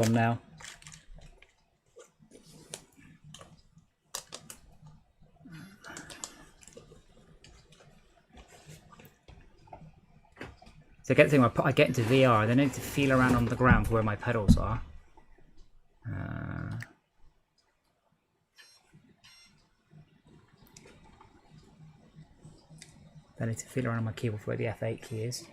on now. So get the thing, I get into VR, then I need to feel around on the ground where my pedals are. Then I need to feel around on my keyboard for where the F8 key is.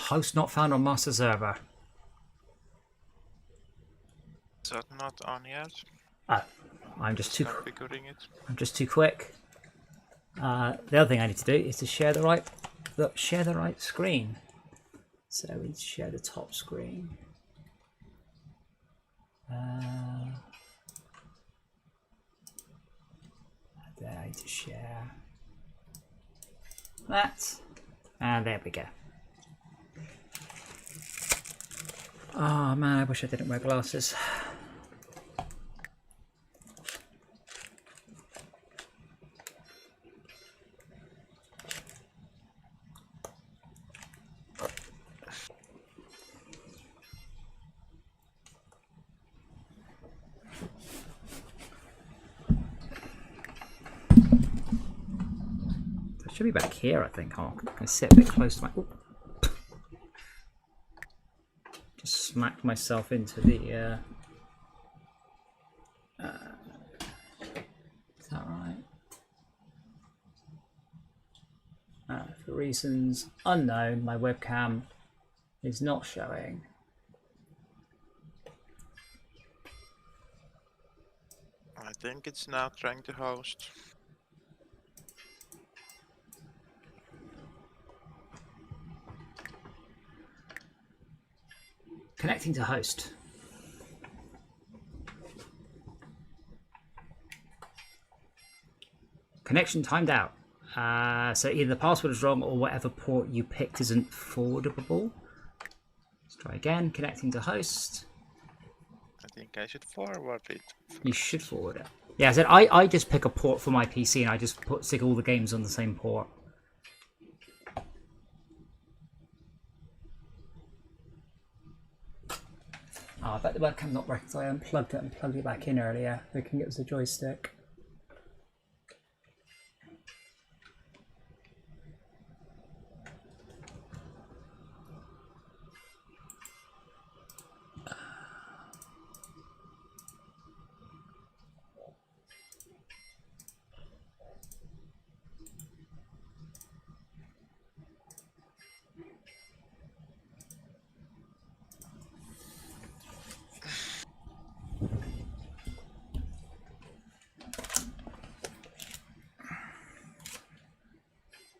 Host not found on master server. Is that not on yet? Oh, I'm just too. Configuring it. I'm just too quick. The other thing I need to do is to share the right screen. So we share the top screen. There, I need to share that, and there we go. Oh man, I wish I didn't wear glasses. I should be back here, I think. Oh, I sit a bit close to my. Ooh. Smacked myself into the is that right? For reasons unknown, my webcam is not showing. I think it's now trying to host. Connecting to host. Connection timed out. So either the password is wrong or whatever port you picked isn't forwardable. Let's try again. Connecting to host. I think I should forward it. You should forward it. Yeah, I said I just pick a port for my PC and I just stick all the games on the same port. Oh, I bet the webcam's not working, so I unplugged it and plugged it back in earlier, thinking it was a joystick.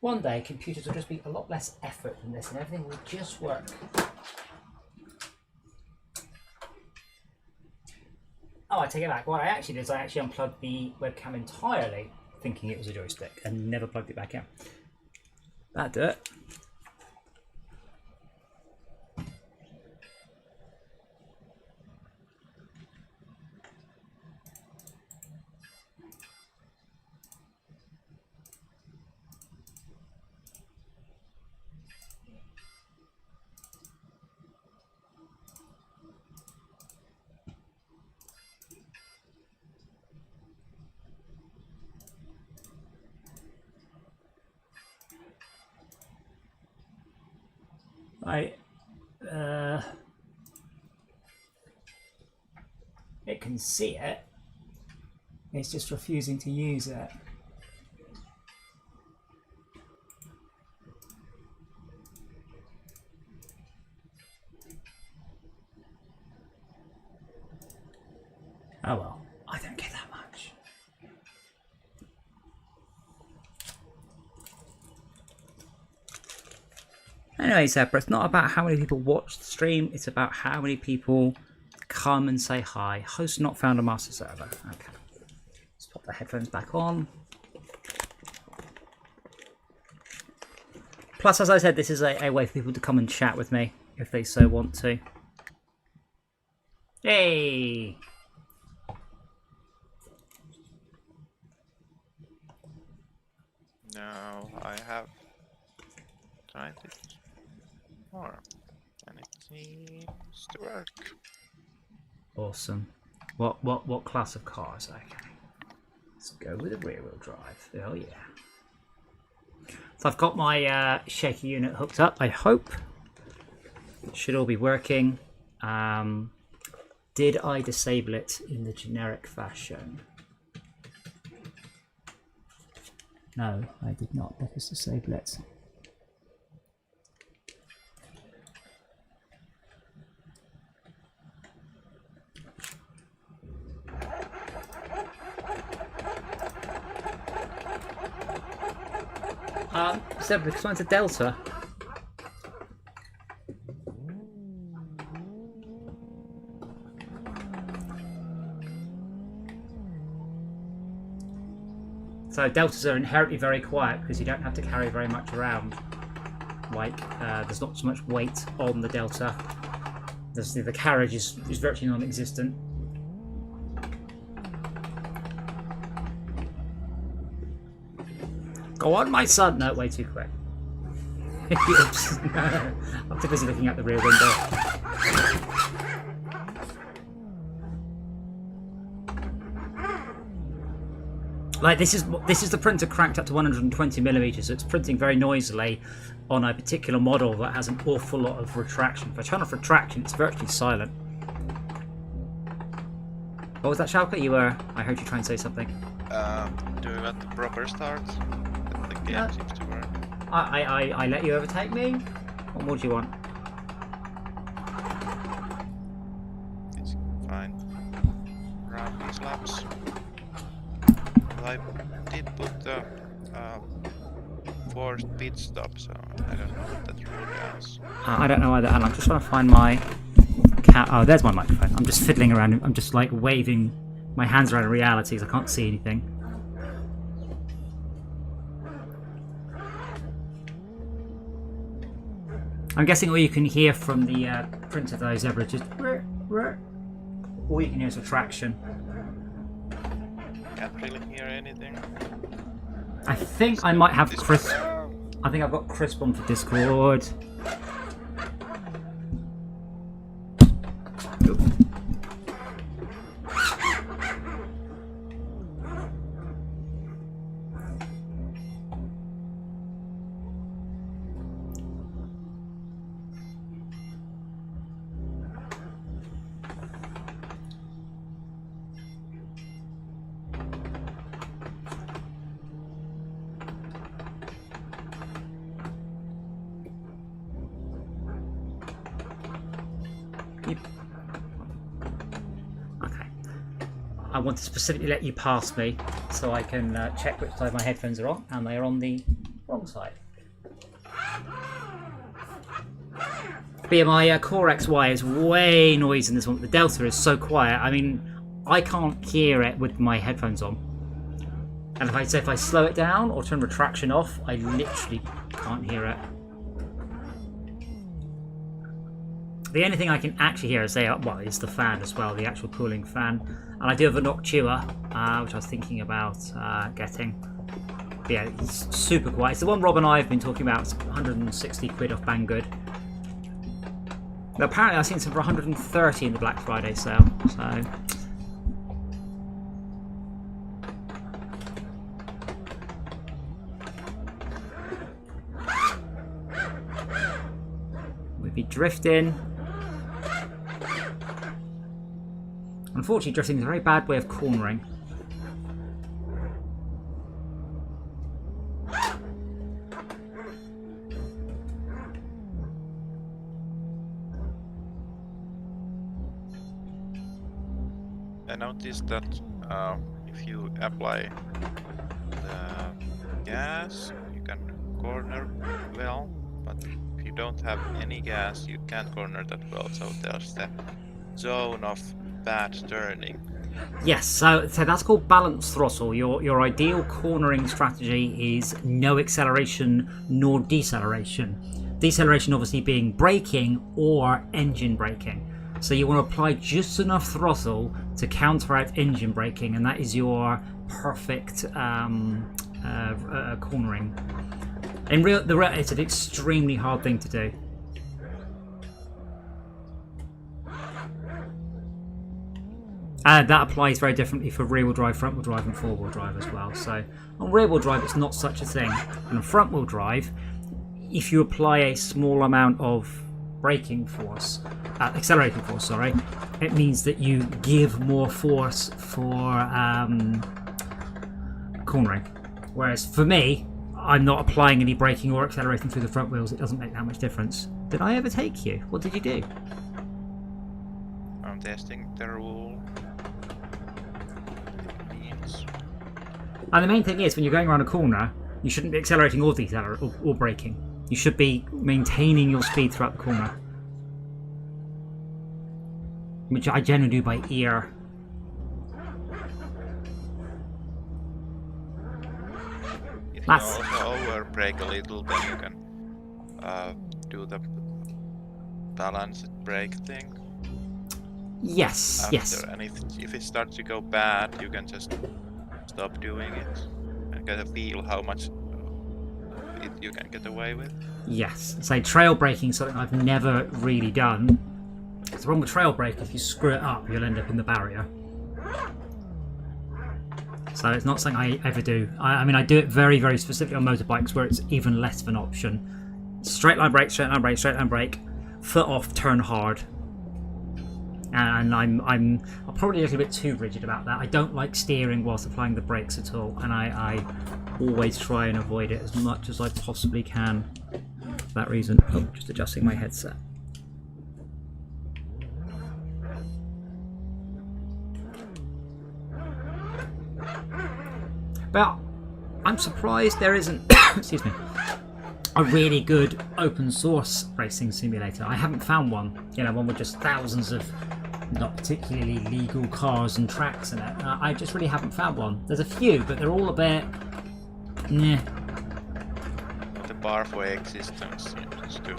One day, computers will just be a lot less effort than this and everything will just work. Oh, I take it back. What I actually did is I actually unplugged the webcam entirely, thinking it was a joystick, and never plugged it back in. That'd do it. It can see it. It's just refusing to use it. Oh well, I don't care that much. Anyway, Zebra, it's not about how many people watch the stream, it's about how many people come and say hi. Host not found a master server. Okay. Let's pop the headphones back on. Plus, as I said, this is a way for people to come and chat with me if they so want to. Hey! No, I have tried it more, and it seems to work. Awesome. What class of cars? Okay. Let's go with a rear-wheel drive. Oh yeah. So I've got my shaker unit hooked up, I hope. It should all be working. Did I disable it in the generic fashion? No, I did not. Let us disable it. So because mine's a Delta. So Deltas are inherently very quiet because you don't have to carry very much around. Like, there's not so much weight on the Delta. The carriage is virtually non-existent. Go on, my son! No, way too quick. Oops. No, I'm too busy looking out the rear window. Like this is the printer cranked up to 120mm, so it's printing very noisily on a particular model that has an awful lot of retraction. If I turn off retraction, it's virtually silent. What was that, Schalke? I heard you try and say something. Do we want the proper start? The game seems to work. I let you overtake me? What more do you want? It's fine. Around these laps. I did put the forced pit stop, so I don't know what that really does. I don't know either, and I'm just trying to find my cat. Oh, there's my microphone. I'm just fiddling around. I'm just like waving my hands around in reality because I can't see anything. I'm guessing all you can hear from the printer though, Zebra, is just all you can hear is retraction. Can't really hear anything. I think I might have Crisp. I think I've got Crisp on for Discord. Oop. Okay. I want to specifically let you pass me so I can check which side my headphones are on, and they are on the wrong side. But yeah, my Core XY is way noisy in this one. The Delta is so quiet. I mean, I can't hear it with my headphones on. And if I slow it down or turn retraction off, I literally can't hear it. The only thing I can actually hear is is the fan as well, the actual cooling fan. And I do have a Noctua, which I was thinking about getting. But yeah, it's super quiet. It's the one Rob and I have been talking about. It's 160 quid off Banggood. Now, apparently I've seen some for 130 in the Black Friday sale, so... We'd be drifting. Unfortunately, drifting is a very bad way of cornering. I noticed that if you apply the gas, you can corner well, but if you don't have any gas, you can't corner that well, so there's the zone of bad turning. Yes, so that's called balanced throttle. Your ideal cornering strategy is no acceleration nor deceleration. Deceleration obviously being braking or engine braking. So you want to apply just enough throttle to counteract engine braking, and that is your perfect cornering. In real, it's an extremely hard thing to do. That applies very differently for rear-wheel drive, front-wheel drive, and four-wheel drive as well. So on rear-wheel drive, it's not such a thing. And on front-wheel drive, if you apply a small amount of braking force, accelerating force, sorry, it means that you give more force for cornering. Whereas for me, I'm not applying any braking or accelerating through the front wheels. It doesn't make that much difference. Did I overtake you? What did you do? I'm testing the rule. And the main thing is, when you're going around a corner, you shouldn't be accelerating or decelerating or braking. You should be maintaining your speed throughout the corner, which I generally do by ear. If you also overbrake a little, then you can do the balanced brake thing. Yes, after. yes. And if it starts to go bad, you can just stop doing it and get a feel how much you can get away with. Yes. Say trail braking is something I've never really done. It's the problem with trail brake, if you screw it up, you'll end up in the barrier. So it's not something I ever do. I mean, I do it very, very specifically on motorbikes where it's even less of an option. Straight line brake, straight line brake, straight line brake, foot off, turn hard. And I'm probably a little bit too rigid about that. I don't like steering whilst applying the brakes at all, and I always try and avoid it as much as I possibly can. For that reason, just adjusting my headset. But I'm surprised there isn't, excuse me, a really good open source racing simulator. I haven't found one. You know, one with just thousands of not particularly legal cars and tracks in it. I just really haven't found one. There's a few, but they're all a bit, nah. The bar for existence seems to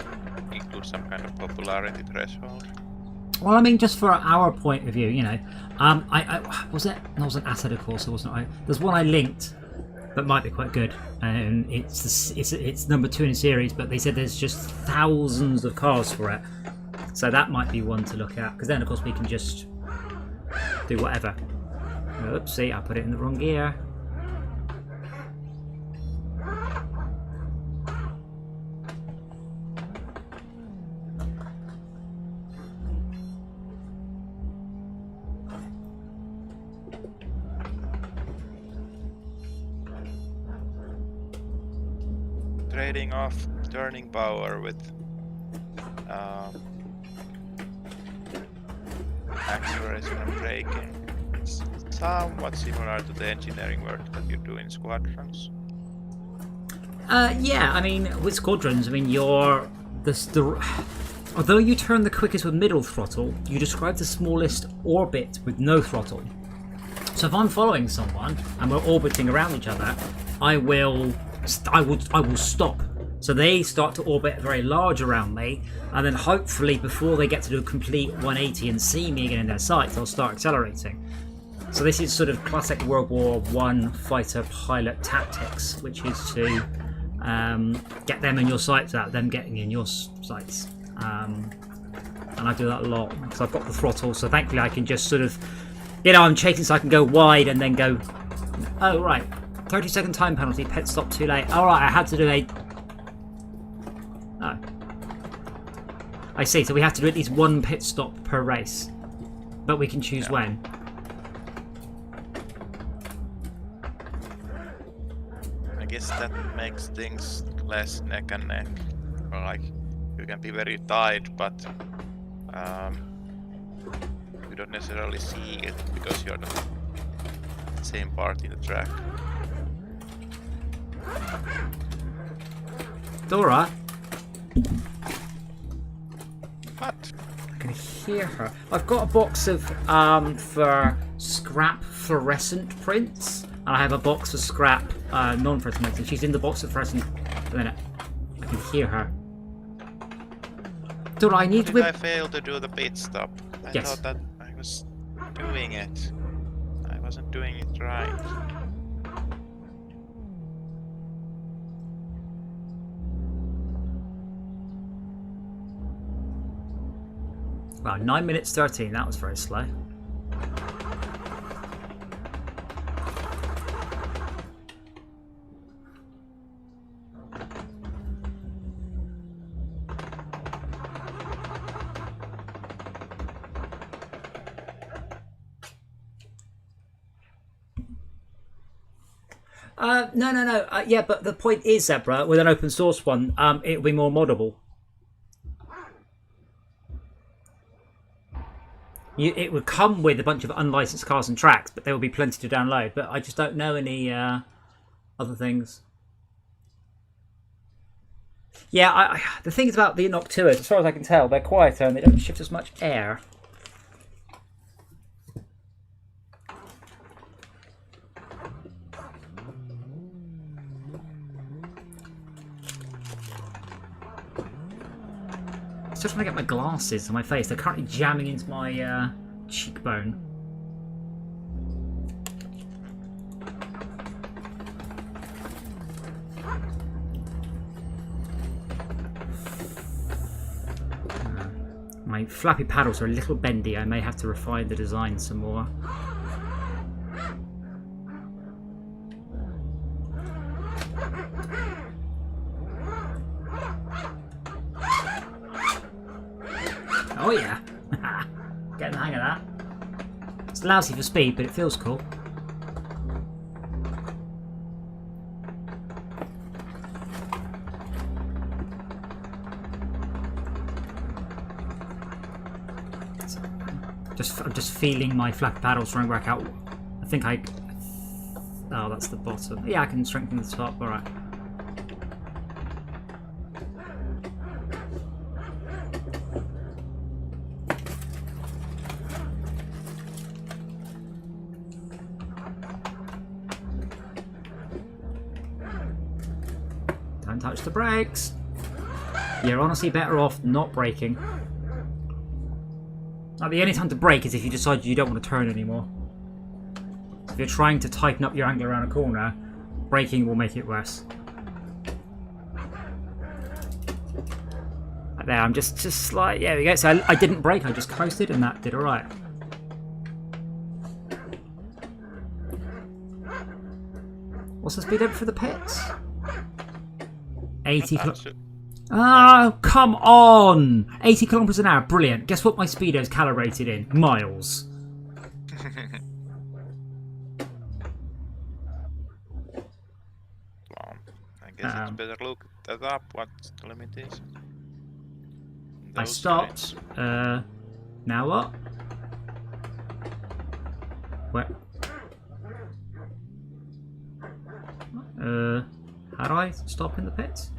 include some kind of popularity threshold. Well, I mean, just for our point of view, you know, I wasn't Asset, of course, it wasn't. There's one I linked that might be quite good, and it's number 2 in a series, but they said there's just thousands of cars for it, so that might be one to look at. Because then, of course, we can just do whatever. Oopsie, I put it in the wrong gear. Trading off turning power with acceleration and braking. It's somewhat similar to the engineering work that you do in squadrons. Yeah, I mean, with squadrons, I mean, although you turn the quickest with middle throttle, you describe the smallest orbit with no throttle. So if I'm following someone and we're orbiting around each other, I will stop. So they start to orbit very large around me, and then hopefully before they get to do a complete 180 and see me again in their sights, I'll start accelerating. So this is sort of classic World War I fighter pilot tactics, which is to get them in your sights without them getting in your sights. And I do that a lot because I've got the throttle, so thankfully I can just sort of, you know, I'm chasing so I can go wide and then go, oh right, 30-second time penalty, pit stop too late. Alright, I had to do oh. I see, so we have to do at least one pit stop per race. But we can choose when. I guess that makes things less neck and neck. Or like, you can be very tight, but you don't necessarily see it because you're not the same part in the track. Dora? What? I can hear her. I've got a box of for scrap fluorescent prints. And I have a box for scrap non-fluorescent prints. And she's in the box of fluorescent. A minute. I can hear her. Dude, I need Did I fail to do the pit stop? I Yes. thought that I was doing it. I wasn't doing it right. Wow, 9 minutes 13. That was very slow. No. Yeah, but the point is, Zebra, with an open source one, it'll be more moddable. It would come with a bunch of unlicensed cars and tracks, but there will be plenty to download. But I just don't know any other things. Yeah, the things about the Noctuas, as far as I can tell, they're quieter and they don't shift as much air. I'm still trying to get my glasses on my face. They're currently jamming into my cheekbone. My flappy paddles are a little bendy. I may have to refine the design some more. Oh yeah, getting the hang of that. It's lousy for speed, but it feels cool. I'm just feeling my flappy paddles trying to work out. I think I. Oh, that's the bottom. Yeah, I can strengthen the top. All right. Don't touch the brakes. You're honestly better off not braking. Now, the only time to brake is if you decide you don't want to turn anymore. If you're trying to tighten up your angle around a corner, braking will make it worse. Like there, I'm just like, yeah, there we go. So I didn't brake, I just coasted and that did alright. What's the speed limit for the pits? 80 kilometers. Oh, come on! 80 kilometers an hour, brilliant. Guess what my speedo's calibrated in? Miles. Well, I guess it's better look that up, what the limit is. I stopped. Now what? Where? How do I stop in the pits?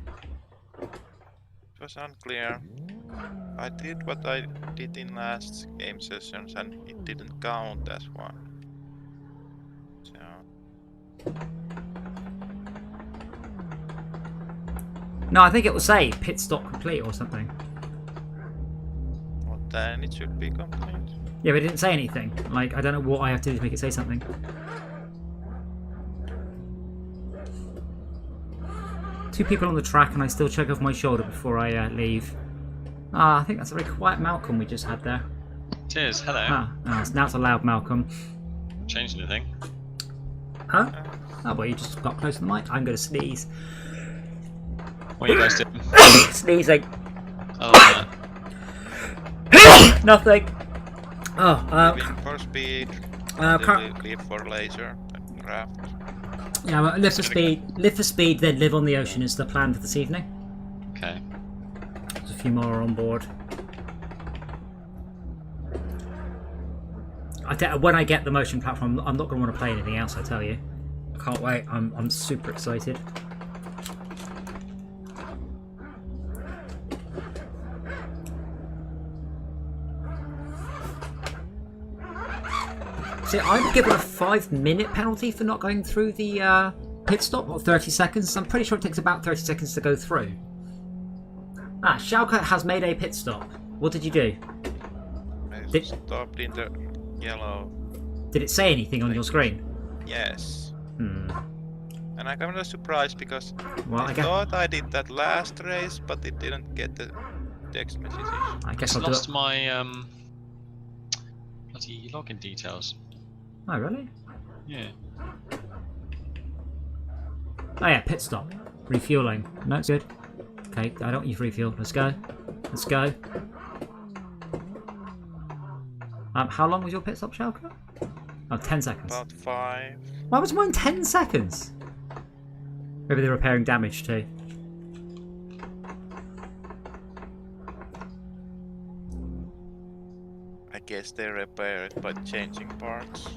It was unclear. I did what I did in last game sessions and it didn't count as one. So... No, I think it will say pit stop complete or something. Well, then it should be complete. Yeah, but it didn't say anything. Like, I don't know what I have to do to make it say something. Two people on the track and I still check over my shoulder before I leave. Ah, I think that's a very quiet Malcolm we just had there. Cheers, hello. Now it's a loud Malcolm. Changed anything? Huh? Oh, well, you just got close to the mic. I'm going to sneeze. What are you guys doing? Sneezing. Oh, Nothing. Oh, Leaving for speed, leave for laser, and Raft. yeah, well, live for speed, then live on the ocean is the plan for this evening. okay. There's a few more on board. When I get the motion platform, I'm not going to want to play anything else, I tell you. Can't wait. I'm super excited. See, I'm given a 5-minute penalty for not going through the pit stop, or 30 seconds. I'm pretty sure it takes about 30 seconds to go through. Ah, Schalke has made a pit stop. What did you do? I stopped in the yellow. Did it say anything on your screen? Yes. Hmm. And I'm kind of surprised because Well, I thought I did that last race, but it didn't get the text messages. I guess I I'll do lost it. my bloody login details. Oh, really? Yeah. Oh yeah, pit stop. Refueling. No, it's good. Okay, I don't use refuel. Let's go. Let's go. How long was your pit stop, Schalke? Oh, 10 seconds. About 5. Why was mine 10 seconds? Maybe they're repairing damage too. I guess they repair it by changing parts.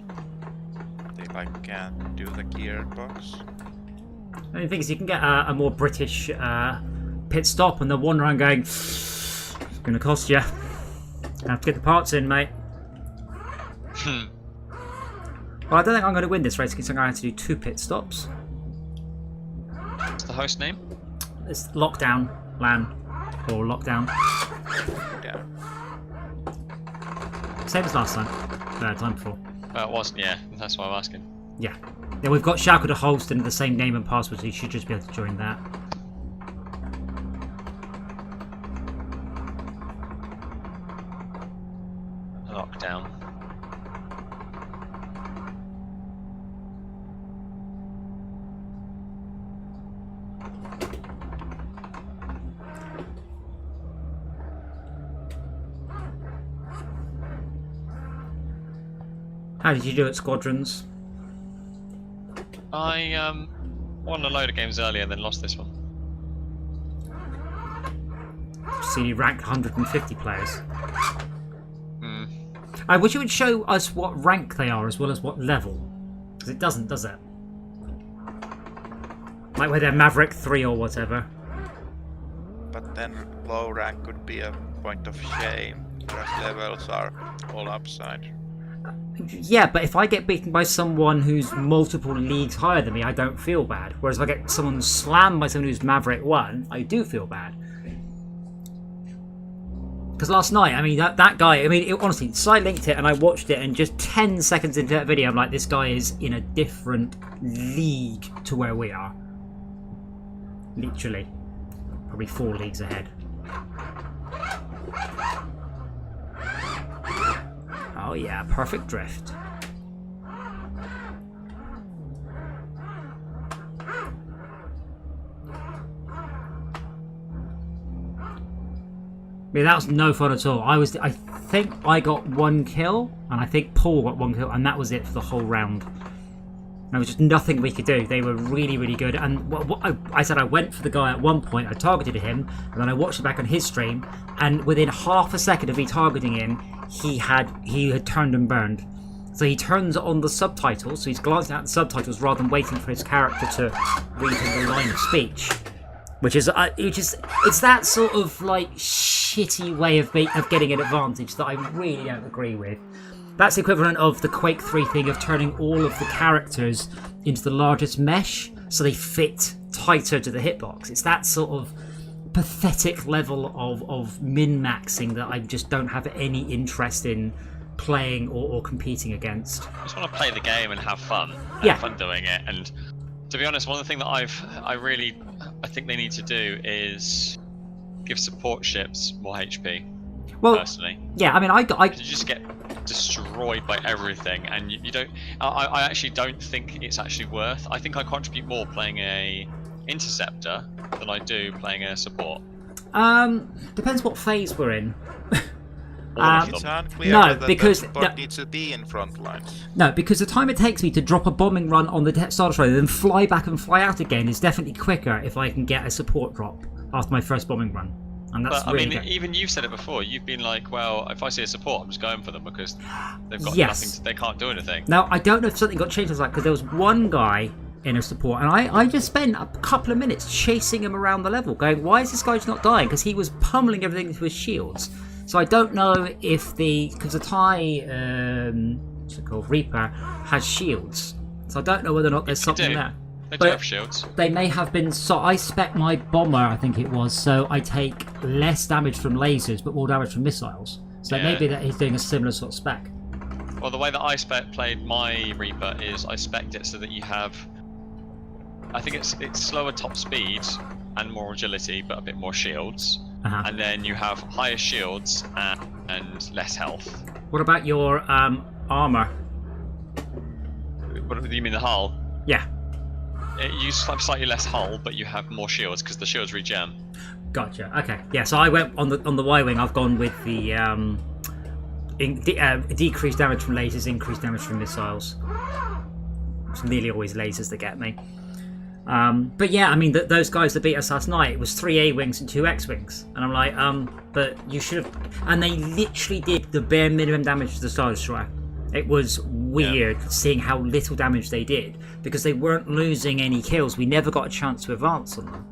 They like can't do the gearbox. The only thing is you can get a more British pit stop and they'll wander around going, it's going to cost you. Have to get the parts in, mate. Well, I don't think I'm going to win this race because I'm going to have to do 2 pit stops. What's the host name? It's LockDown, LAN, or LockDown. Yeah. Same as last time. Time before. It wasn't, yeah, that's why I'm asking. Yeah. Yeah, we've got Schalke to host and the same name and password, so you should just be able to join that. Lockdown. How did you do at Squadrons? I won a load of games earlier, then lost this one. See, you ranked 150 players. Hmm. I wish it would show us what rank they are as well as what level. Because it doesn't, does it? Like where they're Maverick 3 or whatever. But then low rank could be a point of shame, because levels are all upside. Yeah, but if I get beaten by someone who's multiple leagues higher than me, I don't feel bad. Whereas if I get someone slammed by someone who's Maverick 1, I do feel bad. Because last night, I mean, that guy, I mean, honestly, so I linked it and I watched it, and just 10 seconds into that video, I'm like, this guy is in a different league to where we are. Literally. Probably 4 leagues ahead. Oh yeah, perfect drift. Yeah, that was no fun at all. I think I got 1 kill, and I think Paul got 1 kill, and that was it for the whole round. There was just nothing we could do. They were really, really good. And I said I went for the guy at one point, I targeted him, and then I watched it back on his stream, and within half a second of me targeting him, he had turned and burned. So he turns on the subtitles, so he's glancing at the subtitles rather than waiting for his character to read him the line of speech. Which is, it's that sort of like shitty way of getting an advantage that I really don't agree with. That's the equivalent of the Quake 3 thing of turning all of the characters into the largest mesh so they fit tighter to the hitbox. It's that sort of pathetic level of min-maxing that I just don't have any interest in playing or competing against. I just want to play the game and have fun. Yeah. Have fun doing it. And to be honest, one of the things that I think they need to do is give support ships more HP. Well, personally, yeah, I mean, I you just get destroyed by everything, and you don't. I actually don't think it's actually worth. I think I contribute more playing a interceptor than I do playing a support. Depends what phase we're in. It's unclear no, whether because the support needs to be in front lines. No, because the time it takes me to drop a bombing run on the Star Destroyer, then fly back and fly out again is definitely quicker if I can get a support drop after my first bombing run. And that's But really I mean, good. even you've said it before. You've been like, well, if I see a support, I'm just going for them because they've got Yes. nothing. They can't do anything. Now, I don't know if something got changed as that, because there was one guy in a support, and I just spent a couple of minutes chasing him around the level, going, why is this guy just not dying? Because he was pummeling everything into his shields. So I don't know if because the Thai what's it called, Reaper, has shields. So I don't know whether or not there's something do. there. They do But have shields. they may have been. So I spec my bomber, I think it was, so I take less damage from lasers but more damage from missiles. So it may Yeah. be that he's doing a similar sort of spec. Well, the way that I played my Reaper is I spec'd it so that you have. I think it's slower top speed and more agility, but a bit more shields. Uh-huh. And then you have higher shields and less health. What about your armor? What do you mean the hull? Yeah, You have slightly less hull, but you have more shields because the shields regen. gotcha. Okay, yeah. So I went on the Y-wing. I've gone with the decreased damage from lasers, increased damage from missiles. It's nearly always lasers that get me. But yeah, I mean, those guys that beat us last night, it was 3 A-wings and 2 X-wings, and I'm like, but you should have. And they literally did the bare minimum damage to the Star Destroyer. It was weird seeing how little damage they did because they weren't losing any kills. We never got a chance to advance on them.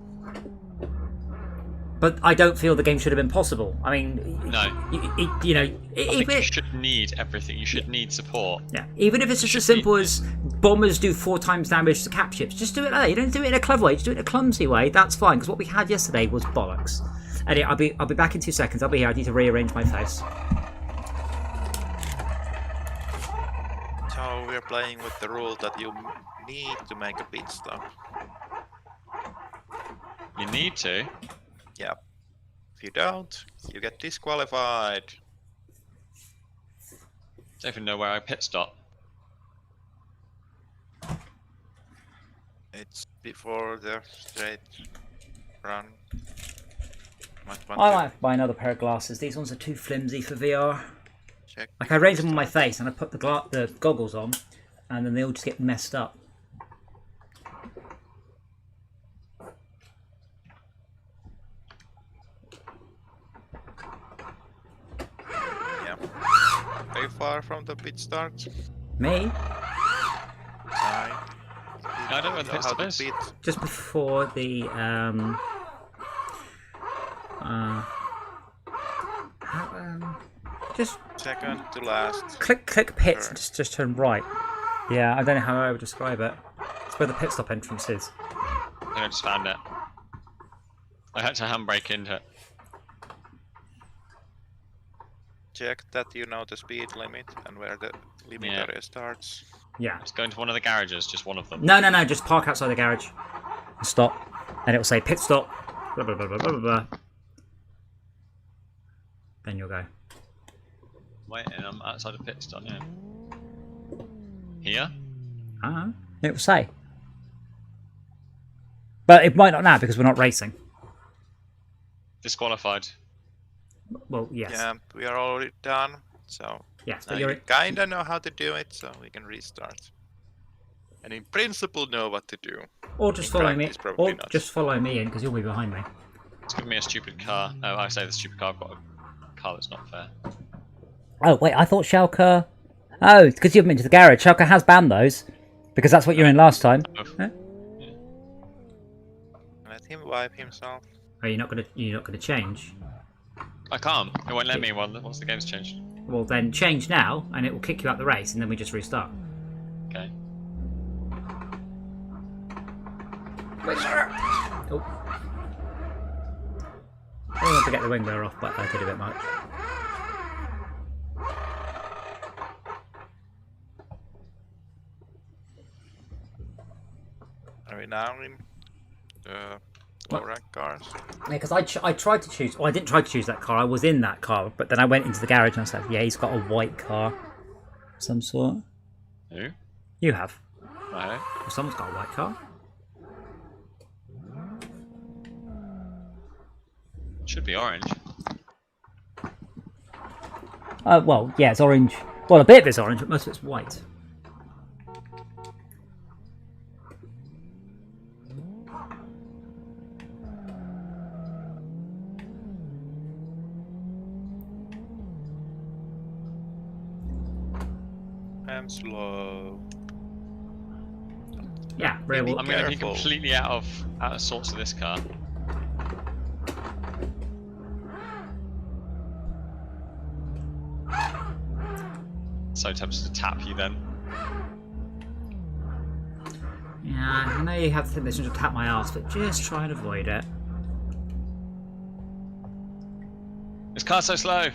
But I don't feel the game should have been possible. I mean, No. you know, I think you should need everything. You should need support. yeah, even if it's just as simple as bombers do 4 times damage to cap ships, just do it like that. You don't do it in a clever way, just do it in a clumsy way. That's fine, because what we had yesterday was bollocks. Anyway, I'll be back in 2 seconds. I'll be here. I need to rearrange my face. So we're playing with the rule that you need to make a pit stop. You need to. Yeah. If you don't, you get disqualified. Don't even know where I pit stop. It's before the straight run. I might buy another pair of glasses. These ones are too flimsy for VR. Check. Like I arrange them on my face and I put the goggles on, and then they all just get messed up. Yeah. Are you far from the pit start? Me? I don't know where the pit stop is. Just before the just Second to last. click pit and just turn right. Yeah, I don't know how I would describe it. It's where the pit stop entrance is. I think I just found it. I had to handbrake into it. Check that you know the speed limit and where the limit area starts. Yeah. Let's go into one of the garages, just one of them. No, just park outside the garage. And stop. And it will say pit stop. Blah, blah, blah, blah, blah, blah. Then you'll go. Waiting, I'm outside the pit stop, yeah. Here? It will say. But it might not now because we're not racing. Disqualified. Well, yes. Yeah, we are already done, so Yes, now but you you're... kinda know how to do it, so we can restart. And in principle know what to do. Or just In follow me. practice, probably Or not. just follow me in because you'll be behind me. It's giving me a stupid car. Oh, I say the stupid car, I've got a car that's not fair. Oh, wait, I thought Schalke... Oh, it's because you haven't been to the garage. Schalke has banned those. Because that's what you were in last time. Huh? Let him wipe himself. Are you not gonna change? I can't. It won't let me once the game's changed. Well, then change now, and it will kick you out the race, and then we just restart. Okay. Oh. I don't want to get the wing blur off, but I did a bit much. Are we now in low rank cars? Yeah, because I tried to choose... Well, I didn't try to choose that car. I was in that car, but then I went into the garage and I said, yeah, he's got a white car. Of some sort. Who? You have. I don't. Well, someone's got a white car. Should be orange. Well, yeah, it's orange. Well, a bit of it's orange, but most of it's white. I'm slow. Yeah, rear wheel. I'm going to be Careful. completely out of sorts with this car. So tempted to tap you then. Yeah, I know you have the temptation to tap my ass, but just try and avoid it. This car's so slow.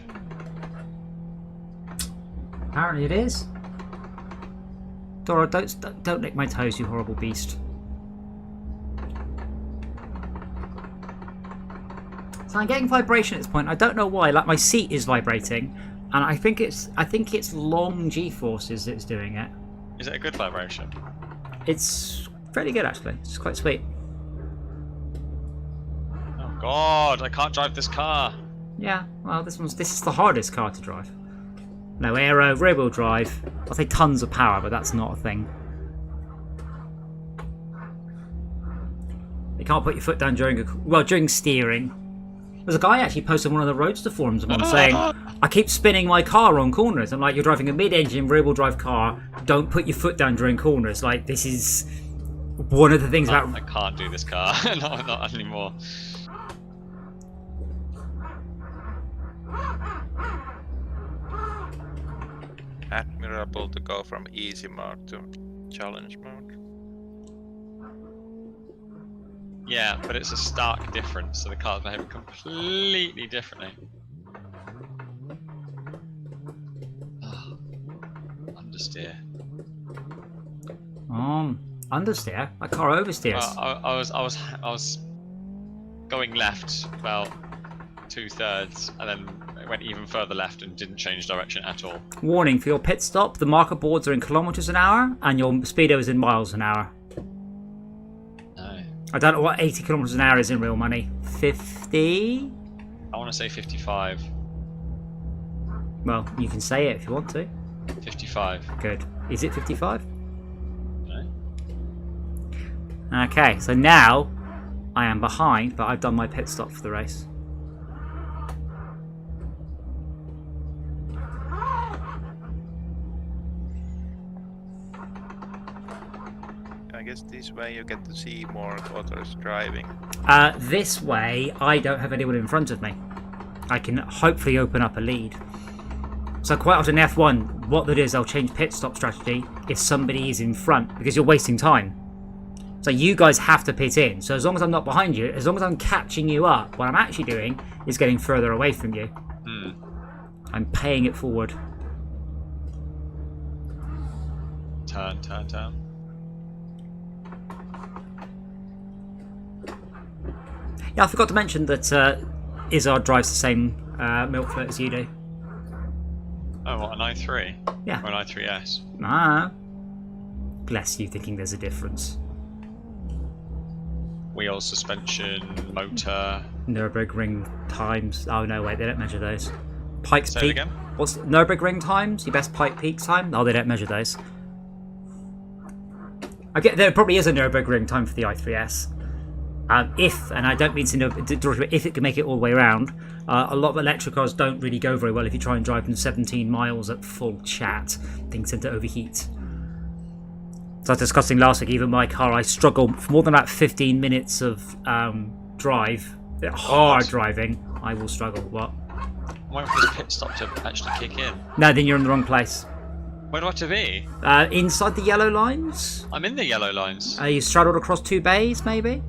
Apparently it is. Dora, don't lick my toes, you horrible beast. So I'm getting vibration at this point. I don't know why. Like my seat is vibrating, and I think it's long G-forces that's doing it. Is it a good vibration? It's pretty good actually. It's quite sweet. Oh God, I can't drive this car. Yeah. Well, this is the hardest car to drive. No aero, rear wheel drive. I'll say tons of power, but that's not a thing. You can't put your foot down during steering. There's a guy actually posted on one of the Roadster forums of one saying, I keep spinning my car on corners. I'm like, you're driving a mid-engine rear wheel drive car. Don't put your foot down during corners. Like, this is one of the things about... I can't do this car. not anymore. Admirable to go from easy mode to challenge mode. Yeah, but it's a stark difference, so the cars behave completely differently. Oh, understeer. Understeer? That car oversteers. I was going left about 2/3, and then it went even further left and didn't change direction at all. Warning, for your pit stop, the marker boards are in kilometers an hour, and your speedo is in miles an hour. No. I don't know what 80 kilometers an hour is in real money. 50? I want to say 55. Well, you can say it if you want to. 55. Good. Is it 55? No. Okay, so now I am behind, but I've done my pit stop for the race. I guess this way you get to see more others driving. This way, I don't have anyone in front of me. I can hopefully open up a lead. So quite often in F1, what that is, they'll change pit stop strategy if somebody is in front, because you're wasting time. So you guys have to pit in. So as long as I'm not behind you, as long as I'm catching you up, what I'm actually doing is getting further away from you. I'm paying it forward. Turn. Yeah, I forgot to mention that Izzard drives the same milk float as you do. Oh, what, an i3? Yeah. Or an i3S? Ah. Bless you thinking there's a difference. Wheel, suspension, motor. Nürburgring times. Oh no, wait, they don't measure those. Pikes Say it Peak. again? What's Nürburgring times? Your best Pike Peak time? Oh, they don't measure those. Okay, there probably is a Nürburgring time for the i3S. If, and I don't mean to know if it can make it all the way around, a lot of electric cars don't really go very well if you try and drive them 17 miles at full chat. Things tend to overheat. So I was discussing last week, even my car, I struggle for more than about 15 minutes of drive, hard driving, I will struggle. What? I'm waiting for this pit stop to actually kick in. No, then you're in the wrong place. Where do I have to be? Inside the yellow lines? I'm in the yellow lines. You straddled across 2 bays, maybe?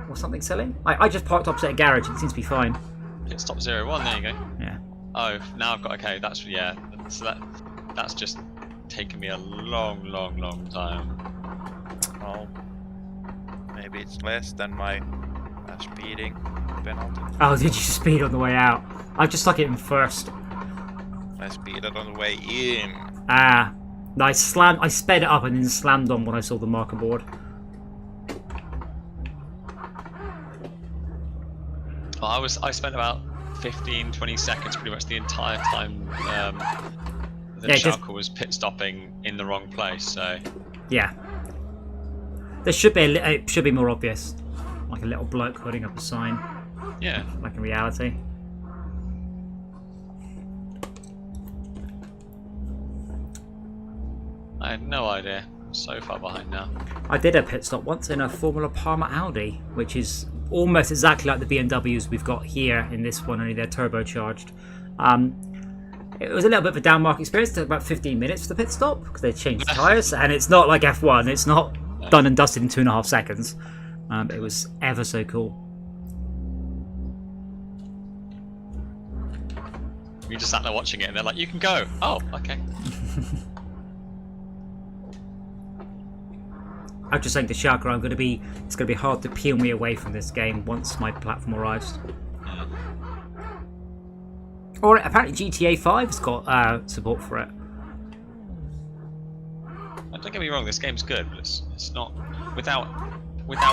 Or something silly? I just parked opposite a garage, it seems to be fine. Pit stop 01, there you go. Yeah. Oh, now I've got, okay, that's, yeah. So that's just taken me a long time. Oh, maybe it's less than my speeding penalty. Oh, did you speed on the way out? I just stuck it in first. I speeded on the way in. Ah. No, I sped it up and then slammed on when I saw the marker board. Well, I spent about 15-20 seconds pretty much the entire time the Schalke was pit stopping in the wrong place, so... Yeah. There should be it should be more obvious. Like a little bloke holding up a sign. Yeah. Like in reality. I had no idea. I'm so far behind now. I did a pit stop once in a Formula Parma Audi, which is almost exactly like the BMWs we've got here in this one, only they're turbocharged. It was a little bit of a down mark experience. It took about 15 minutes for the pit stop because they changed the tyres, and it's not like F1. It's not done and dusted in 2.5 seconds. It was ever so cool. You just sat there watching it, and they're like, "You can go." Oh, okay. I'm just saying to Shaka, it's going to be hard to peel me away from this game once my platform arrives. Or apparently GTA 5's got support for it. Don't get me wrong, this game's good, but it's not without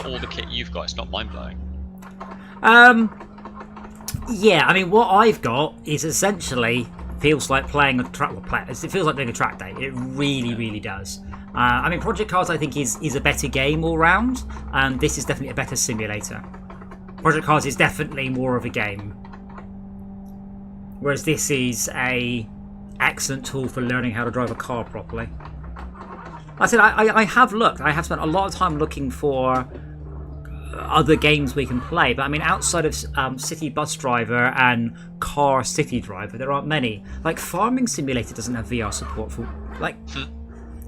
all the kit you've got. It's not mind blowing. Yeah, I mean, what I've got is essentially feels like playing a track. It feels like doing a track day. It really does. I mean, Project Cars I think is a better game all round, and this is definitely a better simulator. Project Cars is definitely more of a game, whereas this is a excellent tool for learning how to drive a car properly. I said I have looked. I have spent a lot of time looking for other games we can play, but I mean, outside of City Bus Driver and Car City Driver, there aren't many. Like Farming Simulator doesn't have VR support for like.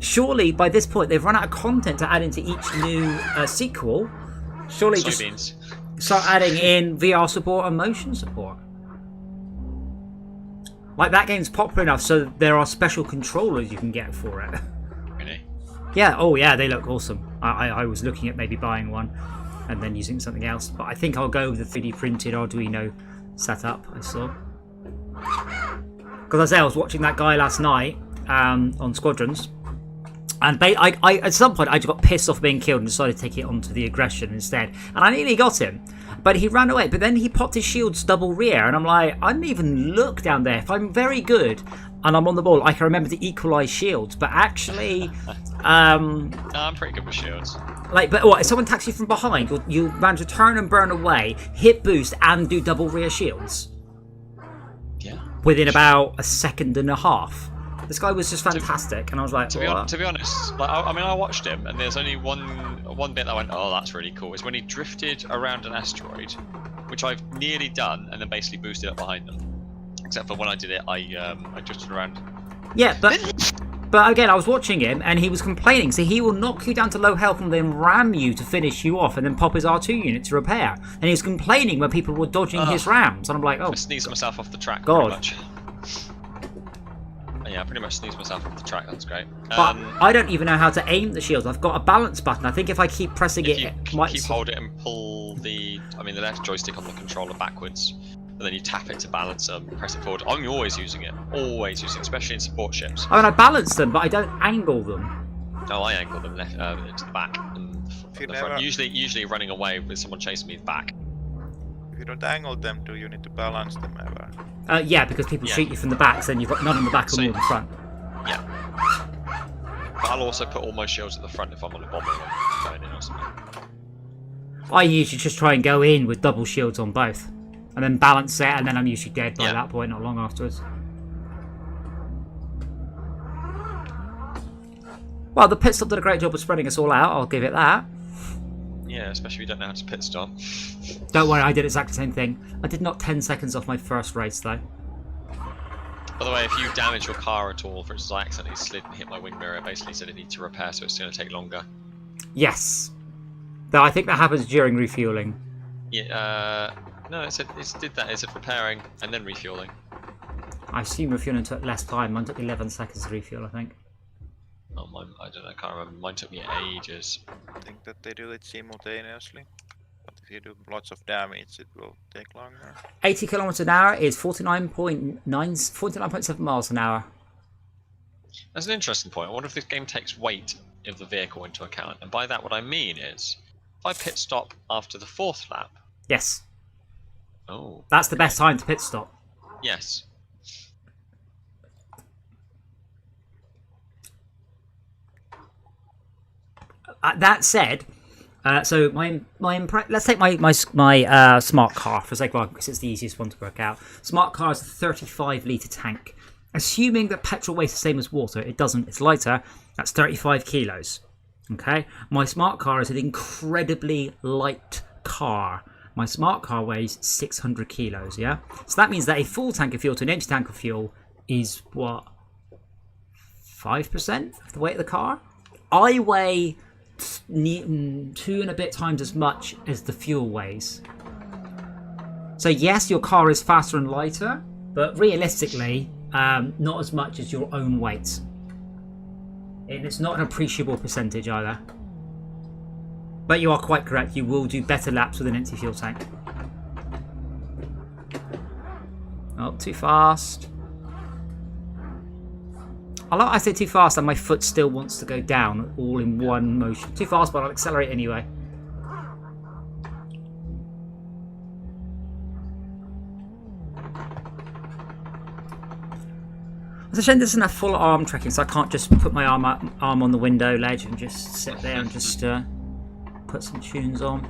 Surely by this point they've run out of content to add into each new sequel. Surely just start adding in VR support and motion support. Like that game's popular enough so there are special controllers you can get for it. Really? Yeah. Oh yeah, they look awesome. I was looking at maybe buying one and then using something else, but I think I'll go with the 3D printed Arduino setup I saw. Because I was watching that guy last night on Squadrons. And I at some point I just got pissed off being killed and decided to take it onto the aggression instead. And I nearly got him, but he ran away. But then he popped his shields double rear, and I'm like, I didn't even look down there. If I'm very good and I'm on the ball, I can remember to equalise shields. But actually, I'm pretty good with shields. Like, but what if someone attacks you from behind? You manage to turn and burn away, hit boost, and do double rear shields. Yeah. Within about a second and a half. This guy was just fantastic, and I was like, to be honest, like I mean, I watched him, and there's only one bit that I went, oh, that's really cool. Is when he drifted around an asteroid, which I've nearly done, and then basically boosted up behind them. Except for when I did it, I drifted around. Yeah, but again, I was watching him, and he was complaining. So he will knock you down to low health and then ram you to finish you off, and then pop his R2 unit to repair. And he was complaining when people were dodging his rams, and I'm like, oh, I sneezed myself off the track. God. Pretty much. Yeah, I pretty much sneezed myself off the track. That's great. But I don't even know how to aim the shields. I've got a balance button. I think if I keep pressing if it, you it might keep hold it and pull the left joystick on the controller backwards, and then you tap it to balance them, press it forward. I'm always using it, especially in support ships. I mean, I balance them, but I don't angle them. No, I angle them left to the back and the front. Usually running away with someone chasing me back. If you don't angle them, do you need to balance them ever? Yeah, because people shoot you from the back, so then you've got none on the back and all in the front. Yeah. But I'll also put all my shields at the front if I'm on a bomber or going in or something. I usually just try and go in with double shields on both, and then balance it, and then I'm usually dead by that point, not long afterwards. Well, the pit stop did a great job of spreading us all out, I'll give it that. Yeah, especially if you don't know how to pit stop. Don't worry, I did exactly the same thing. I did not 10 seconds off my first race, though. By the way, if you damage your car at all, for instance, I accidentally slid and hit my wing mirror, it basically said it needs to repair, so it's going to take longer. Yes. Though I think that happens during refueling. Yeah, no, it did that. It said repairing and then refueling. I assume refueling took less time. Mine took 11 seconds to refuel, I think. Oh, mine, I don't know, I can't remember. Mine took me ages. I think that they do it simultaneously. But if you do lots of damage, it will take longer. 80 kilometers an hour is 49.7 miles an hour. That's an interesting point. I wonder if this game takes weight of the vehicle into account. And by that, what I mean is, if I pit stop after the 4th lap. Yes. Oh. That's the best time to pit stop. Yes. That said, so let's take my smart car for sake of because it's the easiest one to work out. Smart car is a 35-litre tank. Assuming that petrol weighs the same as water, it doesn't. It's lighter. That's 35 kilos. Okay. My smart car is an incredibly light car. My smart car weighs 600 kilos. Yeah. So that means that a full tank of fuel to an empty tank of fuel is what, 5% of the weight of the car. I weigh 2 and a bit times as much as the fuel weighs. So yes, your car is faster and lighter, but realistically, not as much as your own weight. And it's not an appreciable percentage either. But you are quite correct, you will do better laps with an empty fuel tank. Oh, too fast. I say too fast and my foot still wants to go down all in one motion. Too fast, but I'll accelerate anyway. It's a shame this isn't a full arm trekking, so I can't just put my arm on the window ledge and just sit there and just put some tunes on.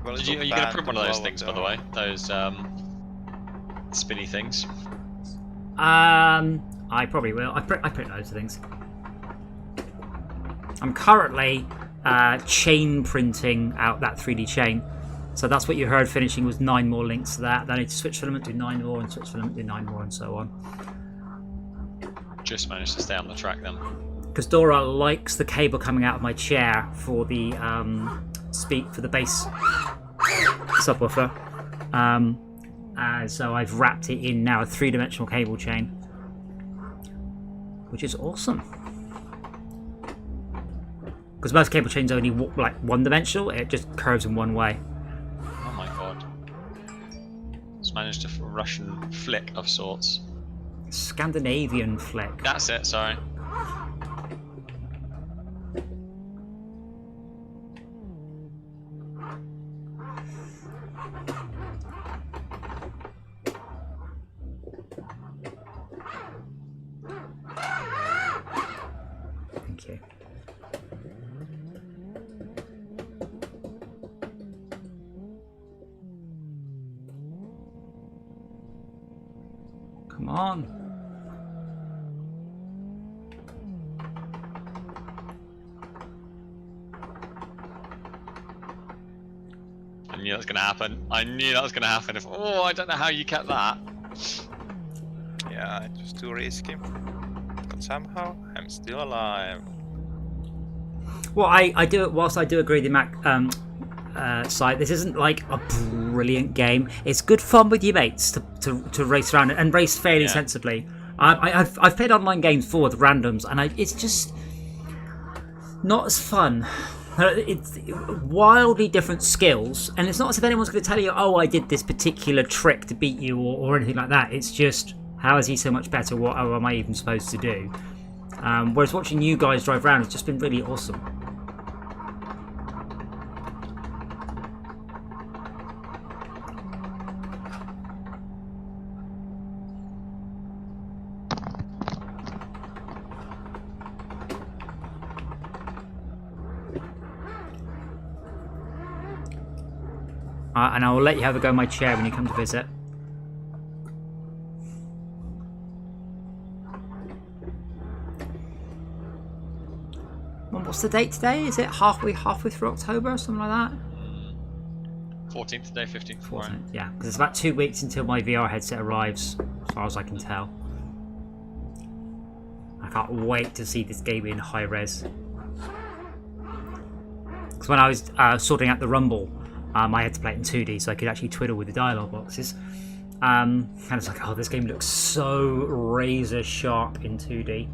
Well, Are you going to print one of those things, by the way? Those spinny things? I probably will. I print loads of things. I'm currently chain printing out that 3D chain. So that's what you heard finishing was 9 more links to that. Then I need to switch filament, do 9 more, and switch filament, do 9 more, and so on. Just managed to stay on the track then. Because Dora likes the cable coming out of my chair for the for the bass subwoofer. So I've wrapped it in now a 3-dimensional cable chain, which is awesome. Because most cable chains only like 1-dimensional; it just curves in one way. Oh my god! It's managed a Russian flick of sorts. Scandinavian flick. That's it. Sorry. Thank you. Come on. I knew that was going to happen. I knew that was going to happen. Oh, I don't know how you kept that. Yeah, it was too risky. But somehow, I'm still alive. Well, I do. Whilst I do agree the Mac side, this isn't like a brilliant game. It's good fun with your mates to race around and race fairly sensibly. I've played online games for with randoms, and it's just not as fun. It's wildly different skills, and it's not as if anyone's going to tell you, "Oh, I did this particular trick to beat you," or anything like that. It's just, how is he so much better? What am I even supposed to do? Whereas watching you guys drive around has just been really awesome. And I will let you have a go in my chair when you come to visit. Well, what's the date today? Is it halfway through October or something like that? 14th today, 15th. 14th, yeah. Because it's about 2 weeks until my VR headset arrives, as far as I can tell. I can't wait to see this game in high res. Because when I was sorting out the Rumble, I had to play it in 2D so I could actually twiddle with the dialogue boxes. And it's like, oh, this game looks so razor sharp in 2D.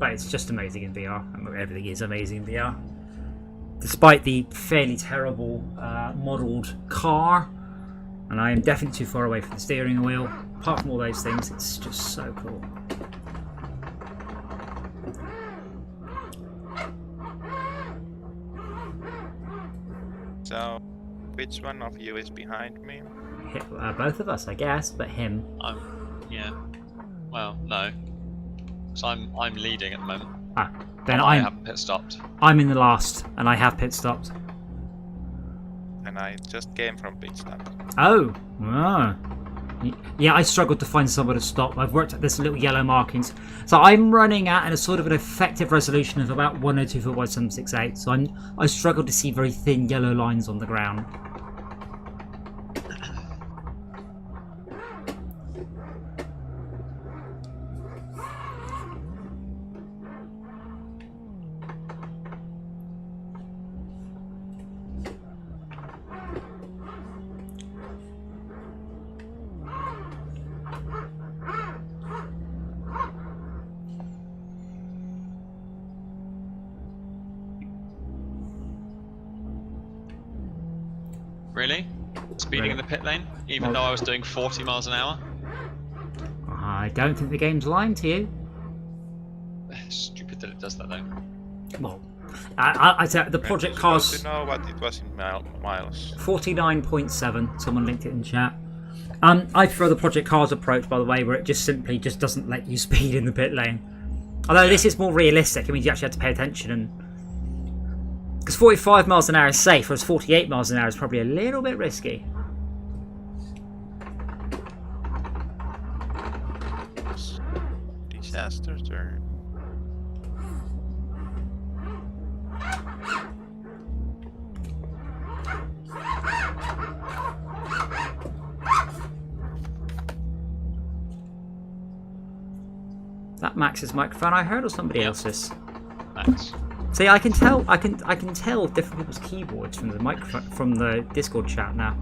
But it's just amazing in VR. I mean, everything is amazing in VR. Despite the fairly terrible modelled car, and I am definitely too far away from the steering wheel. Apart from all those things, it's just so cool. So, which one of you is behind me? Both of us, I guess, but him. Yeah. Well, no. So I'm leading at the moment. Then I haven't pit stopped. I'm in the last, and I have pit stopped. And I just came from pit stop. Oh. Yeah, I struggled to find somewhere to stop. I've worked at this little yellow markings. So I'm running at a sort of an effective resolution of about 102 by 768. So I struggle to see very thin yellow lines on the ground. Really? Speeding Really? in the pit lane? Even though I was doing 40 miles an hour? I don't think the game's lying to you. Stupid that it does that though. Well, I said the Project Cars To know what it was in miles. 49.7. Someone linked it in chat. I prefer the Project Cars approach, by the way, where it just simply doesn't let you speed in the pit lane. Although this is more realistic. I mean, you actually have to pay attention, and because 45 miles an hour is safe, whereas 48 miles an hour is probably a little bit risky. Disaster turn. That Max's microphone I heard, or somebody else's? Max. See, I can tell different people's keyboards from the microphone from the Discord chat now.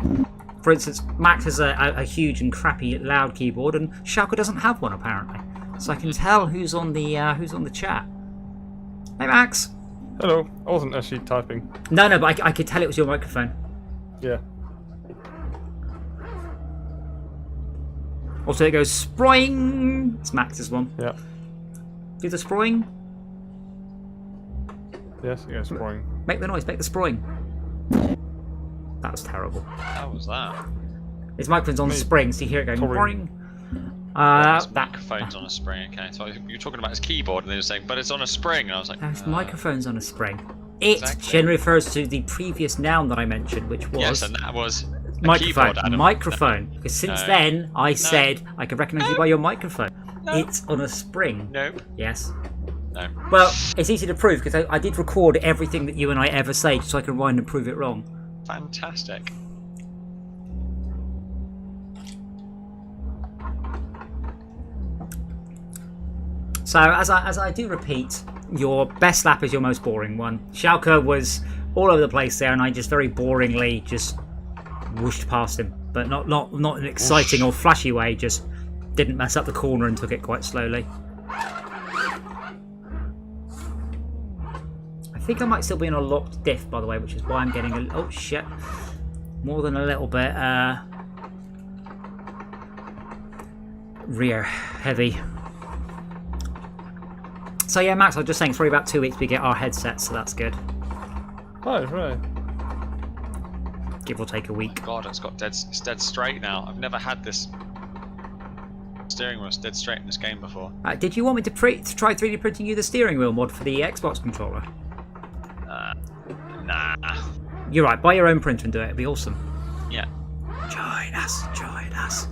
For instance, Max has a huge and crappy loud keyboard, and Schalke doesn't have one apparently. So I can tell who's on the chat. Hey Max. Hello. I wasn't actually typing. No, but I could tell it was your microphone. Yeah. Also, it goes sproing. It's Max's one. Yeah. Do the sproing. Yes. Yeah. Sproing. Make the noise. Make the sproing. That was terrible. How was that? His microphone's on spring, so you hear it going Touring. sproing. His microphone's on a spring, okay. So you're talking about his keyboard, and they were saying, but it's on a spring, and I was like, No, his microphone's on a spring. It Exactly. generally refers to the previous noun that I mentioned, which was yes, and that was a microphone. keyboard, Adam. Microphone. Because since No. then, I said I could recognise you by your microphone. No. It's on a spring. Nope. Yes. No. Well, it's easy to prove because I did record everything that you and I ever say, just so I can rewind and prove it wrong. Fantastic. So, as I do repeat, your best lap is your most boring one. Schalke was all over the place there, and I just very boringly just whooshed past him, but not in an exciting or flashy way. Just didn't mess up the corner and took it quite slowly. I think I might still be in a locked diff, by the way, which is why I'm getting a oh shit, more than a little bit rear heavy. So yeah, Max, I was just saying, for about 2 weeks we get our headsets, so that's good. Oh, right. Give or take a week. God, it's dead straight now. I've never had this steering wheel dead straight in this game before. Did you want me to try 3D printing you the steering wheel mod for the Xbox controller? Nah. You're right, buy your own printer and do it, it'd be awesome. Yeah. Join us, join us.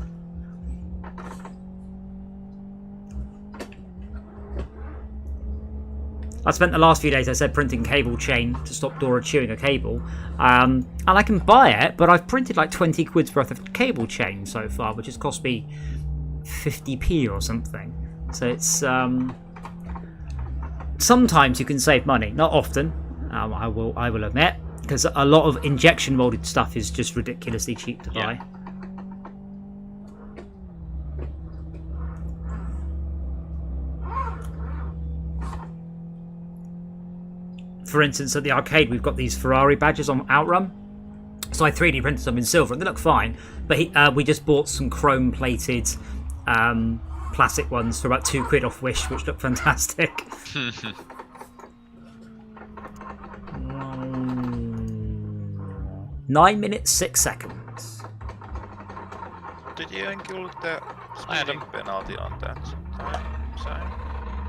I spent the last few days, I said, printing cable chain to stop Dora chewing a cable. And I can buy it, but I've printed like 20 quid's worth of cable chain so far, which has cost me 50p or something. So it's... sometimes you can save money, not often, I will admit, because a lot of injection molded stuff is just ridiculously cheap to buy. Yeah. For instance, at the arcade, we've got these Ferrari badges on Outrun. So I 3D printed them in silver, and they look fine. But we just bought some chrome-plated plastic ones for about 2 quid off Wish, which look fantastic. 9 minutes 6 seconds. Did you include the Adam. speeding penalty on that time?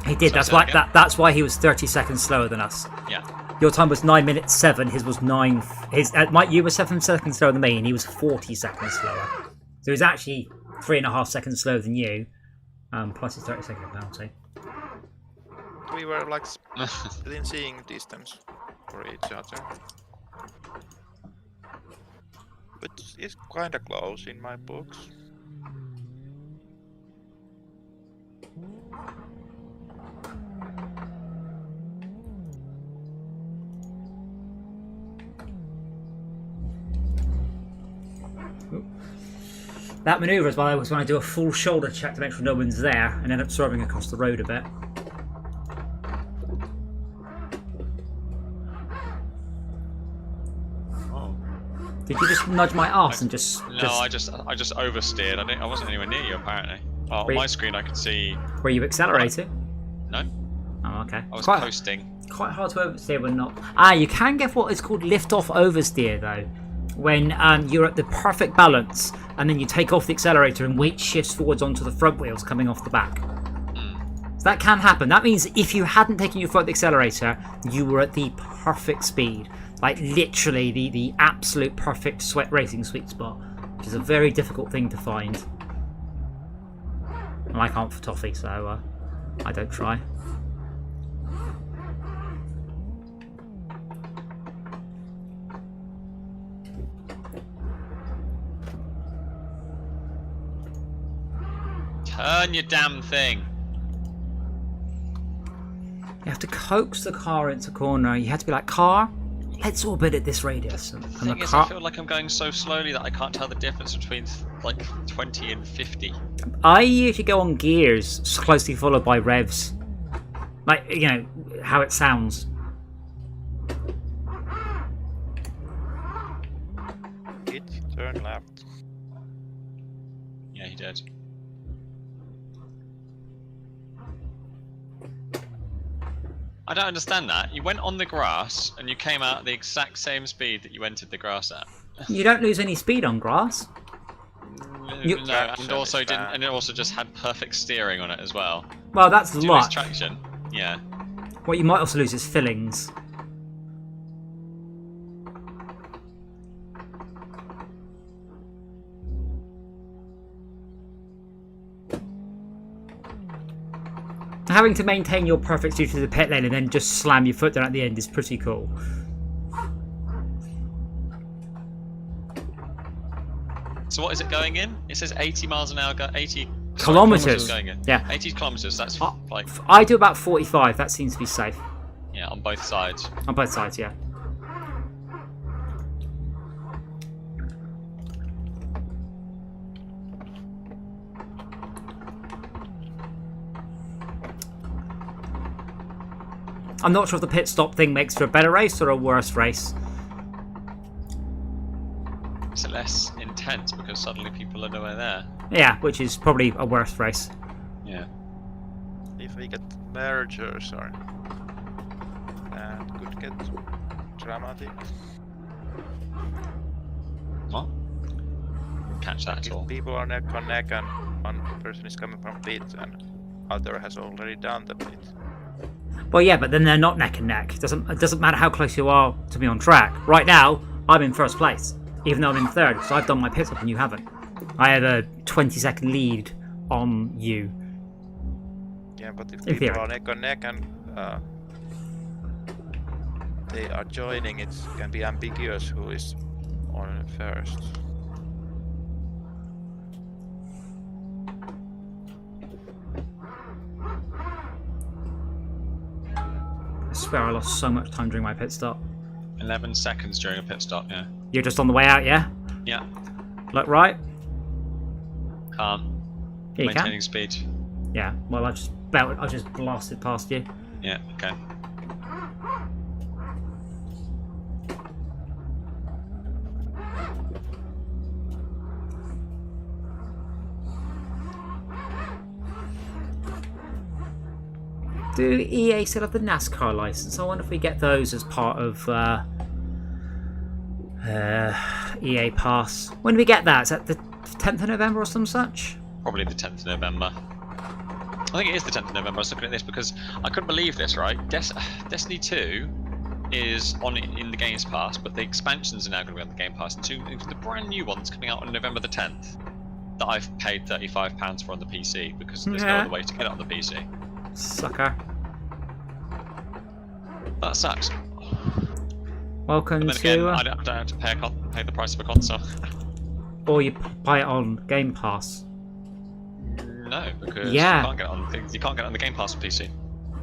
He did. So That's why he was 30 seconds slower than us. Yeah. Your time was 9 minutes 7. His was 9. You were 7 seconds slower than me, and he was 40 seconds slower. So he was actually 3.5 seconds slower than you. Plus his 30-second penalty. We were like within seeing distance for each other. But it's kinda close in my books. That manoeuvre as well, I was when I do a full shoulder check to make sure no one's there and end up swerving across the road a bit. Oh. Did you just nudge my arse and just? No, I just oversteered. I wasn't anywhere near you apparently. Well, on my screen I could see. Were you accelerating? No. Oh, okay. I was coasting. Quite hard to oversteer when not. Ah, you can get what is called liftoff oversteer though, when you're at the perfect balance and then you take off the accelerator and weight shifts forwards onto the front wheels coming off the back. So that can happen. That means if you hadn't taken your foot off the accelerator, you were at the perfect speed. Like literally the absolute perfect racing sweet spot, which is a very difficult thing to find. And I can't for toffee, so I don't try. Turn your damn thing. You have to coax the car into corner. You have to be like, car, let's orbit at this radius. And The thing the is, car. I feel like I'm going so slowly that I can't tell the difference between like 20 and 50. I usually go on gears, closely followed by revs. Like, you know, how it sounds. Hit, turn left. Yeah, he did. I don't understand that. You went on the grass and you came out at the exact same speed that you entered the grass at. You don't lose any speed on grass. No, and also didn't, and it also just had perfect steering on it as well. Well, that's Did you lose luck. traction? Yeah. What you might also lose is fillings. Having to maintain your perfect speed through the pit lane and then just slam your foot down at the end is pretty cool. So what is it going in? It says 80 miles an hour, 80 Kilometers. going in. Yeah. 80 kilometers. That's like I do about 45. That seems to be safe. yeah, on both sides. On both sides, yeah. I'm not sure if the pit stop thing makes for a better race or a worse race. It's less intense because suddenly people are nowhere there. Yeah, which is probably a worse race. Yeah. If we get mergers or that could get dramatic. What? Catch that at If all. people are neck on neck and one person is coming from pit and other has already done the pit. Well, yeah, but then they're not neck and neck. It doesn't matter how close you are to be on track. Right now, I'm in first place, even though I'm in third, because I've done my pit stop and you haven't. I have a 20-second lead on you. Yeah, but if In people theory. are neck on neck and they are joining, it can be ambiguous who is on first. I swear I lost so much time during my pit stop. 11 seconds during a pit stop, yeah. You're just on the way out, yeah? Yeah. Look right? Can't. Yeah, you Maintaining can. speed. Yeah, well, I just blasted past you. Yeah, okay. Do EA still have the NASCAR license? I wonder if we get those as part of EA Pass. When do we get that? Is that the 10th of November or some such? Probably the 10th of November. I think it is the 10th of November. I was looking at this because I couldn't believe this, right? Destiny 2 is in the Games Pass, but the expansions are now going to be on the Game Pass. And the brand new one's coming out on November the 10th that I've paid £35 for on the PC because there's no Yeah. other way to get it on the PC. Sucker. That sucks. Welcome And then again, to... I don't have to pay the price of a console. or you buy it on Game Pass. No, because Yeah. you can't get it on the Game Pass for PC.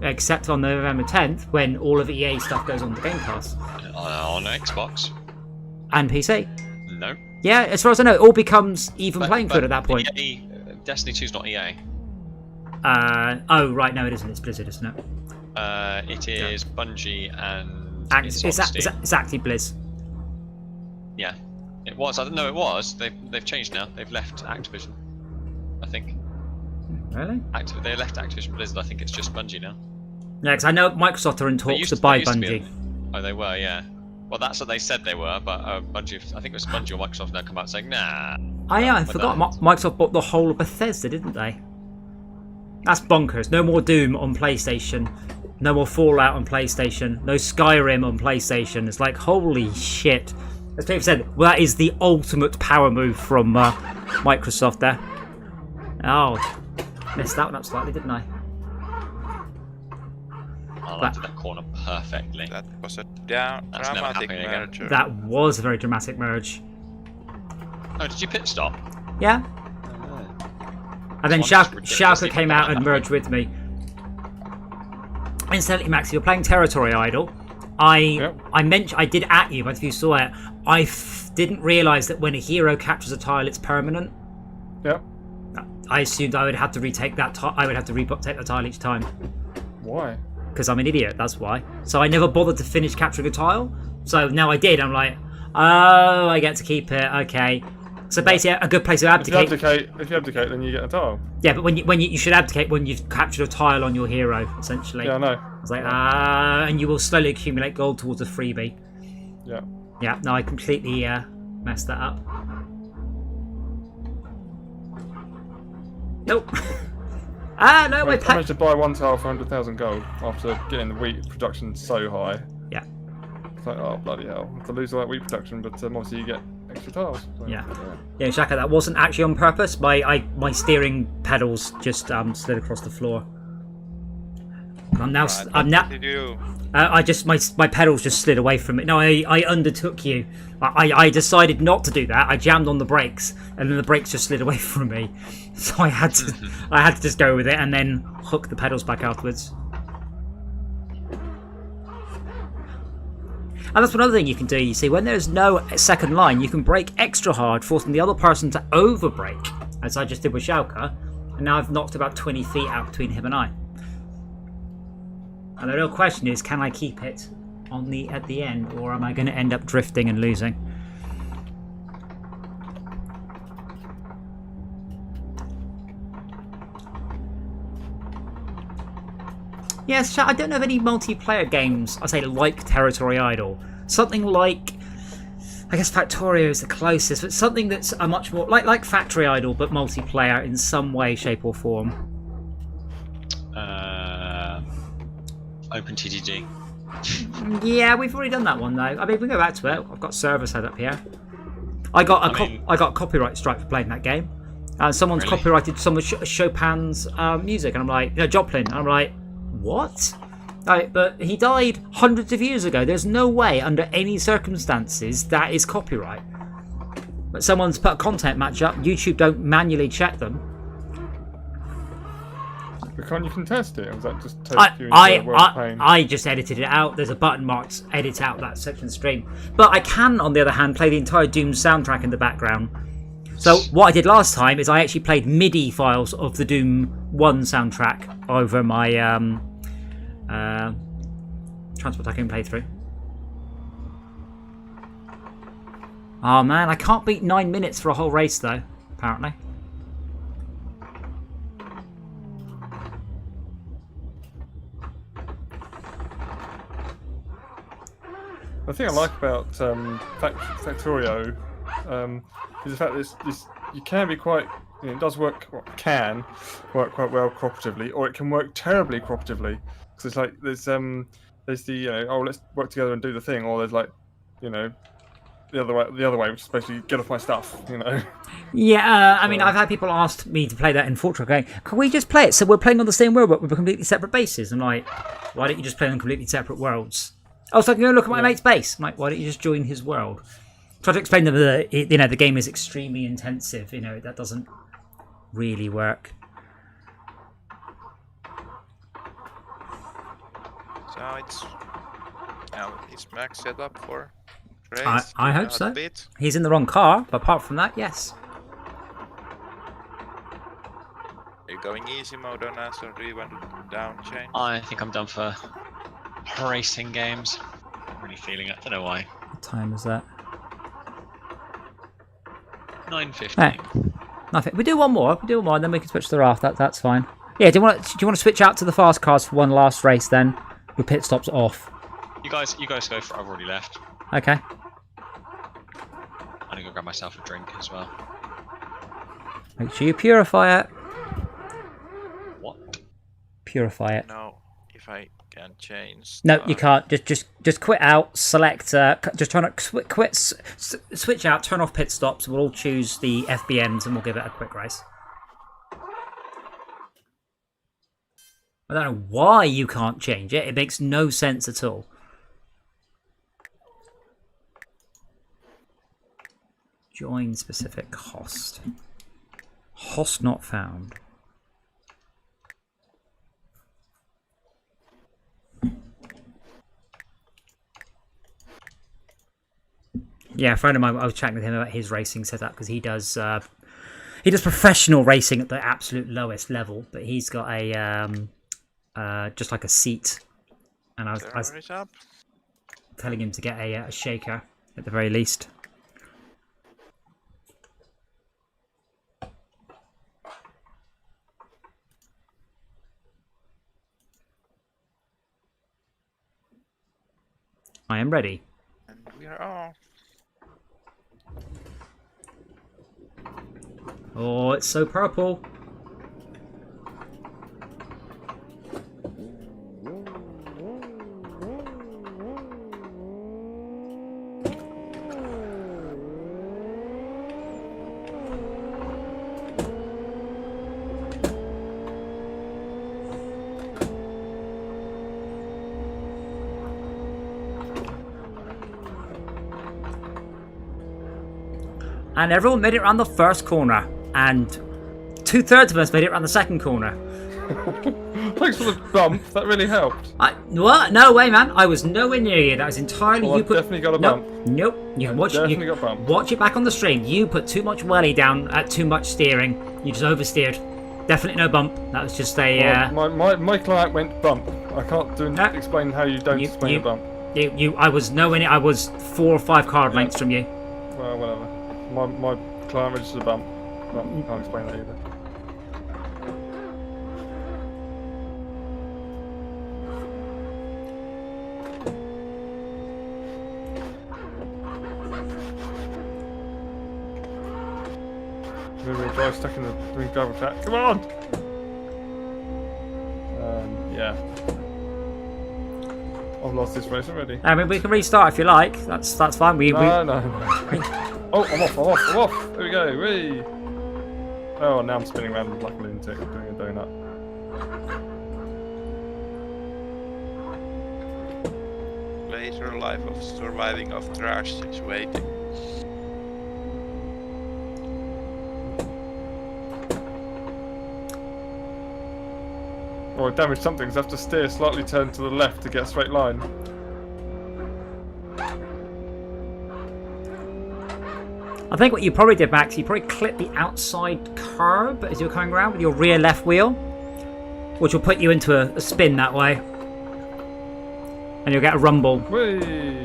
Except on November 10th, when all of EA stuff goes on the Game Pass. On Xbox. And PC. No. Yeah, as far as I know, it all becomes even playing field at that point. Destiny 2's not EA. Oh, right, no, it isn't. It's Blizzard, isn't it? It is Bungie and It's it's on Steam. exactly Blizz. Yeah. It was. No, it was. They've changed now. They've left Activision. I think. Really? They left Activision Blizzard. I think it's just Bungie now. Yeah, because I know Microsoft are in talks to buy Bungie. Oh, they were, yeah. Well, that's what they said they were, but Bungie, I think it was Bungie or Microsoft now come out saying, nah. Oh yeah, I forgot. Microsoft bought the whole of Bethesda, didn't they? That's bonkers. No more Doom on PlayStation. No more Fallout on PlayStation. No Skyrim on PlayStation. It's like, holy shit. As people said, well, that is the ultimate power move from Microsoft there. Oh, messed that one up slightly, didn't I? I did that corner perfectly. That was a dramatic merger. That was a very dramatic merge. Oh, did you pit stop? Yeah. And then Shouker came out and merged with me. Incidentally, Max, you're playing Territory Idol. I did at you, but if you saw it, I didn't realise that when a hero captures a tile, it's permanent. Yep. I assumed I would have to retake that tile. I would have to retake the tile each time. Why? Because I'm an idiot, that's why. So I never bothered to finish capturing a tile. So now I did. I'm like, oh, I get to keep it. Okay. So basically, a good place to abdicate. If you abdicate, then you get a tile. Yeah, but when you should abdicate when you've captured a tile on your hero, essentially. Yeah, I know. It's like, and you will slowly accumulate gold towards a freebie. Yeah. Yeah. No, I completely messed that up. Nope. No, I managed to buy one tile for 100,000 gold after getting the wheat production so high. Yeah. It's like, oh bloody hell! I have to lose all that wheat production, but obviously you get extra tiles. So, yeah, Shaka, that wasn't actually on purpose. My steering pedals just slid across the floor. I'm now. My pedals just slid away from it. No, I undertook you. I decided not to do that. I jammed on the brakes, and then the brakes just slid away from me. So I had to just go with it, and then hook the pedals back afterwards. And that's one other thing you can do. You see, when there's no second line, you can brake extra hard, forcing the other person to over brake, as I just did with Shauka. And now I've knocked about 20 feet out between him and I. And the real question is, can I keep it at the end, or am I going to end up drifting and losing? Yes, I don't know of any multiplayer games, I say, like Territory Idol. Something like, I guess Factorio is the closest, but something that's a much more like Factory Idol, but multiplayer in some way, shape, or form. OpenTTG. Yeah, we've already done that one though. I mean, we can go back to it. I've got server set up here. I got a copyright strike for playing that game. Someone's copyrighted some of Chopin's music, and I'm like, Joplin. And I'm like, what? But he died hundreds of years ago. There's no way, under any circumstances, that is copyright. But someone's put a content match up. YouTube don't manually check them. But can't you contest it? Or does that just take you into a world of pain? I just edited it out. There's a button marked edit out that section of the stream. But I can, on the other hand, play the entire Doom soundtrack in the background. So what I did last time is I actually played MIDI files of the Doom 1 soundtrack over my Transport Tycoon playthrough. Oh man, I can't beat 9 minutes for a whole race though, apparently. The thing I like about Factorio is the fact that you can be quite. It does work. Can work quite well cooperatively, or it can work terribly cooperatively. Because it's like there's the let's work together and do the thing, or there's like the other way, which is basically get off my stuff. Yeah, I mean, I've had people ask me to play that in Fortra, going, can we just play it? So we're playing on the same world, but with completely separate bases. I'm like, why don't you just play on completely separate worlds? Oh, so I can go look at my mate's base. I'm like, why don't you just join his world? Try to explain to them that the game is extremely intensive. That doesn't really work. So it's Max set up for race. I hope so. He's in the wrong car, but apart from that, yes. Are you going easy mode on us, or do you want to down chain? I think I'm done for racing games. I'm really feeling it. I don't know why. What time is that? 9:15. Nothing. We do one more. And then we can switch to the Raft. That's fine. Yeah. Do you want to switch out to the fast cars for one last race then? With pit stops off. You guys go for it. I've already left. Okay. I'm gonna go grab myself a drink as well. Make sure you purify it. What? Purify it. No, if I can change. No, you can't. Just quit out. Select. Just try to quit. Switch out. Turn off pit stops. We'll all choose the FBMs and we'll give it a quick race. I don't know why you can't change it. It makes no sense at all. Join specific host. Host not found. Yeah, a friend of mine, I was chatting with him about his racing setup because he does professional racing at the absolute lowest level, but he's got a just like a seat, and I was telling him to get a shaker at the very least. I am ready. And we are off. Oh, it's so purple. And everyone made it around the first corner, and 2/3 of us made it around the second corner. Thanks for the bump. That really helped. What? No way, man! I was nowhere near you. That was entirely you. Definitely got a bump. Nope. You watch. Definitely got a bump. Watch it back on the stream. You put too much welly down at too much steering. You just oversteered. Definitely no bump. That was just a. My client went bump. I can't explain how you don't explain a bump. I was nowhere near. I was 4 or 5 card lengths from you. Well, whatever. My client registered a bump. Well, can't explain that either. Rear-wheel drive stuck in the green gravel track. Come on! Yeah. I've lost this race already. I mean, we can restart if you like. That's fine. No. Oh, I'm off. There we go. Whee! Oh, now I'm spinning around like a lunatic doing a donut. Later life of surviving of trash situating. Oh, I damaged something, so I have to steer slightly turn to the left to get a straight line. I think what you probably did, Max, you probably clipped the outside curb as you were coming around with your rear left wheel, which will put you into a spin that way. And you'll get a rumble. Whee!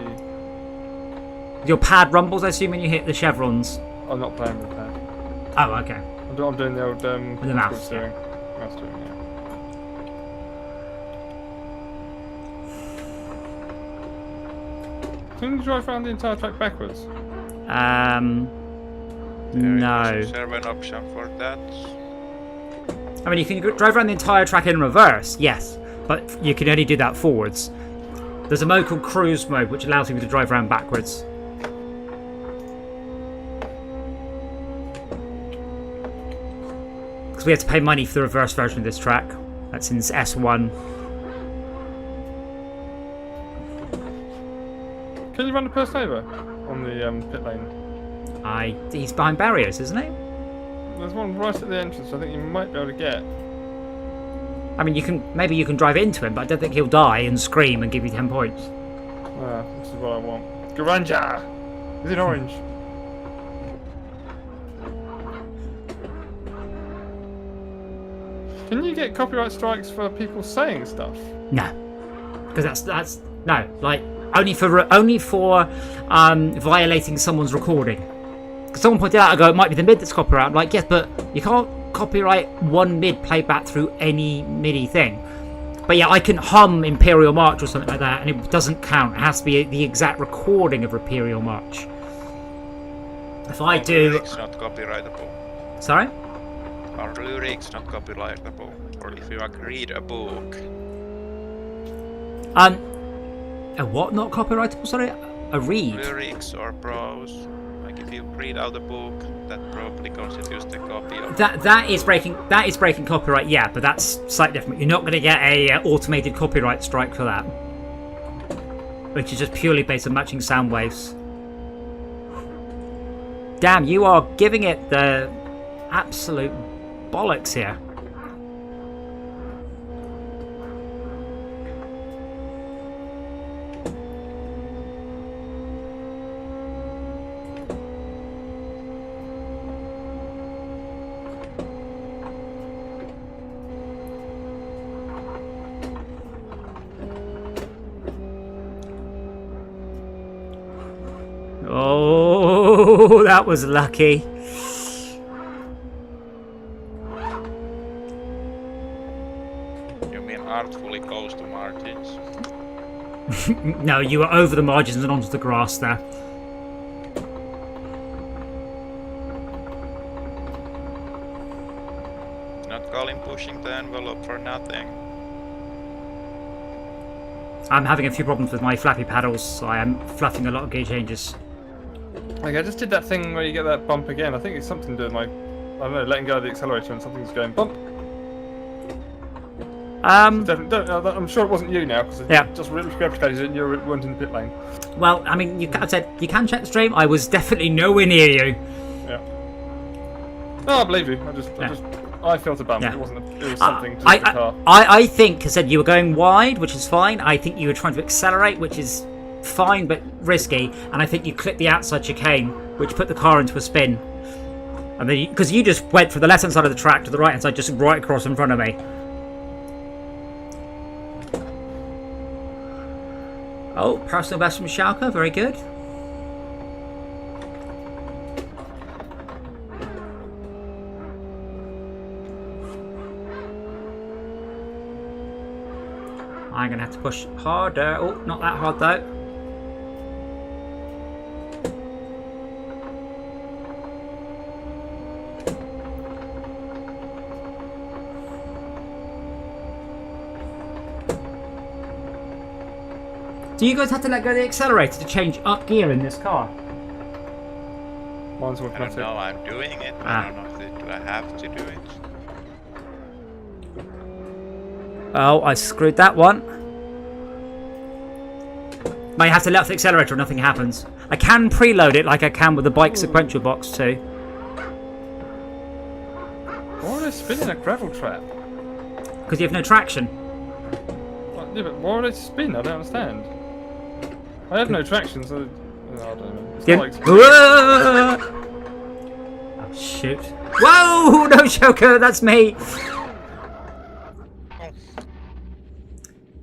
Your pad rumbles, I assume, when you hit the chevrons. I'm not playing with that. Oh, okay. I'm doing the old with the mouse steering. Mouse steering, yeah. Can you drive around the entire track backwards? No. Is there an option for that? I mean, you can drive around the entire track in reverse, yes, but you can only do that forwards. There's a mode called cruise mode, which allows you to drive around backwards. Because we had to pay money for the reverse version of this track. That's in S1. Can you run the person over on the pit lane? He's behind barriers, isn't he? There's one right at the entrance. I think you might be able to get. I mean, maybe you can drive into him, but I don't think he'll die and scream and give you 10 points. This is what I want. Garanja! Is it orange? Can you get copyright strikes for people saying stuff? No, because that's no, like only for violating someone's recording. someone pointed out, I go, it might be the mid that's copyright. I'm like, yes, but you can't copyright one mid playback through any MIDI thing. But yeah, I can hum Imperial March or something like that, and it doesn't count. It has to be the exact recording of Imperial March. If I do... Lyrics not copyrightable. Sorry? Are lyrics not copyrightable? Or if you read a book? A what not copyrightable? Sorry? A read? Lyrics or prose? Like if you read out a book, that probably constitutes the copy of... That is breaking copyright, yeah, but that's slightly different. You're not going to get a automated copyright strike for that, which is just purely based on matching sound waves. Damn, you are giving it the absolute bollocks here. Oh, that was lucky. You mean artfully close to margins? No, you were over the margins and onto the grass there. Not Colin pushing the envelope for nothing. I'm having a few problems with my flappy paddles, so I am fluffing a lot of gear changes. Like I just did that thing where you get that bump again. I think it's something to do with my, I don't know, letting go of the accelerator and something's going bump. I'm sure it wasn't you now because Yeah. it just replicated it and you weren't in the pit lane. Well, I mean, I said you can check the stream. I was definitely nowhere near you. Yeah. No, I believe you. I felt a bump. Yeah. It wasn't. It was something to do with the car. I think I said you were going wide, which is fine. I think you were trying to accelerate, which is fine but risky. And I think you clipped the outside chicane, which put the car into a spin. And then because you just went from the left hand side of the track to the right hand side, just right across in front of me. Oh, personal best from Schalke, very good. I'm going to have to push harder. Oh, not that hard though. Do you guys have to let go of the accelerator to change up gear in this car? Mine's I don't automatic. know, I'm doing it. I don't know if do I have to do it. Oh, I screwed that one. I have to let off the accelerator or nothing happens. I can preload it like I can with the bike sequential box too. Why are they spinning a gravel trap? Because you have no traction. Yeah, but why would they spin? I don't understand. I have no traction, so I don't know. It's Yeah. not like... Oh shoot! Whoa! No, Joker, that's me.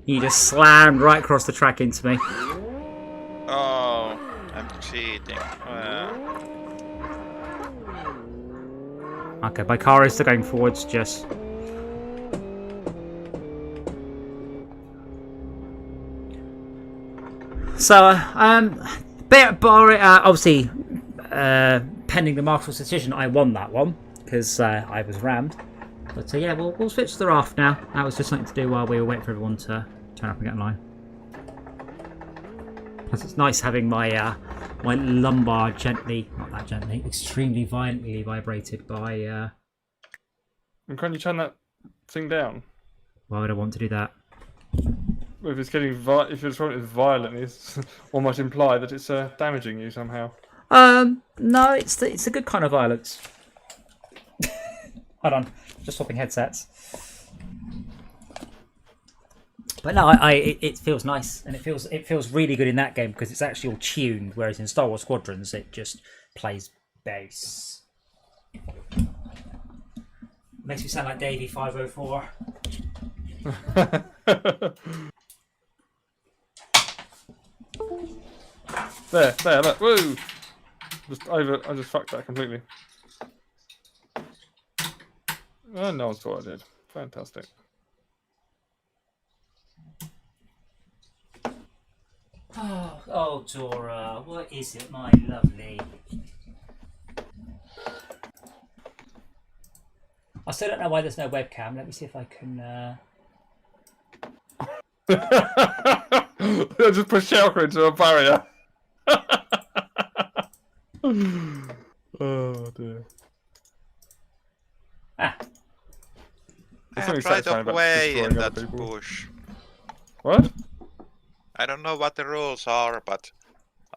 You just slammed right across the track into me. Oh, I'm cheating. Okay, my car is still going forwards, just. So, obviously, pending the marshal's decision, I won that one because I was rammed. But yeah, we'll switch to the Raft now. That was just something to do while we were waiting for everyone to turn up and get in line. Plus, it's nice having my my lumbar not that gently, extremely violently vibrated by. And can you turn that thing down? Why would I want to do that? If it's getting if you're trying it violently, it's almost imply that it's damaging you somehow. No, it's a good kind of violence. Hold on, just swapping headsets. But no, it feels nice, and it feels really good in that game because it's actually all tuned, whereas in Star Wars Squadrons it just plays bass. Makes me sound like Davey 504. There, look, woo! I just fucked that completely. And no one thought I did. Fantastic. Oh, Dora, what is it, my lovely? I still don't know why there's no webcam. Let me see if I can. I just put Shelker into a barrier. Oh dear. Ah, There's I something am right satisfying of about way in destroying that other people. bush. What? I don't know what the rules are, but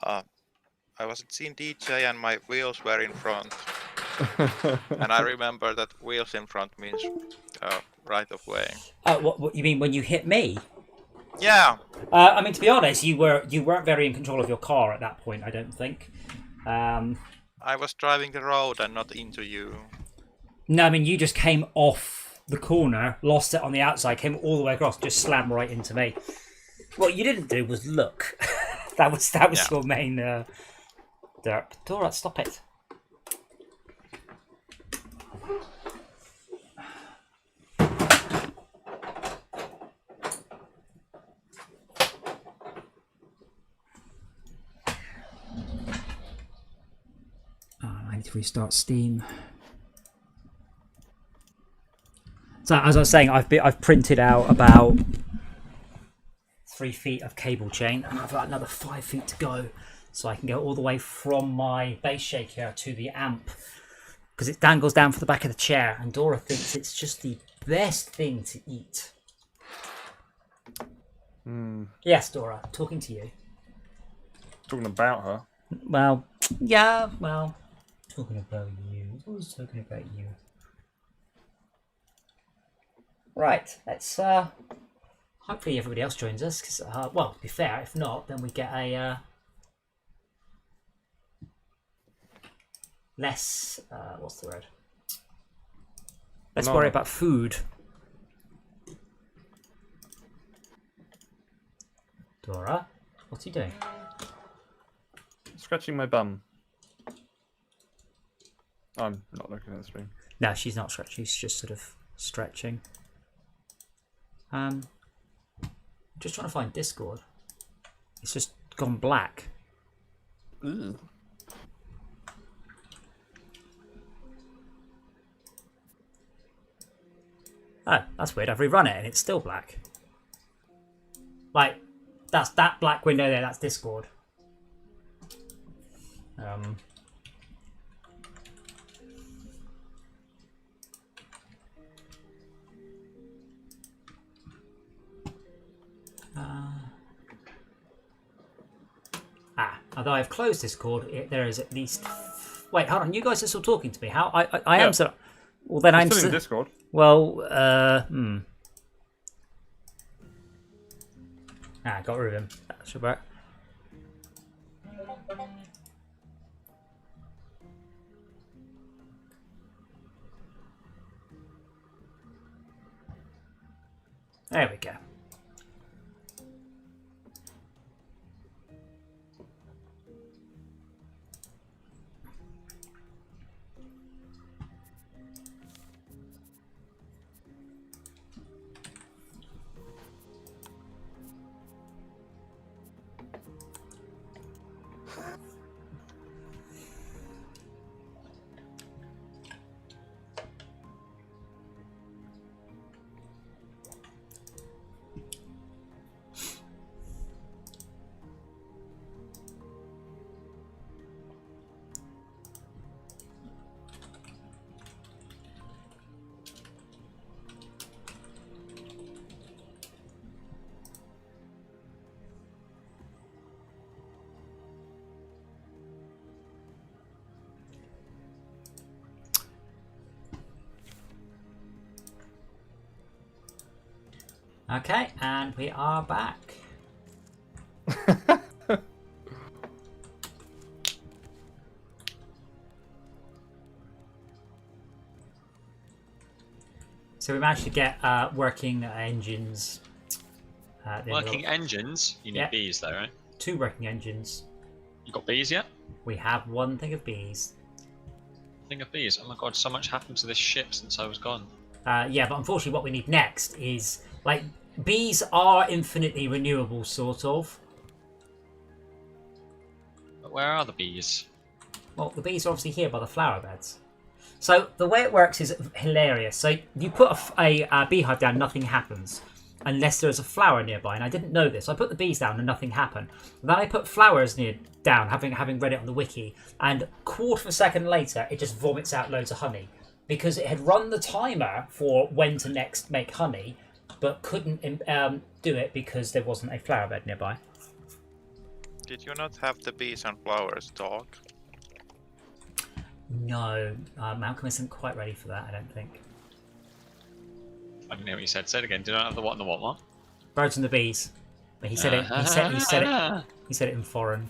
I wasn't seeing DJ and my wheels were in front. And I remember that wheels in front means right of way. oh, what you mean when you hit me? Yeah, I mean, to be honest, you weren't very in control of your car at that point. I don't think. I was driving the road and not into you. No, I mean you just came off the corner, lost it on the outside, came all the way across, just slammed right into me. What you didn't do was look. that was Yeah. your main. Derp. Dora, stop it. I need to restart Steam. So as I was saying, I've printed out about 3 feet of cable chain, and I've got another 5 feet to go, so I can go all the way from my bass shaker to the amp, because it dangles down for the back of the chair, and Dora thinks it's just the best thing to eat. Yes, Dora, talking to you. Talking about her. Well, yeah, well, talking about you. Who's talking about you? Right, let's hopefully everybody else joins us, because well, to be fair, if not, then we get a less what's the word? Let's worry about food. Dora, what's he doing? Scratching my bum. I'm not looking at the screen. No, she's not stretching. She's just sort of stretching. Just trying to find Discord. It's just gone black. Ooh. Oh, that's weird. I've rerun it and it's still black. Like, that's that black window there. That's Discord. Although I've closed Discord, there is at least. Wait, hold on. You guys are still talking to me. How I am so. Well, then I'm still in Discord. Well, got rid of him. That should work. There we go. Okay, and we are back. So we managed to get working engines. Working engines? You need Yeah. bees though, right? 2 working engines. You got bees yet? We have one thing of bees. Thing of bees. Oh my god, so much happened to this ship since I was gone. Yeah, but unfortunately what we need next is, like, bees are infinitely renewable, sort of. But where are the bees? Well, the bees are obviously here by the flower beds. So the way it works is hilarious. So you put a beehive down, nothing happens. Unless there's a flower nearby, and I didn't know this. I put the bees down and nothing happened. Then I put flowers down, having read it on the wiki, and quarter of a second later, it just vomits out loads of honey. Because it had run the timer for when to next make honey, but couldn't do it because there wasn't a flower bed nearby. Did you not have the bees and flowers talk? No, Malcolm isn't quite ready for that, I don't think. I didn't hear what you said. Say it again. Did I have the what and the what? Birds and the bees. But he said it. He said it in foreign.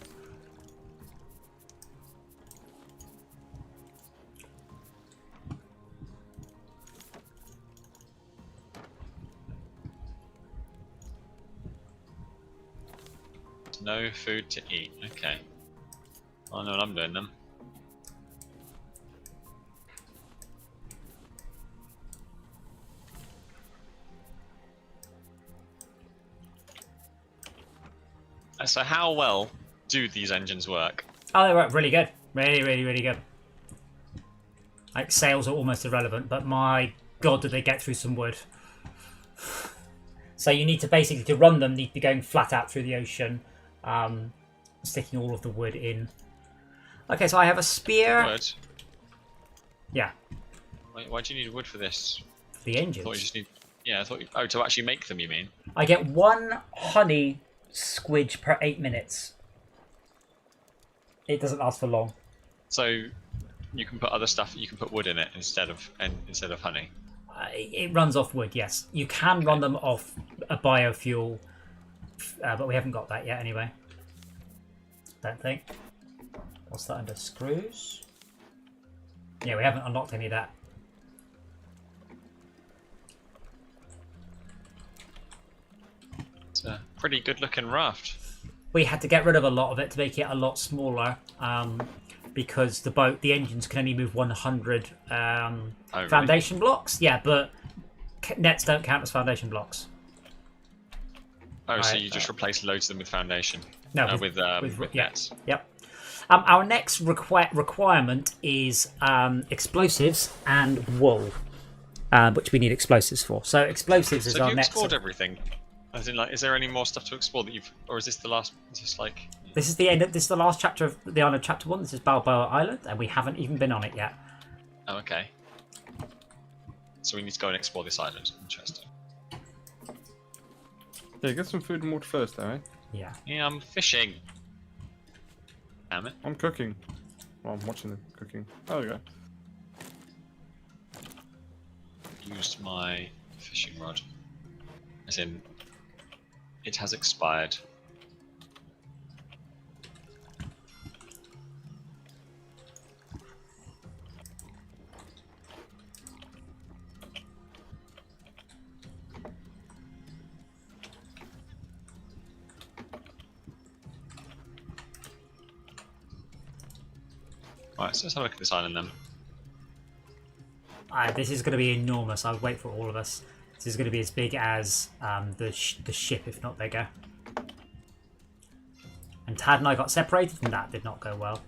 No food to eat. Okay. I know what I'm doing then. So how well do these engines work? Oh, they work really good. Really, really, really good. Like, sales are almost irrelevant, but my god, did they get through some wood. So you need to basically, to run them, need to be going flat out through the ocean, sticking all of the wood in. Okay, so I have a spear. Wood? Yeah. Why do you need wood for this? For the I engines. thought you just need... Yeah, I thought you... Oh, to actually make them, you mean? I get 1 honey squidge per 8 minutes. It doesn't last for long. So you can put other stuff. You can put wood in it instead of honey. It runs off wood, yes. You can run them off a biofuel, but we haven't got that yet anyway. Don't think. What's that under? Screws? Yeah, we haven't unlocked any of that. It's a pretty good looking raft. We had to get rid of a lot of it to make it a lot smaller, because the engines can only move 100 really? foundation blocks. Yeah, but nets don't count as foundation blocks. Oh, so you just replace loads of them with foundation? No, with nets. Yep. Our next requirement is explosives and wool, which we need explosives for. So explosives is So our have you next. explored everything? As in, like, is there any more stuff to explore that you've, or is this the last? Is this like? This is the end. This is the last chapter of the Island, Chapter 1. This is Balboa Island, and we haven't even been on it yet. Oh, okay. So we need to go and explore this island. Interesting. Yeah, get some food and water first, though, eh? Yeah. Yeah, I'm fishing. Damn it. I'm cooking. Well, I'm watching them cooking. Oh, there we go. Used my fishing rod. As in, it has expired. Right, so let's have a look at this island then. This is going to be enormous. I would wait for all of us. This is going to be as big as the ship, if not bigger. And Tad and I got separated, and that did not go well.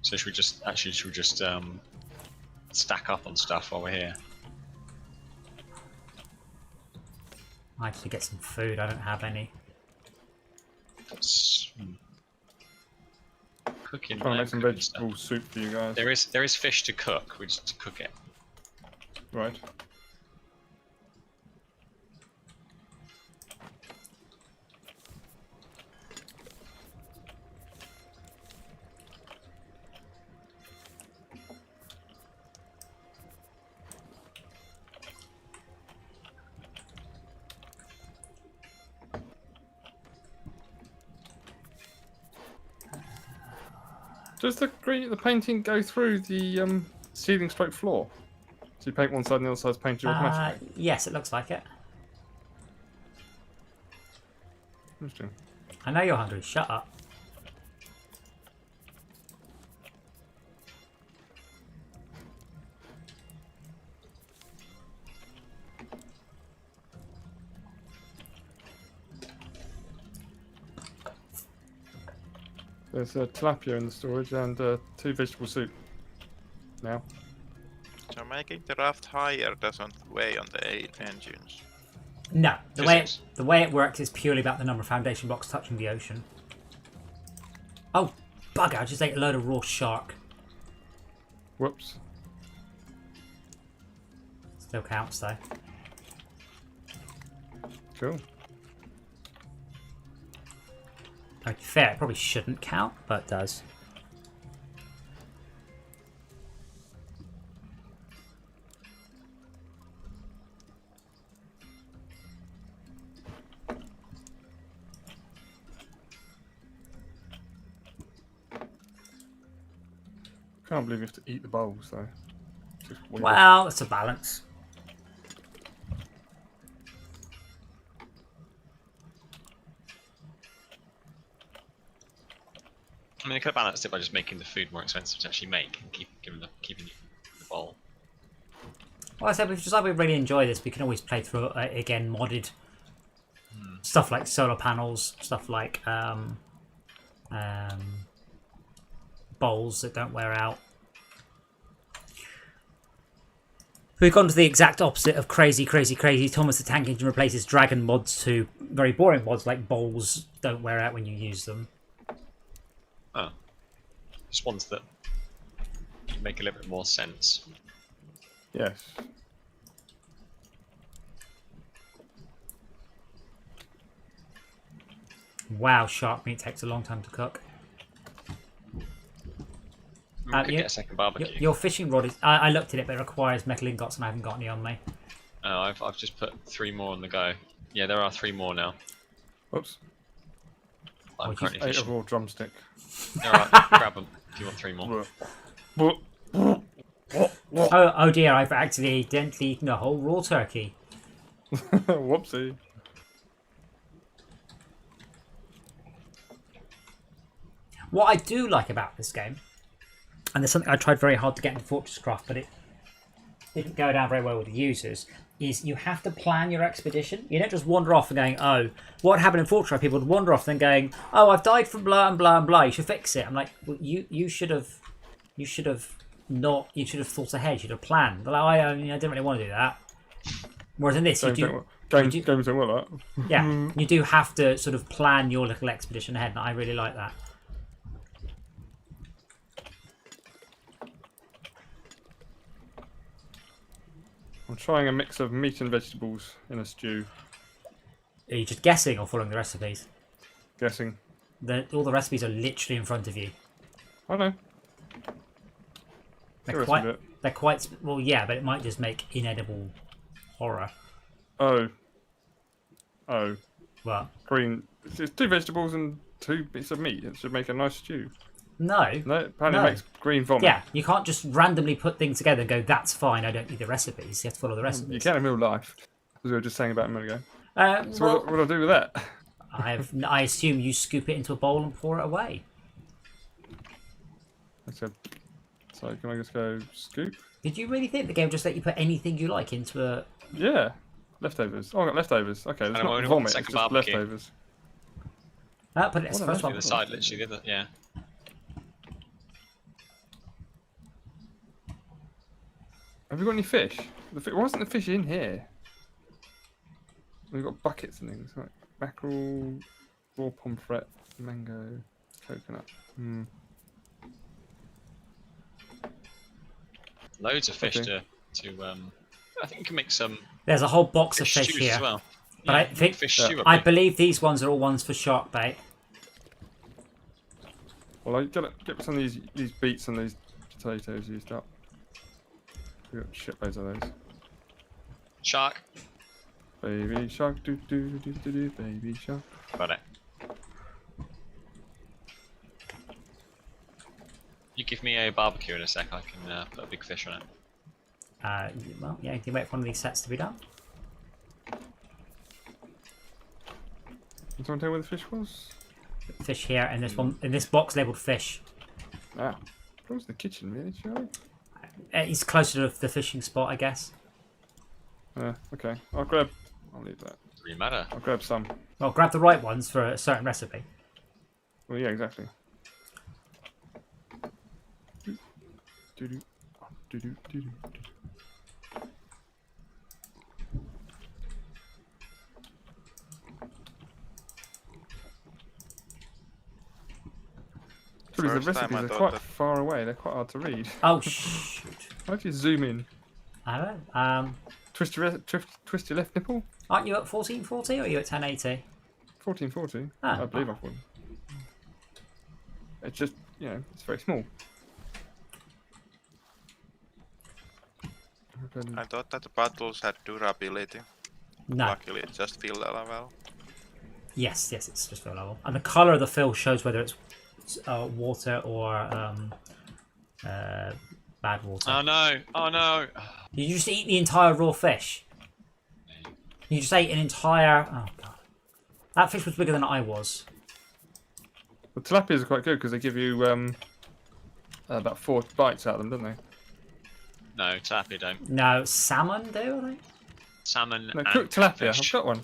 So should we just stack up on stuff while we're here? I actually get some food. I don't have any. Cooking. Trying to make some cooking vegetable stuff. soup for you guys. There is fish to cook. We just have to cook it. Right. Does the painting go through the ceiling stroke floor? So you paint one side and the other side's painted automatically? Yes, it looks like it. Interesting. I know you're hungry. Shut up. There's a tilapia in the storage and 2 vegetable soup. Now. So making the raft higher doesn't weigh on the engines. No, the Physics. way it works is purely about the number of foundation blocks touching the ocean. Oh, bugger! I just ate a load of raw shark. Whoops. Still counts though. Cool. To be fair, it probably shouldn't count, but it does. Can't believe you have to eat the bowls though. Just weird. Well, it's a balance. I mean, they could have balanced it by just making the food more expensive to actually make and keeping you the bowl. Well, I said we've decided we really enjoy this. We can always play through it again, modded stuff like solar panels, stuff like bowls that don't wear out. We've gone to the exact opposite of crazy Thomas the Tank Engine replaces Dragon mods to very boring mods like bowls don't wear out when you use them. Oh. Just ones that make a little bit more sense. Yes. Wow, shark meat takes a long time to cook. We could get a second barbecue. Your fishing rod is... I looked at it, but it requires metal ingots and I haven't got any on me. Oh, I've just put 3 more on the go. Yeah, there are 3 more now. Whoops. I'm currently 8 fishing. of raw drumstick. Alright, grab them if you want 3 more. Oh dear, I've accidentally eaten a whole raw turkey. Whoopsie. What I do like about this game, and there's something I tried very hard to get into Fortress Craft, but it didn't go down very well with the users, is you have to plan your expedition. You don't just wander off and going, oh, what happened in Fortress Craft? People would wander off and going, oh, I've died from blah and blah and blah. You should fix it. I'm like, well, you should have thought ahead. You should have planned. But like, I didn't really want to do that. Whereas in this, Games don't work like that. Yeah, you do have to sort of plan your little expedition ahead, and I really like that. I'm trying a mix of meat and vegetables in a stew. Are you just guessing or following the recipes? Guessing. All the recipes are literally in front of you. I know. They're quite well, yeah, but it might just make inedible horror. Oh. Well, Green. It's 2 vegetables and 2 bits of meat. It should make a nice stew. no. No, apparently No. it makes green vomit. Yeah, you can't just randomly put things together and go, that's fine, I don't need the recipes. You have to follow the recipes. You can in real life, as we were just saying about a minute ago. So Well, what do I do with that? I assume you scoop it into a bowl and pour it away. So can I just go scoop? Did you really think the game just let you put anything you like into a... Yeah. Leftovers. Oh, I got leftovers. Okay, it's I not want vomit, it's second just barbecue. leftovers. put it as the What first The one. other side, literally, the other, yeah. Have you got any fish? Why wasn't the fish in here? We've got buckets and things. Like mackerel, raw pomfret, mango, coconut. Loads of fish Okay. to I think you can make some There's a whole box of fish stews here. as well. But I think fish stew. I believe these ones are all ones for shark bait. Well, I get some of these beets and these potatoes used up. We got shitloads of those. Shark. Baby shark, do do do do do, baby shark. Got it. You give me a barbecue in a sec, I can put a big fish on it. Well, yeah, you can wait for one of these sets to be done. Can someone tell me where the fish was? Fish here in this one, in this box labelled fish. Ah. Where's the kitchen, really, Charlie? He's closer to the fishing spot, I guess. Okay. I'll leave that. Doesn't really matter. I'll grab some. Well, grab the right ones for a certain recipe. Well, yeah, exactly. Doo-doo. Doo-doo, doo-doo, doo-doo. The First time recipes I are thought quite that- far away. They're quite hard to read. Oh shoot! How do you zoom in? I don't know. Twist your left nipple. Aren't you at 1440 or are you at 1080? 1440. Ah. I believe I've won. It's just, it's very small. I thought that the bottles had durability. No. Luckily, it just filled the level. Yes, it's just fill level. And the colour of the fill shows whether it's water or bad water. Oh no! Oh no! Did you just eat the entire raw fish? You just ate an entire... Oh god. That fish was bigger than I was. The tilapias are quite good because they give you about 4 bites out of them, don't they? No, tilapia don't. No, salmon do, I think? Salmon No, and cooked tilapia. catfish. I've got one.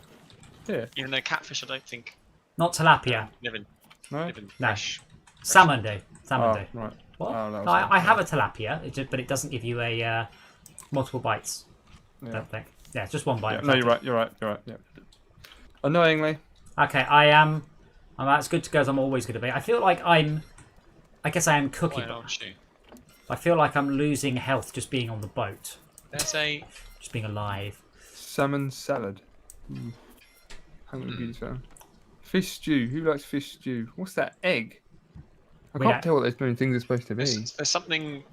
Yeah. Even though catfish, I don't think Not tilapia. live in No. No. fish. Salmon do. Salmon Oh, do. right. What? Oh, that No, was I nice. have a tilapia, but it doesn't give you a multiple bites. I Yeah. don't think. Yeah, it's just one bite. Yeah, of no, tilapia. you're right. Yeah. Annoyingly. Okay, I'm as good to go as I'm always going to be. I feel like I guess I am cooking. Why not shoe? I feel like I'm losing health just being on the boat, There's a just being alive. Salmon salad. Hungry beauty salad. Fish stew. Who likes fish stew? What's that? Egg? I We can't don't- tell what those many things are supposed to be. there's something.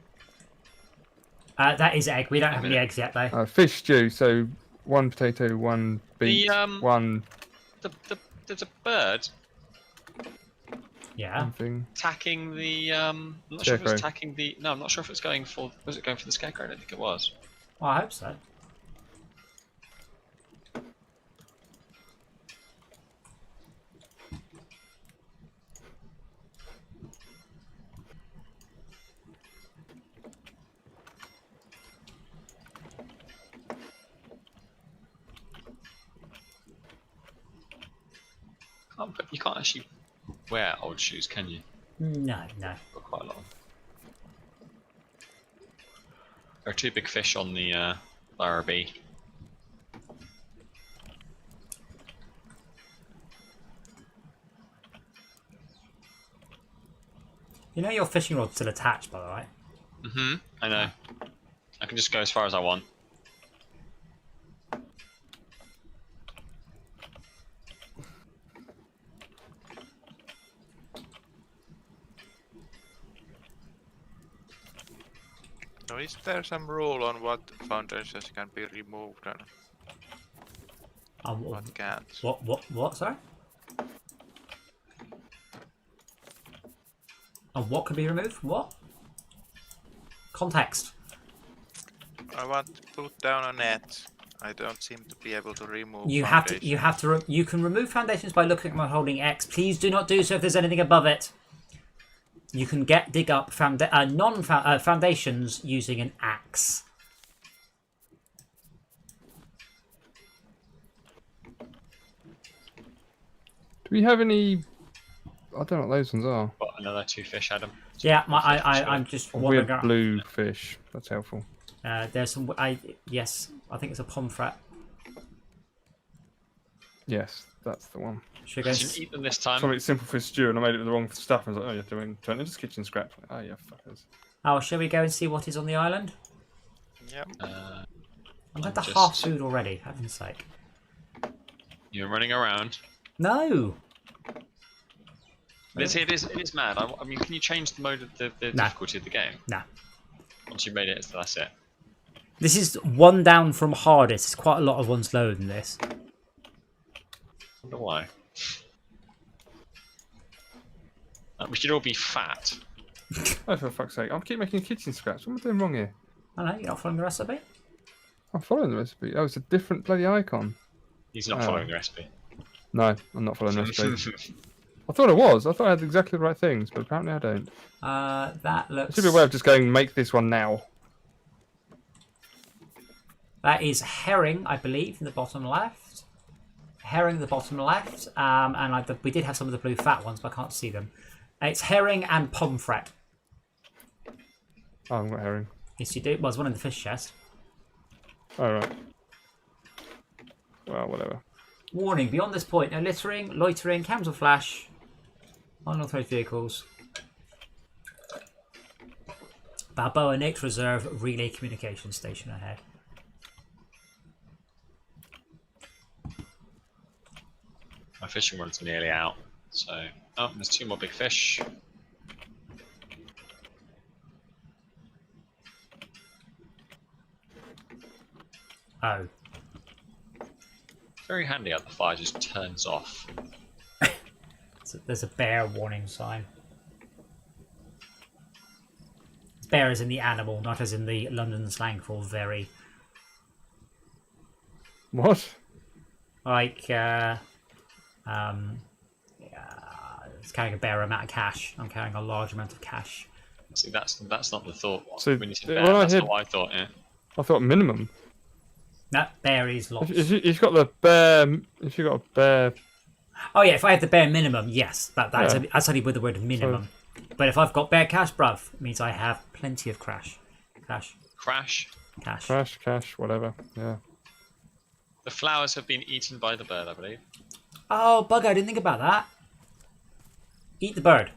That is egg. We don't have any minute. eggs yet, though. Fish stew. So 1 potato, 1 beet, The, 1 There's a bird Yeah. something. attacking the. I'm not sure if it was Scarecrow. attacking the. No, I'm not sure if it's going for. Was it going for the scarecrow? I don't think it was. Well, I hope so. You can't actually wear old shoes, can you? No. Got quite a lot. There are 2 big fish on the RB. You know your fishing rod's still attached, by the way. I know. I can just go as far as I want. So is there some rule on what foundations can be removed and what can't? What? Sorry. And what can be removed? What? Context. I want to put down a net. I don't seem to be able to remove You foundations. have to. You can remove foundations by looking at my holding X. Please do not do so if there's anything above it. You can dig up foundations using an axe. Do we have any? I don't know what those ones are. Got another 2 fish, Adam. Yeah, I'm just A wandering weird around. blue fish. That's helpful. There's some. Yes, I think it's a pomfret. Yes, that's the one. Should I we go? didn't eat them this time. Something simple for stew, and I made it with the wrong stuff. And I was like, oh, you have to turn it into kitchen scrap. Oh, yeah, fuckers. Oh, shall we go and see what is on the island? Yep. I'm at the just- half food already. Heaven's sake. You're running around. No. It is mad. I mean, can you change the mode of the No. difficulty of the game? Nah. Once you've made it, so that's it. This is one down from hardest. It's quite a lot of ones lower than this. Wonder why. We should all be fat. Oh, for fuck's sake. I keep making kitchen scraps. What am I doing wrong here? I don't know, you're not following the recipe? I'm following the recipe. Oh, it's a different bloody icon. He's not Oh. following the recipe. No, I'm not following recipe. I thought I was. I thought I had exactly the right things, but apparently I don't. That There looks. should be a way of just going make this one now. That is herring, I believe, in the bottom left. Herring in the bottom left. And we did have some of the blue fat ones, but I can't see them. It's herring and pomfret. Oh, I haven't got herring. Yes, you do. Well, there's one in the fish chest. Oh, right. Well, whatever. Warning, beyond this point, no littering, loitering, cams will flash. Unauthorized vehicles. Balboa Nick Reserve relay communication station ahead. My fishing rod's nearly out, so... Oh, there's 2 more big fish. Oh. Very handy how the fire just turns off. So there's a bear warning sign. Bear is in the animal, not as in the London slang for very. What? Like, yeah, it's carrying a bear amount of cash. I'm carrying a large amount of cash. See, that's not the thought. So, when you said when bear, I that's heard- not what I thought, yeah. I thought minimum. No, bear is lots. If you've got the bear, if you've got a bear, Oh yeah, if I have the bare minimum, yes, that's Yeah. that's only with the word minimum. But if I've got bare cash, bruv, it means I have plenty of cash. Crash. crash, cash, whatever. Yeah. The flowers have been eaten by the bird, I believe. Oh, bugger, I didn't think about that. Eat the bird.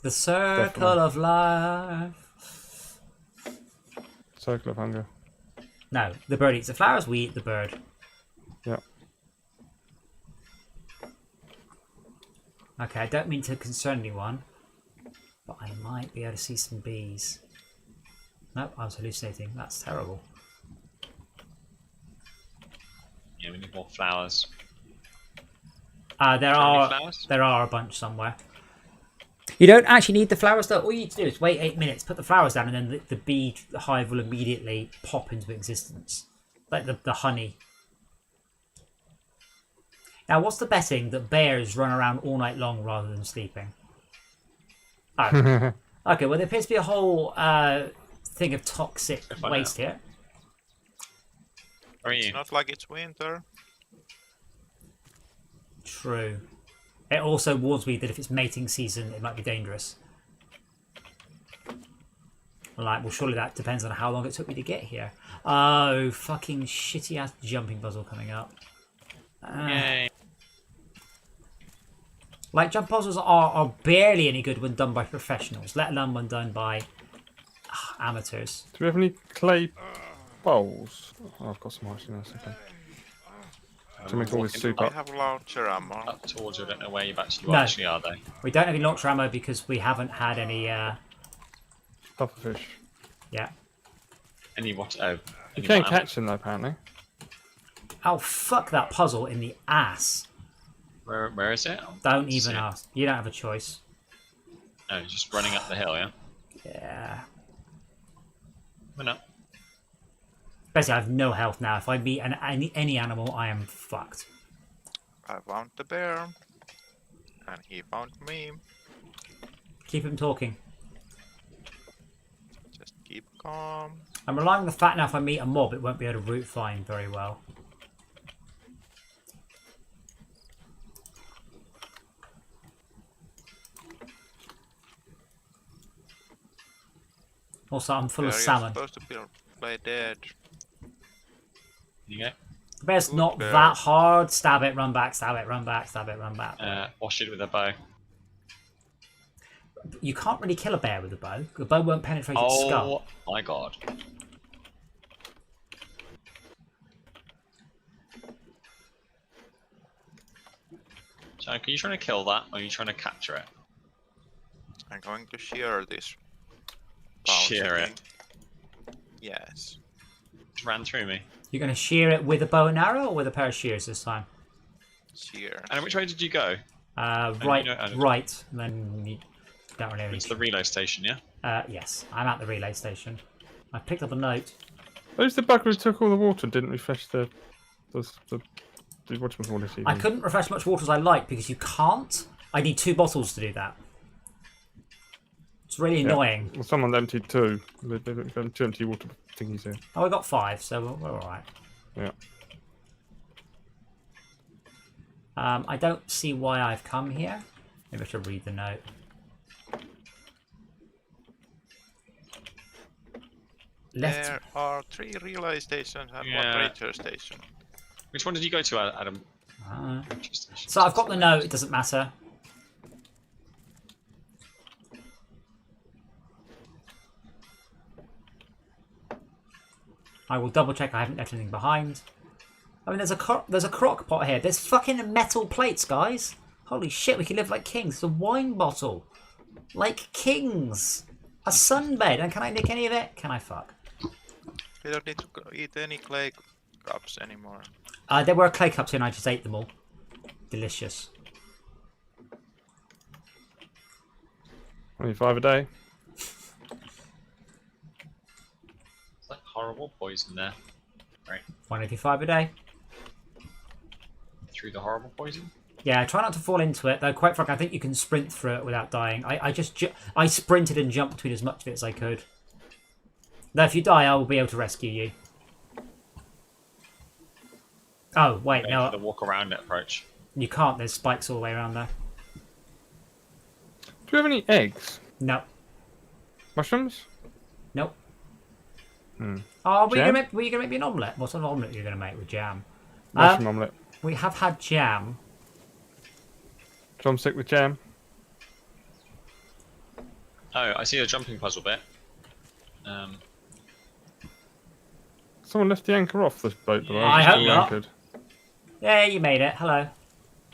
The circle Definitely. of life. Circle of hunger. No, the bird eats the flowers, we eat the bird. Yeah. Okay, I don't mean to concern anyone, but I might be able to see some bees. Nope, I was hallucinating. That's terrible. Yeah, we need more flowers. There How are many flowers? there are a bunch somewhere. You don't actually need the flowers though. All you need to do is wait 8 minutes, put the flowers down, and then the bee hive will immediately pop into existence. Like the honey. Now, what's the betting that bears run around all night long rather than sleeping? Oh. Okay, well, there appears to be a whole thing of toxic Find waste here. Where are It's you? not like it's winter. True. It also warns me that if it's mating season, it might be dangerous. Like, well, surely that depends on how long it took me to get here. Oh, fucking shitty ass jumping puzzle coming up. Yay. Like, jump puzzles are barely any good when done by professionals, let alone when done by amateurs. Do we have any clay bowls? Oh, I've got some actually. That's okay. To make all this soup I up. have launcher ammo. Up towards you, I don't know where you actually, No. actually are, though. We don't have any launcher ammo because we haven't had any, Pufferfish. yeah. Any what? Oh. You any can't what- catch them though, apparently. Oh, fuck that puzzle in the ass. Where is it? Don't See even it. ask. You don't have a choice. Oh, just running up the hill, yeah? Yeah. We're not. Basically, I have no health now. If I meet any animal, I am fucked. I found the bear. And he found me. Keep him talking. Just keep calm. I'm relying on the fact now if I meet a mob, it won't be able to route find very well. Also, I'm full of Bear, you're salmon. supposed to play dead. You go. The bear's Good not bear. that hard. Stab it, run back, stab it, run back, stab it, run back. Wash it with a bow. You can't really kill a bear with a bow. The bow won't penetrate its skull. Oh my god. John, are you trying to kill that, or are you trying to capture it? I'm going to shear this. Shear bouncy it. thing. Yes. Just ran through me. You're going to shear it with a bow and arrow or with a pair of shears this time? Shear. And which way did you go? Right, you know- right. And then you don't really have any. It's the relay station, yeah? Yes, I'm at the relay station. I picked up a note. Who's the bugger who took all the water and didn't refresh the before this evening. I couldn't refresh as much water as I like because you can't. I need 2 bottles to do that. It's really annoying. Well, someone emptied 2. They've got 2 empty water thingies here. Oh, I got 5, so we're all right. Yeah. I don't see why I've come here. Maybe I should read the note. There are 3 relay stations and 1 radio station. Which one did you go to, Adam? So I've got the note. It doesn't matter. I will double check I haven't left anything behind. I mean, there's a crock pot here. There's fucking metal plates, guys. Holy shit, we can live like kings. It's a wine bottle. Like kings. A sunbed. And can I nick any of it? Can I fuck? You don't need to eat any clay cups anymore. There were clay cups here and I just ate them all. Delicious. 25 a day. It's like horrible poison there. Right. 185 a day. Through the horrible poison? Yeah, try not to fall into it. Though, quite frankly, I think you can sprint through it without dying. I sprinted and jumped between as much of it as I could. Though if you die, I will be able to rescue you. Oh, wait, no. The walk around it approach. You can't. There's spikes all the way around there. Do we have any eggs? No. Mushrooms? Nope. Hmm. Oh, were you Jam? going to make me an omelette? What sort of omelette are you going to make with jam? Mushroom omelette. We have had jam. Drumstick with jam. Oh, I see the jumping puzzle bit. Someone left the anchor off this boat, though. I It's hope still not. anchored. Yeah, you made it. Hello.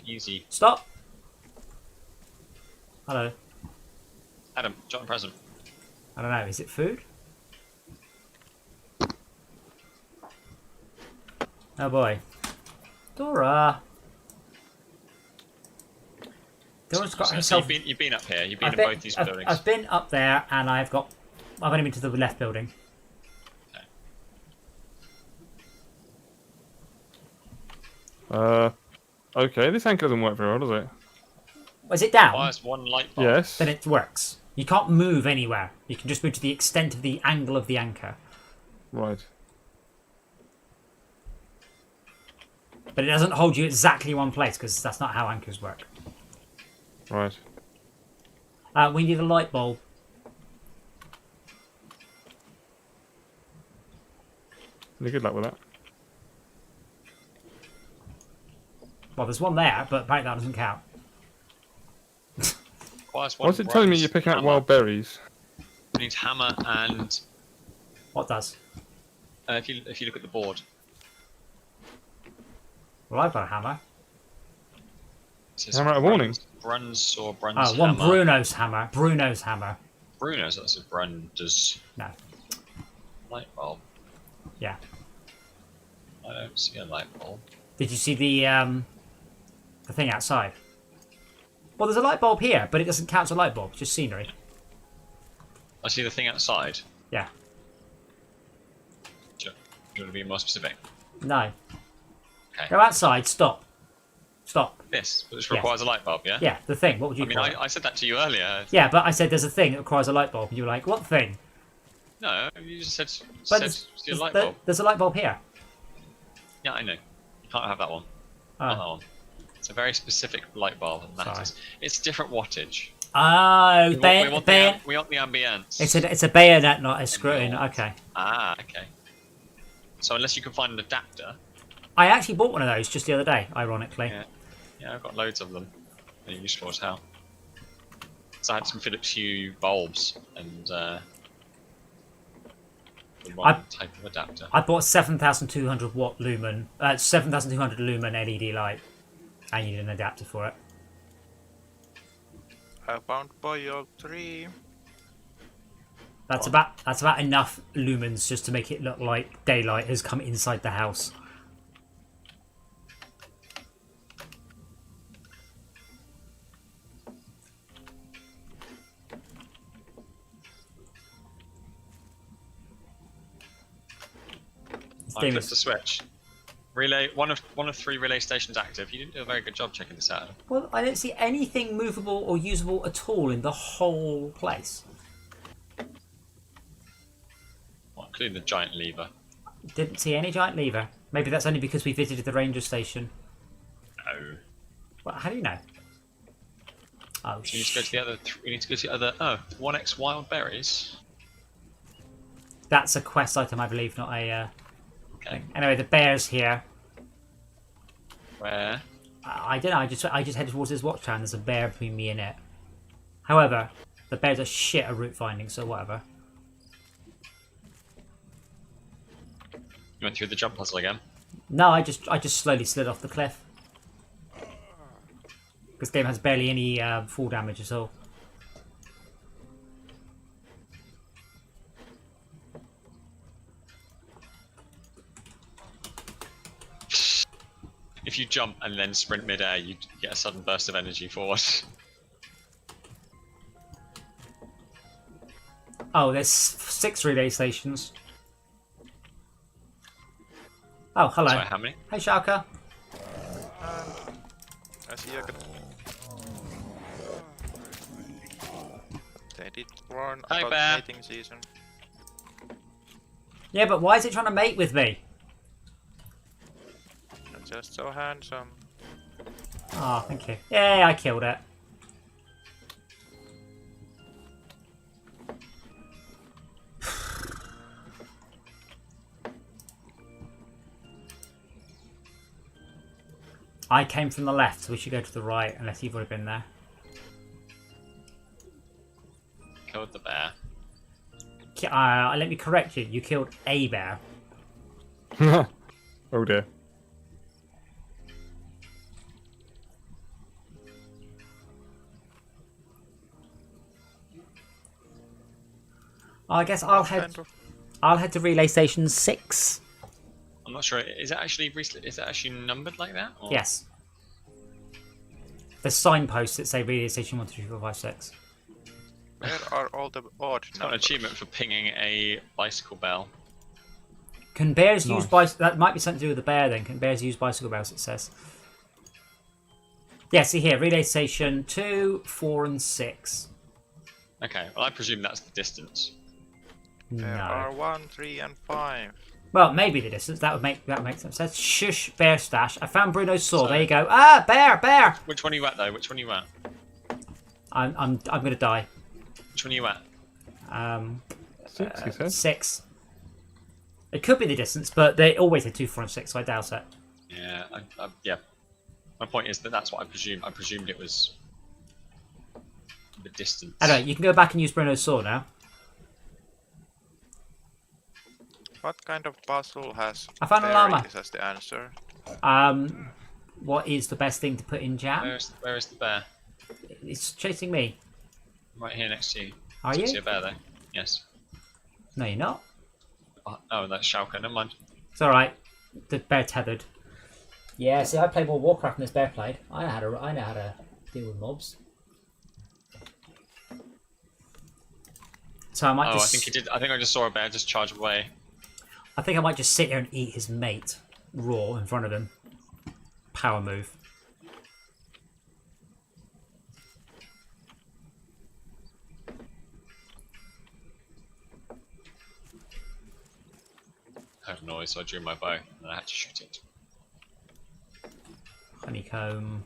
Easy. Stop. Hello. Adam, jump present. I don't know. Is it food? Oh boy. Dora. Dora's got So herself. you've been up here. You've been in both these buildings. I've been up there and I've only been to the left building. Okay, this anchor doesn't work very well, does it? Was it down? Why is one light bulb? Yes. Then it works. You can't move anywhere. You can just move to the extent of the angle of the anchor. Right. But it doesn't hold you exactly one place because that's not how anchors work. Right. We need a light bulb. Any good luck with that? Well, there's one there, but apparently that doesn't count. What's it telling me you're picking up wild berries? You need hammer and What does? if you look at the board, Well, I've got a hammer. it says Hammer out of warning. Bruns or Bruns Oh, one hammer. Bruno's hammer. Bruno's hammer. Bruno's, that's a Brun's No. light bulb. Yeah. I don't see a light bulb. Did you see the thing outside? Well, there's a light bulb here, but it doesn't count as a light bulb. It's just scenery. I see the thing outside. Yeah. Do you want to be more specific? No. Okay. Go outside. Stop. Stop. This requires a light bulb, yeah? Yeah, the thing. What would you I mean, call it? I said that to you earlier. Yeah, but I said there's a thing that requires a light bulb. And you were like, what thing? No, you just said But see a light bulb. there's a light bulb here. Yeah, I know. You can't have that one. Oh. Not that one. It's a very specific light bulb that matters. It's different wattage. Oh, We want the ambience. It's a bayonet, not a screw-in. Okay. Ah, okay. So unless you can find an adapter. I actually bought one of those just the other day, ironically. Yeah, I've got loads of them. They're useful as hell. So I had some Philips Hue bulbs and one type of adapter. I bought a 7,200 watt lumen, 7,200 lumen LED light, and you need an adapter for it. I found Boyo 3. That's about enough lumens just to make it look like daylight has come inside the house. I flipped the switch. Relay one of 3 relay stations active. You didn't do a very good job checking this out. Well, I don't see anything movable or usable at all in the whole place. Well, including the giant lever. Didn't see any giant lever. Maybe that's only because we visited the ranger station. No. Well, how do you know? Oh, We need to go to the other. We need to go to the other. Oh, 1x wild berries. That's a quest item, I believe, not a Okay. thing. Anyway, the bear's here. Where? I don't know. I just headed towards this watchtower. And there's a bear between me and it. However, the bears are shit at route finding, so whatever. You went through the jump puzzle again. No, I just slowly slid off the cliff. This game has barely any fall damage at all. If you jump and then sprint mid-air, you get a sudden burst of energy forward. Oh, there's 6 relay stations. Oh, hello. Sorry, how many? Hey, Shaka. I see I got... They did warn Hi, about Bear. mating season. Yeah, but why is it trying to mate with me? I'm just so handsome. Oh, thank you. Yeah, I killed it. I came from the left, so we should go to the right, unless you've already been there. Killed the bear. Let me correct you. You killed a bear. Oh dear. I guess I'll head to relay station 6. I'm not sure. Is it actually numbered like that? Or? Yes. There's signposts that say relay station 1, 2, 3, 4, 5, 6. Where are all the odd It's got an numbers? achievement for pinging a bicycle bell. Can bears Nice. use bicycle? That might be something to do with the bear then. Can bears use bicycle bells, it says. Yeah, see here. Relay station 2, 4 and 6. Okay, well I presume that's the distance. There No. are 1, 3 and 5. Well, maybe the distance. That would make some sense. Shush, bear stash. I found Bruno's sword. So- There you go. Ah, bear. Which one are you at though? Which one are you at? I'm gonna die. Which one are you at? 6, he says. 6. It could be the distance, but they always had 2, 4 and 6, so I doubt it. Yeah, yeah. My point is that that's what I presumed. I presumed it was the distance. Anyway, you can go back and use Bruno's sword now. What kind of puzzle has I found a llama. berries as the answer? What is the best thing to put in jam? Where is the bear? It's chasing me. Right here next to you. Are I you? see a bear there. Yes. No, you're not. Oh, that's Shauka. Never mind. It's alright. The bear tethered. Yeah, see, I played more Warcraft than this bear played. I know how to deal with mobs. So I might Oh, just... I think he did. I think I just saw a bear just charge away. I think I might just sit here and eat his mate raw in front of him. Power move. I heard a noise, so I drew my bow and I had to shoot it. Honeycomb.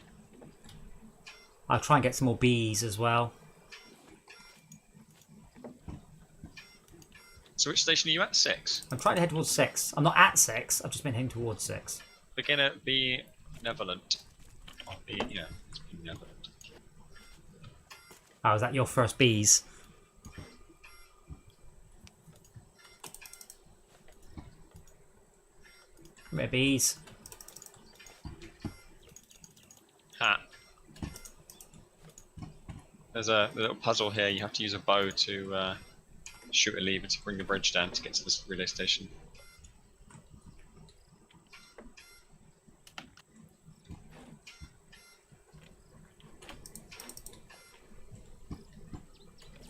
I'll try and get some more bees as well. So which station are you at? 6. I'm trying to head towards 6. I'm not at 6. I've just been heading towards 6. Beginner, be benevolent. Be benevolent. Oh, is that your first bees? Come here, bees. Ha. There's a little puzzle here. You have to use a bow to shoot a lever to bring the bridge down to get to this relay station.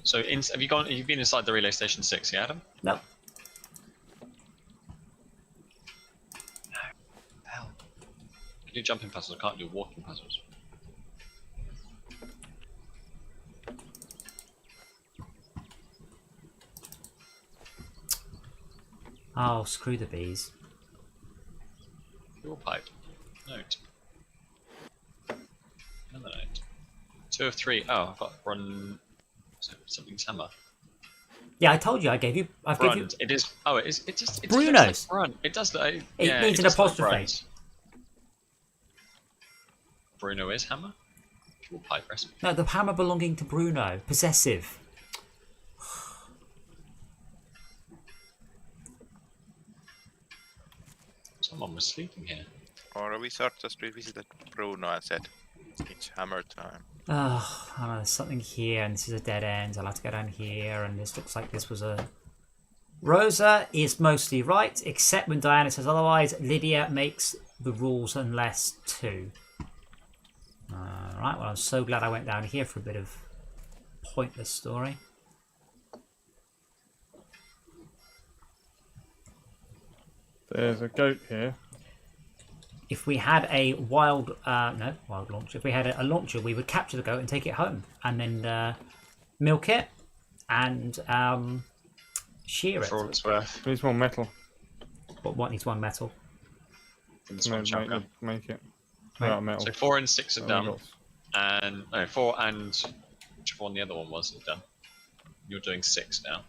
So, have you gone? You've been inside the relay station 6, yeah, Adam? No. do jumping puzzles, I can't do walking puzzles. Oh, screw the bees. Fuel pipe. Note. Another note. 2 of 3. Oh, I've got run. Something's hammer. Yeah, I told you I gave you. I've given you. Brunt. It is. Oh, it is. It just. It Bruno's. looks like Brunt. It does. It needs an does look apostrophe. Brunt. Bruno is hammer. Fuel pipe recipe. No, the hammer belonging to Bruno. Possessive. Someone was sleeping here. Or a wizard just revisited Bruno and said, it's hammer time. Oh, I know, there's something here, and this is a dead end. I'll have to go down here, and this looks like this was a... Rosa is mostly right, except when Diana says otherwise. Lydia makes the rules unless 2. Alright, well, I'm so glad I went down here for a bit of pointless story. There's a goat here. If we had a wild launcher. If we had a launcher, we would capture the goat and take it home, and then milk it and shear it. For all it's worth. Needs more metal. But what needs 1 metal? Make it. Right. Out of metal. So 4 and 6 are Oh, done. God. And no, 4 and which one the other one was done. You're doing 6 now.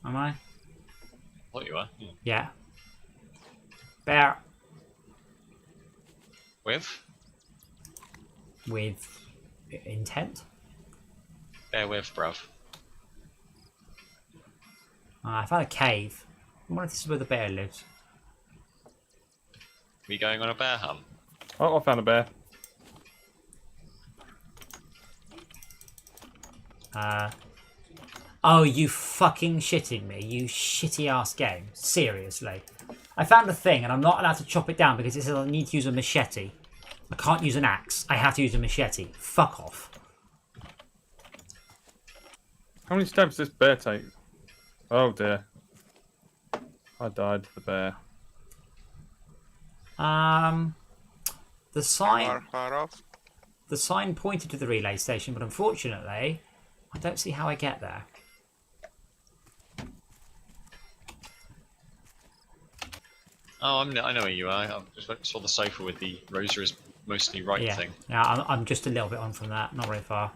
Am I? I thought you were. Yeah. Yeah. Bear. With intent. Bear with, bruv. I found a cave. I wonder if this is where the bear lives. We going on a bear hunt? Oh, I found a bear. Oh, you fucking shitting me, you shitty ass game. Seriously. I found a thing and I'm not allowed to chop it down because it says I need to use a machete. I can't use an axe. I have to use a machete. Fuck off. How many stabs does this bear take? Oh dear. I died to the bear. The sign Far off. the sign pointed to the relay station, but unfortunately, I don't see how I get there. Oh, I know where you are. I just saw the sofa with the Rosa is mostly right Yeah, thing. yeah, I'm just a little bit on from that, not very far,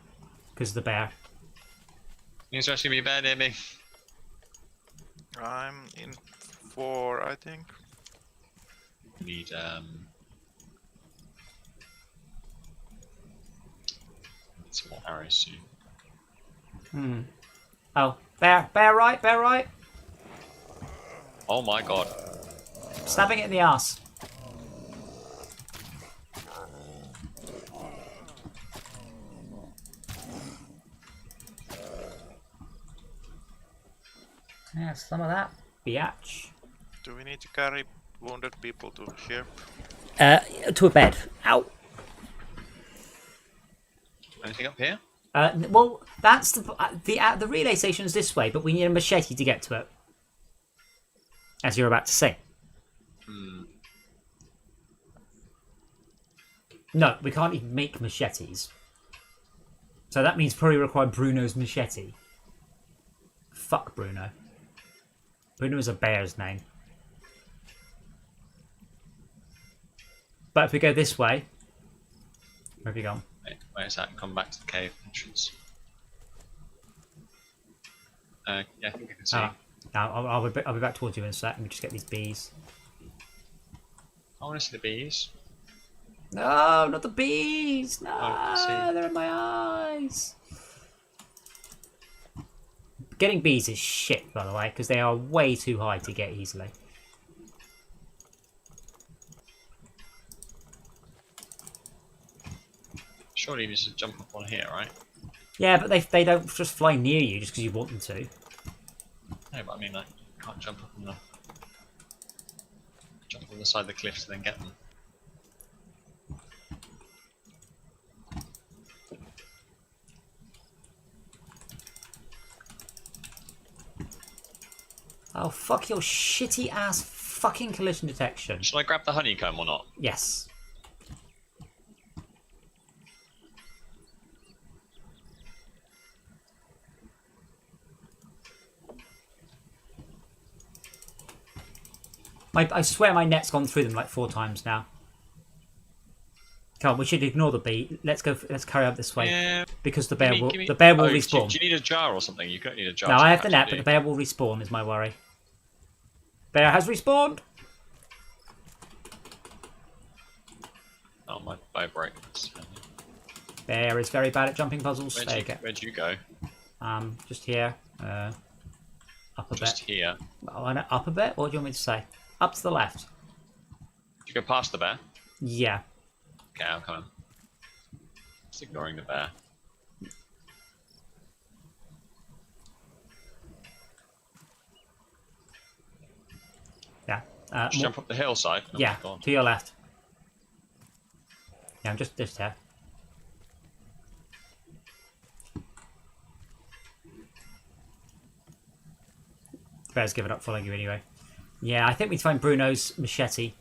because of the bear. There's actually a bear near me. I'm in 4, I think. Need some more arrows soon. Oh, bear right, bear right. Oh my god. Stabbing it in the ass. Yeah, some of that, biatch. Do we need to carry wounded people to ship? To a bed. Ow. Anything up here? Well, that's the relay station's this way, but we need a machete to get to it. As you're about to say. No, we can't even make machetes. So that means probably require Bruno's machete. Fuck Bruno. Bruno is a bear's name. But if we go this way, where have you gone? Wait a second, come back to the cave entrance. Yeah, I think I can see. I'll be back towards you in a sec. Let me just get these bees. I want to see the bees. No, not the bees! No, I see. they're in my eyes. Getting bees is shit, by the way, because they are way too high to get easily. Surely you just jump up on here, right? Yeah, but they don't just fly near you just because you want them to. No, but I mean, like, you can't jump on the side of the cliff to then get them. Oh, fuck your shitty ass fucking collision detection. Should I grab the honeycomb or not? Yes. I swear my net's gone through them like 4 times now. Come on, we should ignore the bee. Let's go. Let's carry on this way Yeah. because the Give bear me- will give me- the bear will Oh, respawn. Do you need a jar or something? You don't need a jar. No, to I have the catch net, it, but do the you? bear will respawn. Is my worry. Bear has respawned. Oh, my bow breaks. Bear is very bad at jumping puzzles. There you go. Where'd you go? Just here. Up a Just bit. here. Oh, I know, up a bit. What do you want me to say? Up to the left. Did you go past the bear? Yeah. Okay, I'm coming. Just ignoring the bear. Yeah. Just jump up the hillside. Oh, Yeah. God. To your left. Yeah, I'm just here. Bear's given up following you anyway. Yeah, I think we need to find Bruno's machete.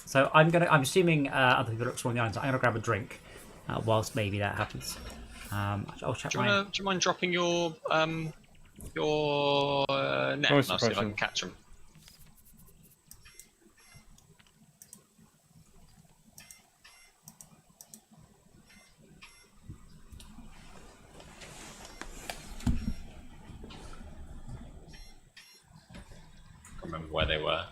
So I'm assuming other people are exploring the island. So I'm gonna grab a drink, whilst maybe that happens. I'll check Do my. you mind dropping your net? And I'll see if I suppression. can catch them. Can't remember where they were.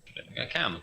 I don't think I can.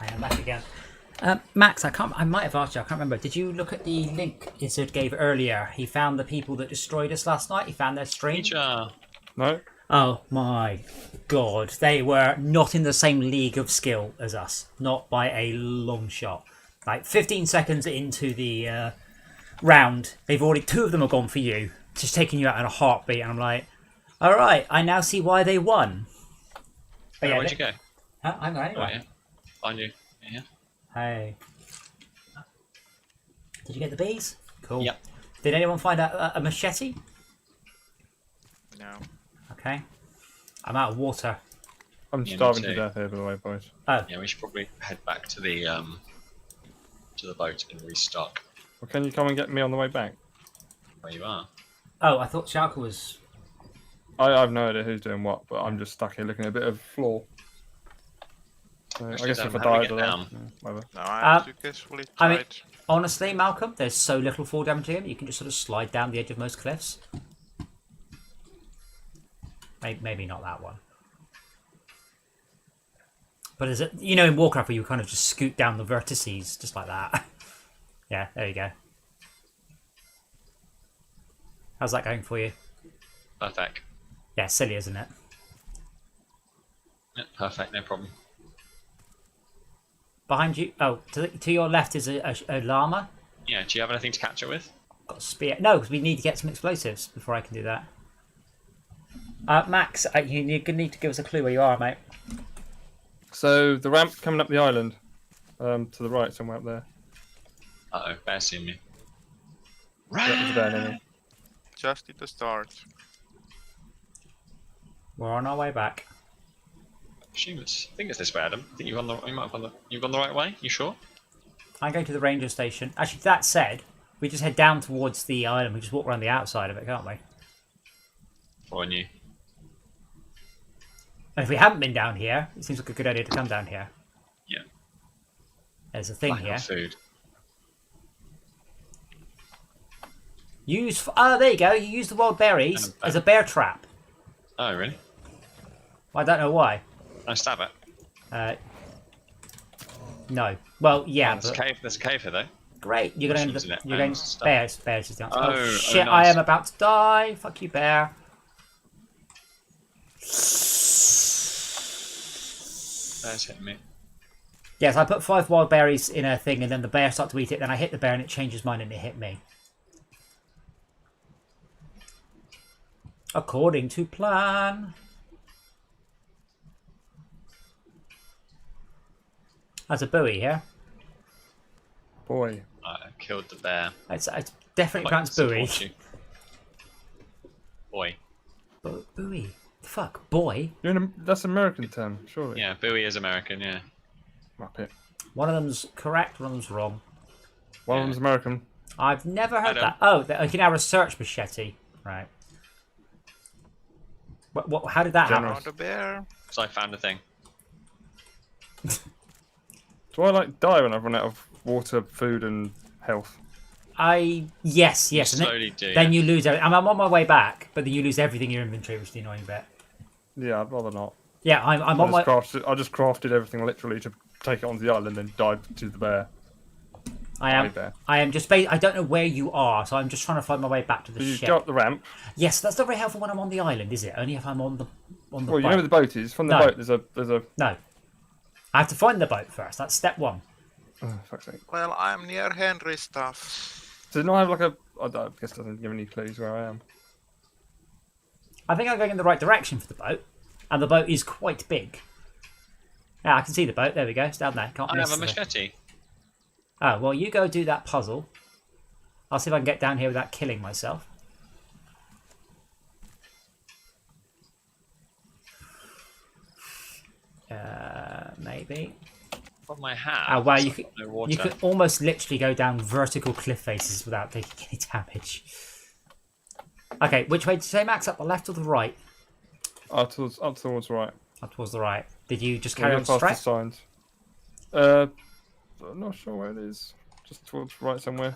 I am back again. Max, I might have asked you. I can't remember. Did you look at the link Izzard gave earlier? He found the people that destroyed us last night. He found their stream. No? Oh my god, they were not in the same league of skill as us. Not by a long shot. Like 15 seconds into the round, they've already 2 of them are gone for you, just taking you out in a heartbeat. And I'm like, all right, I now see why they won. But Where'd you go? Huh? I'm right. Oh, yeah. Find you. Yeah. Hey. Did you get the bees? Cool. Yep. Did anyone find a machete? No. Okay. I'm out of water. I'm Yeah, me starving to too. death here, by the way, boys. Oh, Yeah, we should probably head back to the boat and restock. Well, can you come and get me on the way back? Where you are? oh, I thought Sharka was. I have no idea who's doing what, but I'm just stuck here looking at a bit of floor. So I Actually, guess Dan, if I how do we die, get I die. down? Yeah, whatever. No, I successfully I mean- tried. Honestly, Malcolm, there's so little fall damage to him. You can just sort of slide down the edge of most cliffs. Maybe not that one. But is it, you know, in Warcraft where you kind of just scoot down the vertices just like that? Yeah, there you go. How's that going for you? Perfect. Yeah, silly, isn't it? Yeah, perfect, no problem. Behind you, oh, to your left is a llama. Yeah, do you have anything to catch it with? Got a spear. No, because we need to get some explosives before I can do that. Max, you're going to need to give us a clue where you are, mate. So the ramp coming up the island, to the right, somewhere up there. Uh-oh, bear's seen me. That was a bear enemy. Just at the start. We're on our way back. I think it's this way, Adam. I think you've gone the right way. You sure? I'm going to the ranger station. Actually, that said, we just head down towards the island. We just walk around the outside of it, can't we? Or you? And if we haven't been down here, it seems like a good idea to come down here. Yeah. There's a thing Lack here. of food. Use. Oh, there you go. You use the wild berries as a bear trap. Oh, really? I don't know why. I stab it. No. Well, yeah. Oh, there's a cave here, though. Great. You're going Mushrooms in it You're going and stuff. bears. Bears is the answer. Oh, Shit! nice. I am about to die. Fuck you, bear. Bear's hitting me. Yes, I put 5 wild berries in a thing, and then the bear starts to eat it. Then I hit the bear, and it changes mind, and it hit me. According to plan. That's a buoy here. Boy. I killed the bear. It's definitely Like, pronounced buoy. support you. Boy. Buoy. Fuck, boy. That's an American term, surely. Yeah, buoy is American, yeah. Muppet. One of them's correct, one of them's wrong. One of them's American. I've never heard Adam. that. Oh, I can now research machete. Right. What? How did that Generous. happen? Found a bear. So I found a thing. Do I like die when I've run out of water, food, and health? Yes. You And slowly do. then you lose everything. I'm on my way back, but then you lose everything in your inventory, which is the annoying bit. Yeah, I'd rather not. Yeah, I'm on my. I just crafted everything literally to take it onto the island and died to the bear. Bear. I am just. I don't know where you are, so I'm just trying to find my way back to the So you ship. go up the ramp. Yes, that's not very helpful when I'm on the island, is it? Only if I'm on the Well, boat. you know where the boat is. From the No. boat, there's a. No, I have to find the boat first. That's step 1. Oh, fuck's sake. Well, I'm near Henry's stuff. Does it not have like a? I guess it doesn't give any clues where I am. I think I'm going in the right direction for the boat, and the boat is quite big. Yeah, I can see the boat. There we go. It's down there. Can't I miss have a it. machete. Oh, well, you go do that puzzle. I'll see if I can get down here without killing myself. Maybe. What my hat? Oh, wow, so you could, no water. you could almost literally go down vertical cliff faces without taking any damage. Okay, which way did you say, Max? Up the left or the right? Up towards right. Up towards the right. Did you just Well, carry you're on past the straight? signs. I'm not sure where it is. Just towards right somewhere.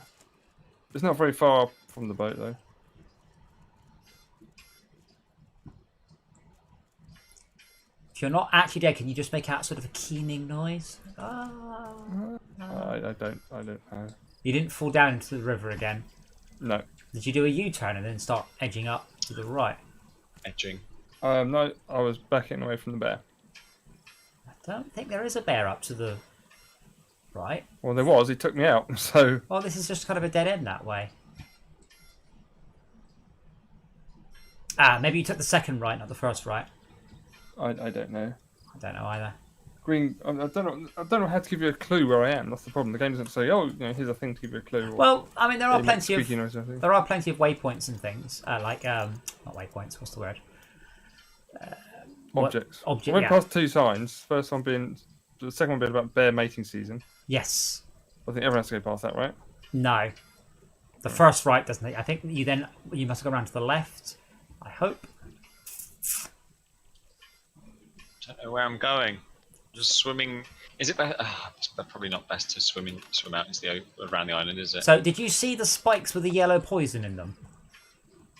It's not very far from the boat though. If you're not actually dead, can you just make out sort of a keening noise? I don't know. You didn't fall down into the river again. No. Did you do a U-turn and then start edging up to the right? Edging. No, I was backing away from the bear. I don't think there is a bear up to the right. Well, there was. He took me out. So Well, this is just kind of a dead end that way. Ah, maybe you took the second right, not the first right. I don't know. I don't know either. Green. I don't know how to give you a clue where I am. That's the problem. The game doesn't say, oh, here's a thing to give you a clue. Or Well, I mean, there are it makes plenty of squeaky noise, I think. there are plenty of waypoints and things not waypoints. What's the word? Objects. Object. I went Yeah. past 2 signs. First one being, the second one being about bear mating season. Yes. I think everyone has to go past that, right? No. The first right doesn't. I think you must go around to the left. I hope. Don't know where I'm going. Just swimming. Is it? It's probably not best to swim out into around the island, is it? So, did you see the spikes with the yellow poison in them?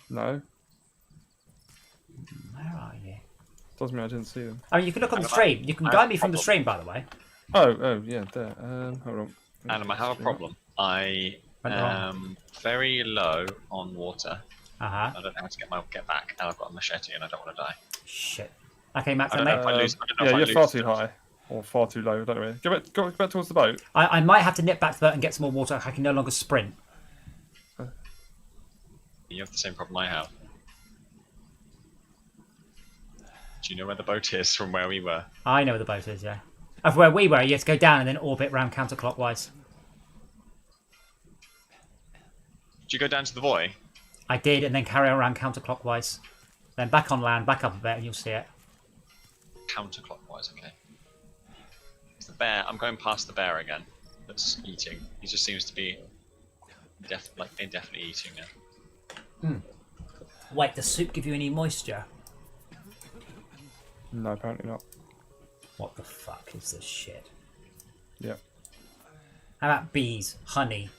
No. Where are you? Doesn't mean I didn't see them. I mean, you can look on the Adam, stream. You can I guide have me a from the problem. stream, by the way. Oh, yeah, there. Hold on. Adam, I have a problem. I Went wrong. am very low on water. Uh huh. I don't know how to get back, and I've got a machete, and I don't want to die. Shit. Okay, Max. I I, don't know may, if I lose. I don't know Yeah, if I you're lose far too stuff. high. Or far too low, I don't know. Go back towards the boat. I might have to nip back to the boat and get some more water. I can no longer sprint. You have the same problem I have. Do you know where the boat is from where we were? I know where the boat is, yeah. Of where we were, you had to go down and then orbit round counterclockwise. Did you go down to the buoy? I did, and then carry on around counterclockwise. Then back on land, back up a bit, and you'll see it. Counterclockwise, okay. It's the bear. I'm going past the bear again. That's eating. He just seems to be indefinitely eating now. Wait, does soup give you any moisture? No, apparently not. What the fuck is this shit? Yeah. How about bees, honey?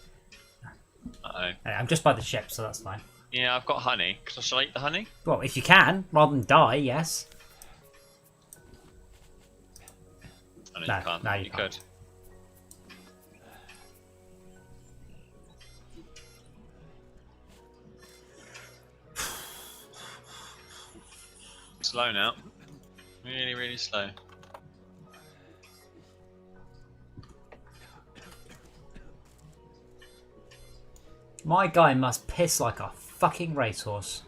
Uh-oh. I'm just by the ship, so that's fine. Yeah, I've got honey. Shall I eat the honey? Well, if you can, rather than die, yes. Oh, no, No, you can't. no, you you can't. could. Slow now. Really, really slow. My guy must piss like a fucking racehorse.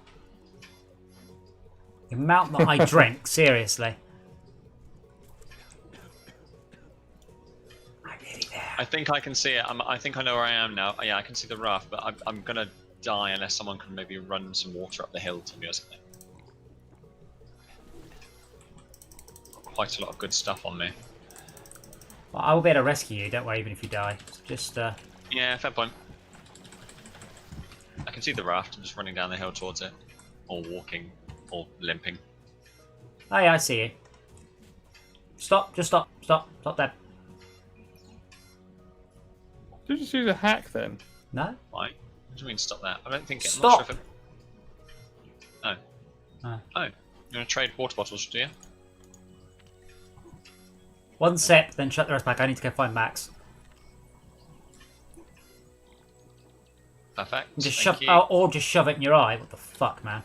The amount that I drink, seriously. I'm nearly there. I think I can see it. I think I know where I am now. Yeah, I can see the raft, but I'm gonna die unless someone can maybe run some water up the hill to me or something. Quite a lot of good stuff on me. Well, I will be able to rescue you, don't worry, even if you die. Just, Yeah, fair point. I can see the raft. I'm just running down the hill towards it. Or walking. Or limping. Oh yeah, I see you. Stop, just stop, stop, stop there. Did you just use a hack then? No? Why? What do you mean stop that? I don't think it. I'm Stop! not sure if it... Oh. Oh. Oh. You're gonna trade water bottles, do you? One sip, then shut the rest back. I need to go find Max. Perfect. Just Thank shove, you. or just shove it in your eye. What the fuck, man?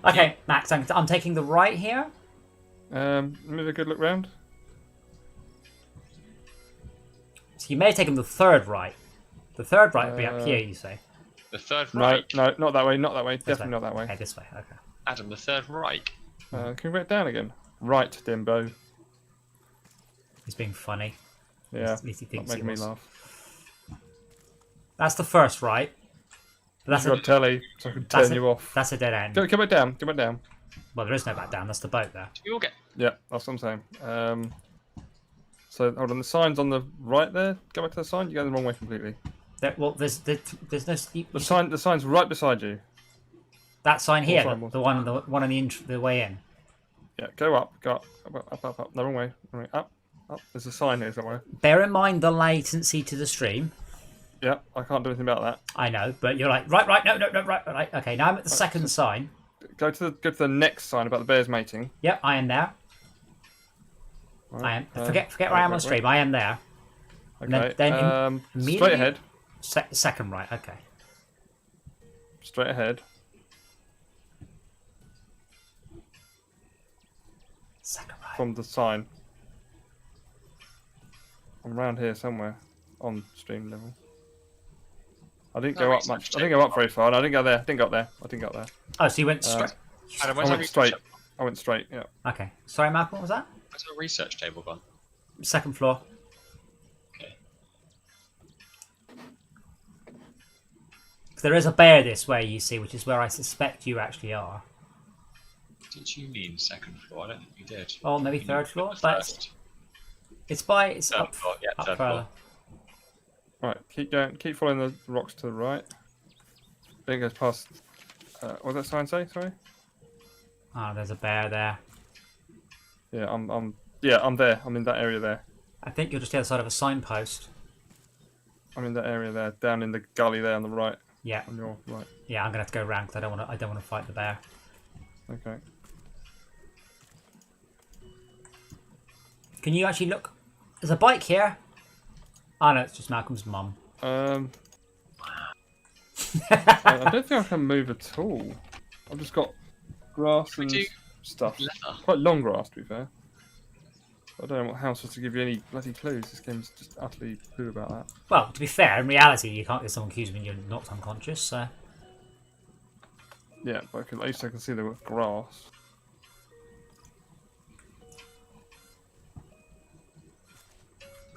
Okay, Max, I'm taking the right here. Maybe a good look round. So you may have taken the third right. The third right would be up here, you say. The third No, Reich. no, not that way, not that way. This Definitely way. not that way. Okay, this way. Okay. Adam, the third Reich. Can we write it down again? Right, Dimbo. He's being funny. Yeah, At least he not thinks he making me was. laugh. That's the first right. But that's You've got telly, so I can turn you off. That's a dead end. Go back down, go back down. Well, there is no back down. That's the boat there. We all get. Yeah, that's what I'm saying. So hold on, the sign's on the right there. Go back to the sign. You're going the wrong way completely. Well, there's no. The sign's right beside you. That sign here, sign? the one on the way in. Yeah, go up, up. No, wrong way. Up. There's a sign here somewhere. Bear in mind the latency to the stream. Yeah, I can't do anything about that. I know, but you're like right, no, right. Okay, now I'm at the second sign. Go to the next sign about the bears mating. Yep, I am there. Right, I am. Forget where I am on stream. I am there. Okay. Then immediately- straight ahead. Second right. Okay. Straight ahead. Second right. From the sign. I'm around here somewhere on stream level. I didn't go up much. I didn't go up very far. No, I didn't go there. I didn't go there. Oh, so you went straight. Adam, I where's went straight. I went straight. Yeah. Okay. Sorry, Malcolm. What was that? Where's our research table gone? Second floor. Okay. There is a bear this way, you see, which is where I suspect you actually are. Did you mean second floor? I don't think you did. Oh, maybe You third meant floor. the But first. it's Third up, floor, yeah, up third further. Right. Keep going. Keep following the rocks to the right. Then it goes past. What does that sign say? Sorry. Oh, there's a bear there. Yeah, I'm there. I'm in that area there. I think you're just the other side of a signpost. I'm in that area there, down in the gully there on the right. Yeah, On your right. yeah. I'm gonna have to go round because I don't want to fight the bear. Okay. Can you actually look? There's a bike here. Oh no, it's just Malcolm's mum. I don't think I can move at all. I've just got grass and do stuff. leather? Quite long grass, to be fair. I don't know what house was to give you any bloody clues. This game's just utterly poo about that. Well, to be fair, in reality, you can't get someone accused when you're knocked unconscious. So Yeah, but at least I can see the grass.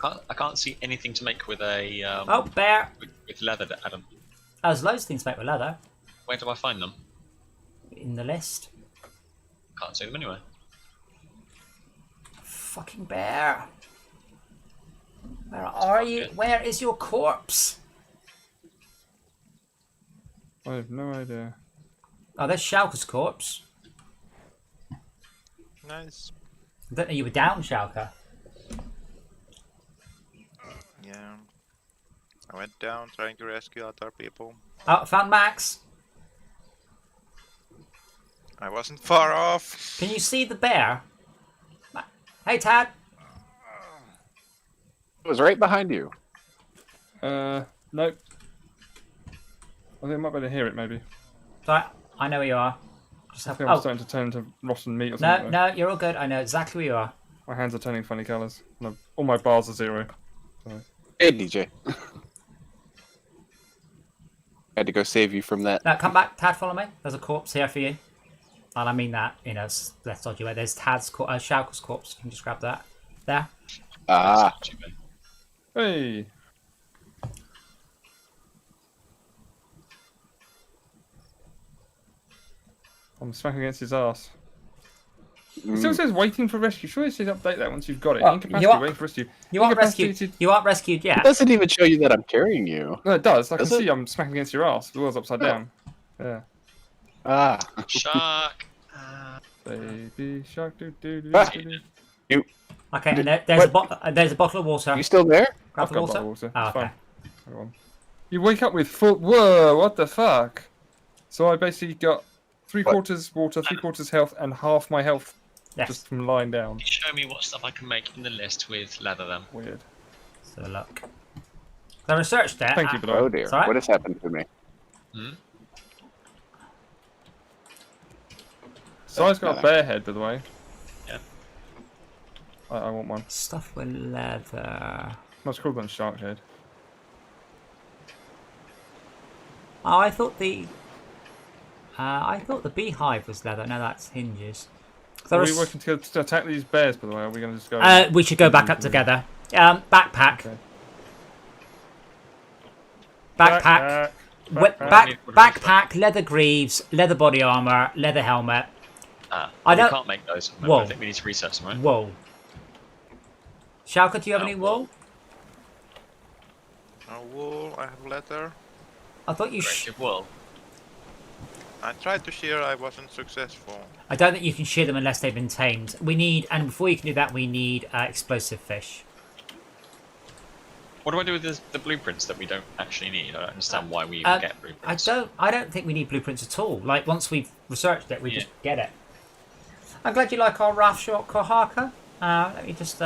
I can't see anything to make with a oh, bear. with leather, Adam. There's loads of things to make with leather Where do I find them? in the list. Can't see them anywhere. Fucking bear. Where are you? Where is your corpse? I have no idea. Oh, there's Schalke's corpse. Nice. I don't know you were down, Schalke. Yeah. I went down trying to rescue other people. Oh, found Max. I wasn't far off. Can you see the bear? Hey, Tad. It was right behind you. Nope. I think I might be able to hear it, maybe. Sorry, I know where you are. Just I have... think I'm Oh, starting to turn to rotten meat or no, something. no, you're all good. I know exactly where you are. My hands are turning funny colours. All my bars are 0. Hey, DJ. Had to go save you from that. No, come back, Tad. Follow me. There's a corpse here for you. And I mean that, less dodgy way. There's Tad's Shauker's corpse. You can just grab that. There. Ah, Hey! I'm smacking against his ass. It still says waiting for rescue. Sure, it says update that once you've got it. Well, Incapacity, you are- waiting for rescue. You aren't rescued. Incapacitated- You aren't rescued it yet. doesn't even show you that I'm carrying you. No, it does. I can Does it? see I'm smacking against your ass. The world's upside down. Yeah. Ah, Shark. Baby shark doo doo doo Ah. doo doo. Okay, and there's a bottle of water. you still there? Grab I've the got a water. bottle of water. Oh, It's okay. fine. Hang on. You wake up with full. Whoa! What the fuck? So I basically got 3/4 water, 3/4 health, and half my health Yes. just from lying down. Show me what stuff I can make in the list with leather then. Weird. So look. The research there. Thank you, but Oh dear, It's all right. what has happened to me? Si's got a bear head, by the way. Yeah. I want one. Stuff with leather. Much cooler than shark head. Oh, I thought the beehive was leather. No, that's hinges. Are we working to attack these bears, by the way? Or are we going to just go? We should go back up together. Backpack. Okay. Backpack. Backpack. Leather greaves. Leather body armor. Leather helmet. We don't- can't make those. Remember, Whoa. I think we need to research some, right? Wool. Shauker, do you have any wool? No wool, I have leather. I thought you. Corrective wool. I tried to shear, I wasn't successful. I don't think you can shear them unless they've been tamed. We need, and before you can do that, we need explosive fish. What do I do with the blueprints that we don't actually need? I don't understand why we Uh, even get I blueprints. don't think we need blueprints at all. Like once we've researched it, we just get it. I'm glad you like our Raft short Kohaka. Let me just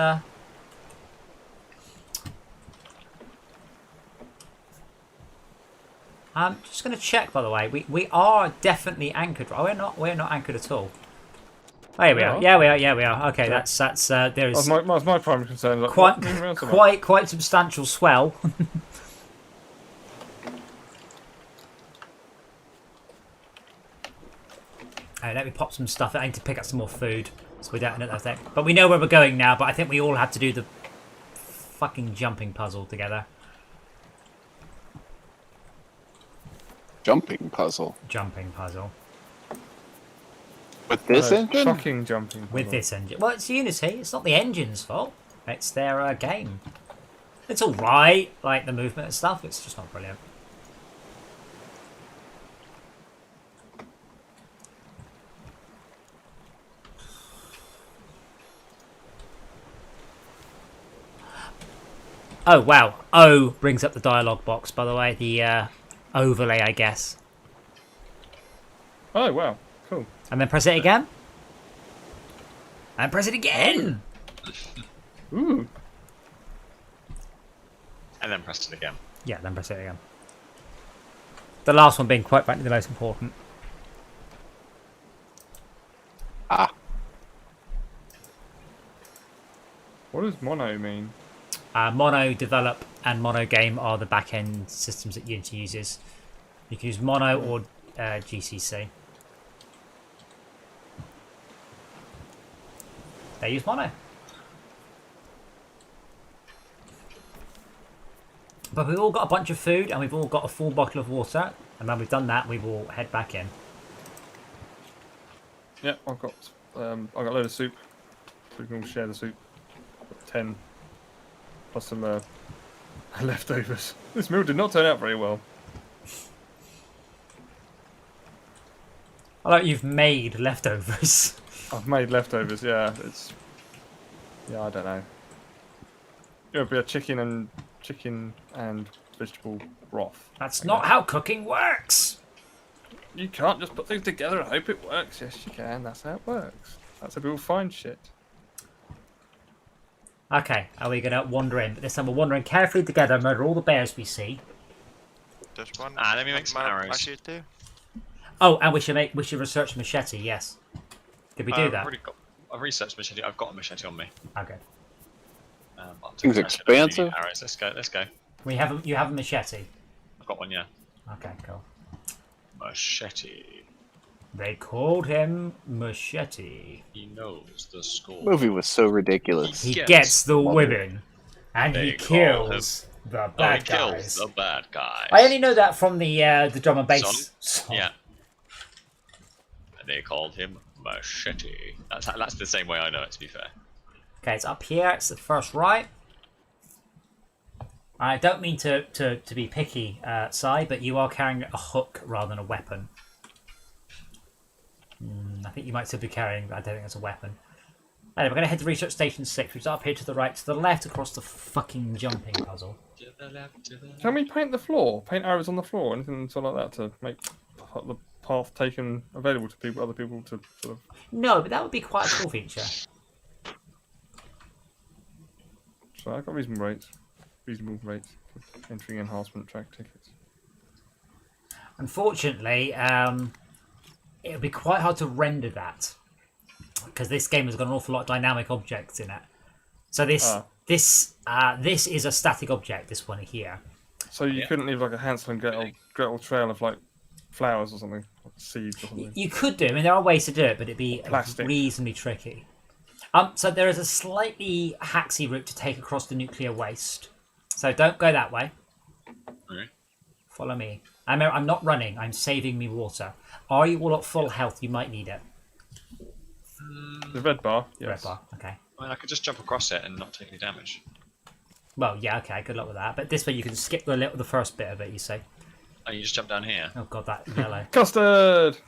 I'm just going to check, by the way. We are definitely anchored. Oh, we're not anchored at all. Oh, here we are. Yeah, we are. Yeah, we are. Okay, that's there is That's my primary concern. Like, quite what? Moving around so much. quite substantial swell. Alright, let me pop some stuff. I need to pick up some more food, so we don't know that thing. But we know where we're going now. But I think we all have to do the fucking jumping puzzle together. Jumping puzzle. Jumping puzzle With this engine? Shocking jumping. with this engine. Well, it's Unity. It's not the engine's fault. It's their game. It's all right, like the movement and stuff. It's just not brilliant. Oh wow! O brings up the dialogue box. By the way, the overlay, I guess. Oh wow, cool. And then press it again. And press it again. Ooh. And then press it again. Yeah, then press it again. The last one being quite frankly the most important. Ah, What does mono mean? Mono Develop and Mono Game are the back-end systems that Unity uses. You can use Mono or GCC. They use Mono. But we've all got a bunch of food and we've all got a full bottle of water. And when we've done that, we will head back in. Yeah, I've got a load of soup. So we can all share the soup. Got 10 plus some leftovers. This meal did not turn out very well. I like you've made leftovers. I've made leftovers. Yeah, I don't know. It would be a chicken and vegetable broth. That's not how cooking works. You can't just put things together and hope it works. Yes, you can. That's how it works. That's how people find shit. Okay, are we going to wander in? But this time we're wandering carefully together, murder all the bears we see. There's one. Let me make some arrows. Machete. Oh, and we should research machete. Yes. Did we do that? I've researched machete. I've got a machete on me. Okay. Seems expansive. Arrows. Let's go. You have a machete. I've got one, yeah. Okay, cool. Machete. They called him Machete. He knows the score. Movie was so ridiculous. He gets the women, and he They kills the bad he kills guys. the bad guys. I only know that from the drum and bass song. Yeah. And they called him Machete. That's the same way I know it, to be fair. Okay, it's up here. It's the first right. I don't mean to be picky, Si, but you are carrying a hook rather than a weapon. I think you might still be carrying, but I don't think it's a weapon. Anyway, we're going to head to Research Station 6, which is up here to the right, to the left, across the fucking jumping puzzle. To the left, to the left. Can we paint the floor? Paint arrows on the floor? Anything sort of like that to make the path taken available to people, other people to sort of... No, but that would be quite a cool feature. So I've got reasonable rates for entering enhancement track tickets. Unfortunately, it would be quite hard to render that because this game has got an awful lot of dynamic objects in it. So this is a static object. This one here. So you couldn't leave like a Hansel and Gretel trail of like flowers or something, like seeds or something. You could do. I mean, there are ways to do it, but it'd be Plastic. reasonably tricky. So there is a slightly haxy route to take across the nuclear waste. So don't go that way. Okay. Follow me. I'm not running. I'm saving me water. Are you all at full health? You might need it. The red bar, yes. Red bar. Okay. I mean, I could just jump across it and not take any damage. Well, yeah. Okay. Good luck with that. But this way you can skip the first bit of it. You say. Oh, you just jump down here. Oh god, that yellow. Custard!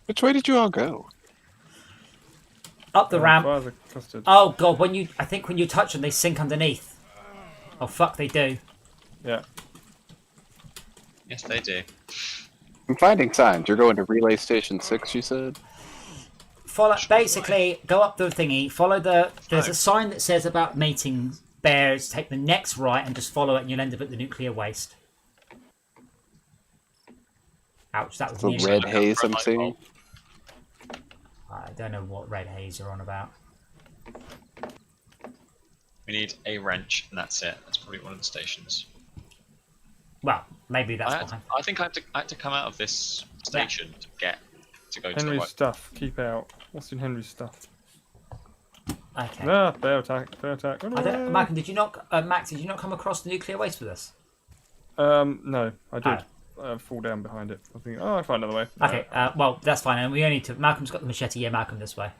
Which way did you all go? Up the ramp. Fire the custard. Oh god, when you touch them, they sink underneath. Oh fuck, they do. Yeah. Yes, they do. I'm finding signs. You're going to Relay Station 6, you said? Follow. Basically, go up the thingy. Follow There's a sign that says about mating bears. Take the next right and just follow it, and you'll end up at the nuclear waste. Ouch, that was The nearly- red haze I'm seeing. I don't know what red haze you're on about. We need a wrench, and that's it. That's probably one of the stations. Well, maybe that's fine. I think I had to come out of this station to go to the Henry's right. stuff. Keep out. What's in Henry's stuff? Okay. Ah, bear attack. Bear attack. I don't, Max, did you not come across the nuclear waste with us? No, I did. Oh. Fall down behind it. I think. Oh, I find another way. Okay. Well, that's fine. And we only need to. Malcolm's got the machete. Yeah, Malcolm this way.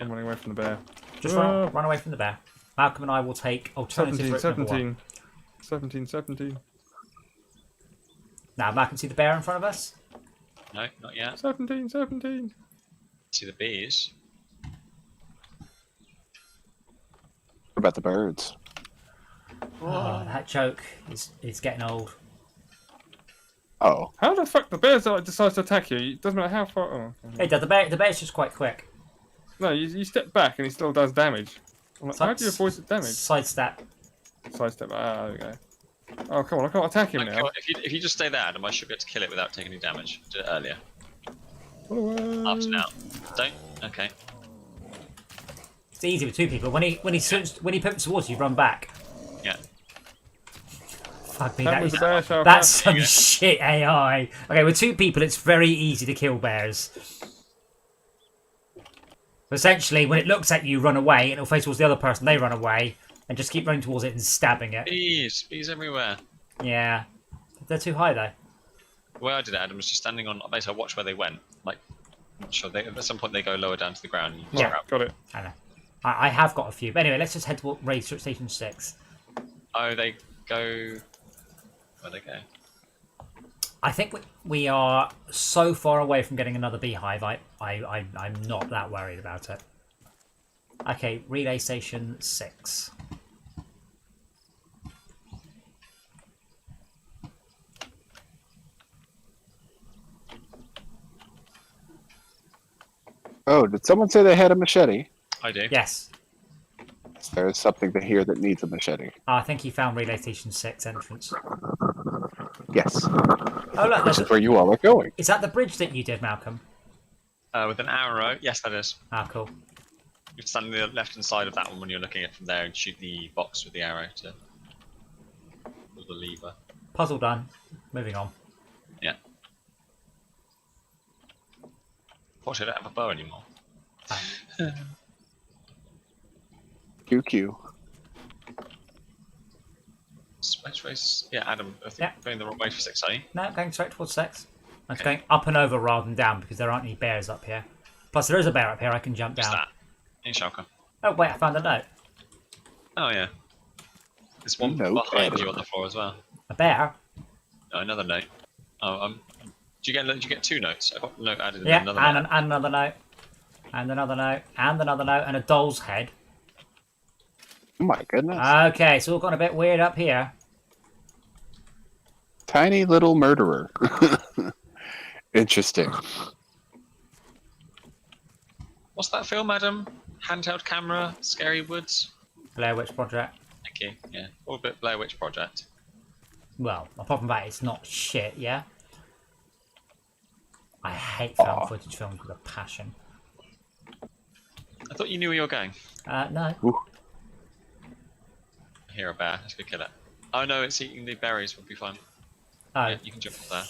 I'm running away from the bear. Just run away from the bear. Malcolm and I will take alternative route number one. 17. Now, Malcolm, see the bear in front of us? No, not yet. 17. See the bees. What about the birds? Oh, that joke is getting old. Oh. How the fuck the bear decides to attack you? It doesn't matter how far. Oh, okay. Hey, the bear's just quite quick. No, you step back and he still does damage. I'm like, how do you avoid the damage? Sidestep. Sidestep. Ah, there we go. Oh, come on, I can't attack him now. If you just stay there, Adam, I should be able to kill it without taking any damage. I did it earlier. Away. Up to now. Don't. Okay. It's easy with two people. When he pivots towards you, run back. Yeah. Fuck me, That was a bear, shall I that's some Yeah. shit AI. Okay, with two people, it's very easy to kill bears. Essentially, when it looks at you, run away, and it'll face towards the other person, they run away, and just keep running towards it and stabbing it. Bees everywhere. Yeah. They're too high, though. The way I did it, Adam was just standing on. Basically, I watched where they went. Like, I'm not sure. At some point, they go lower down to the ground. And you Yeah. grab. Got it. I know. I have got a few. But anyway, let's just head to Research Station 6. Oh, they go. Where they go? I think we are so far away from getting another beehive, I'm not that worried about it. Okay, Relay Station 6. Oh, did someone say they had a machete? I do. Yes. There is something to here that needs a machete. I think he found Relay Station 6 entrance. Yes. Oh, look, Which is where you all are going. is that the bridge that you did, Malcolm? With an arrow. Yes, that is. Ah, cool. You stand on the left-hand side of that one when you're looking at it from there and shoot the box with the arrow to pull the lever. Puzzle done. Moving on. Yeah. Fortunately, I don't have a bow anymore. QQ. Space race. Yeah, Adam. I think Yeah. you're going the wrong way for 6, are you? No, going straight towards 6. I'm just Okay. going up and over rather than down because there aren't any bears up here. Plus, there is a bear up here. I can jump What's down. that? In Shulker. Oh, wait, I found a note. Oh yeah. There's one Note behind added. you on the floor as well. A bear? No, another note. Oh, did you get 2 notes? I got a note added and Yeah, then another and, note. and another note. And another note. And another note. And a doll's head. Oh my goodness. Okay, it's all gone a bit weird up here. Tiny little murderer. Interesting. What's that film, Adam? Handheld camera, Scary Woods. Blair Witch Project. Thank you. Yeah, all a bit Blair Witch Project. Well, apart from that, it's not shit, yeah? I hate found footage films with a passion. I thought you knew where you were going. No. Ooh. I hear a bear. Let's go kill it. Oh no, it's eating the berries. We'll be fine. Oh, Yeah, you can jump up there.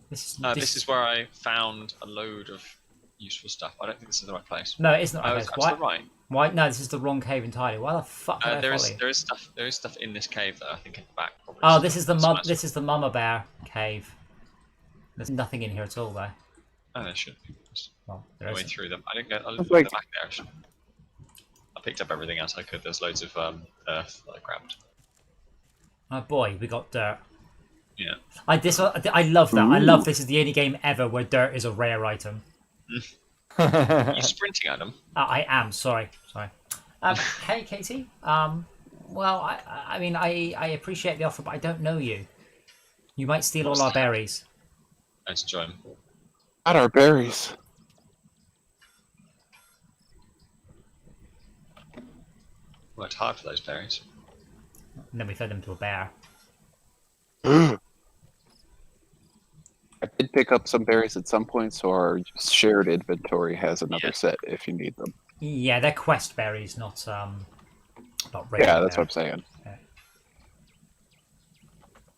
this This is where I found a load of useful stuff. I don't think this is the right place. No, it isn't. Oh, Okay, it's why? to the right. Why? No, this is the wrong cave entirely. Why the fuck did I There follow you? is stuff in this cave though. I think in the back. Probably. Oh, this is the That's This is the Mama Bear cave. There's nothing in here at all, though. Oh, there should be. Just Well, there go isn't. through them. I didn't go. I looked like- at the back there. Actually. I picked up everything else I could. There's loads of earth that I grabbed. Oh boy, we got dirt. Yeah. I love that. I love this is the only game ever where dirt is a rare item. Are you sprinting at them? I am. Sorry. Hey, Katie. Well, I mean, I appreciate the offer, but I don't know you. You might steal all our berries. Let's join. Not our berries. Worked hard for those berries. And then we fed them to a bear. I did pick up some berries at some point, so our shared inventory has another Yeah. set if you need them. Yeah, they're quest berries, not regular. Yeah, that's what I'm saying. Yeah.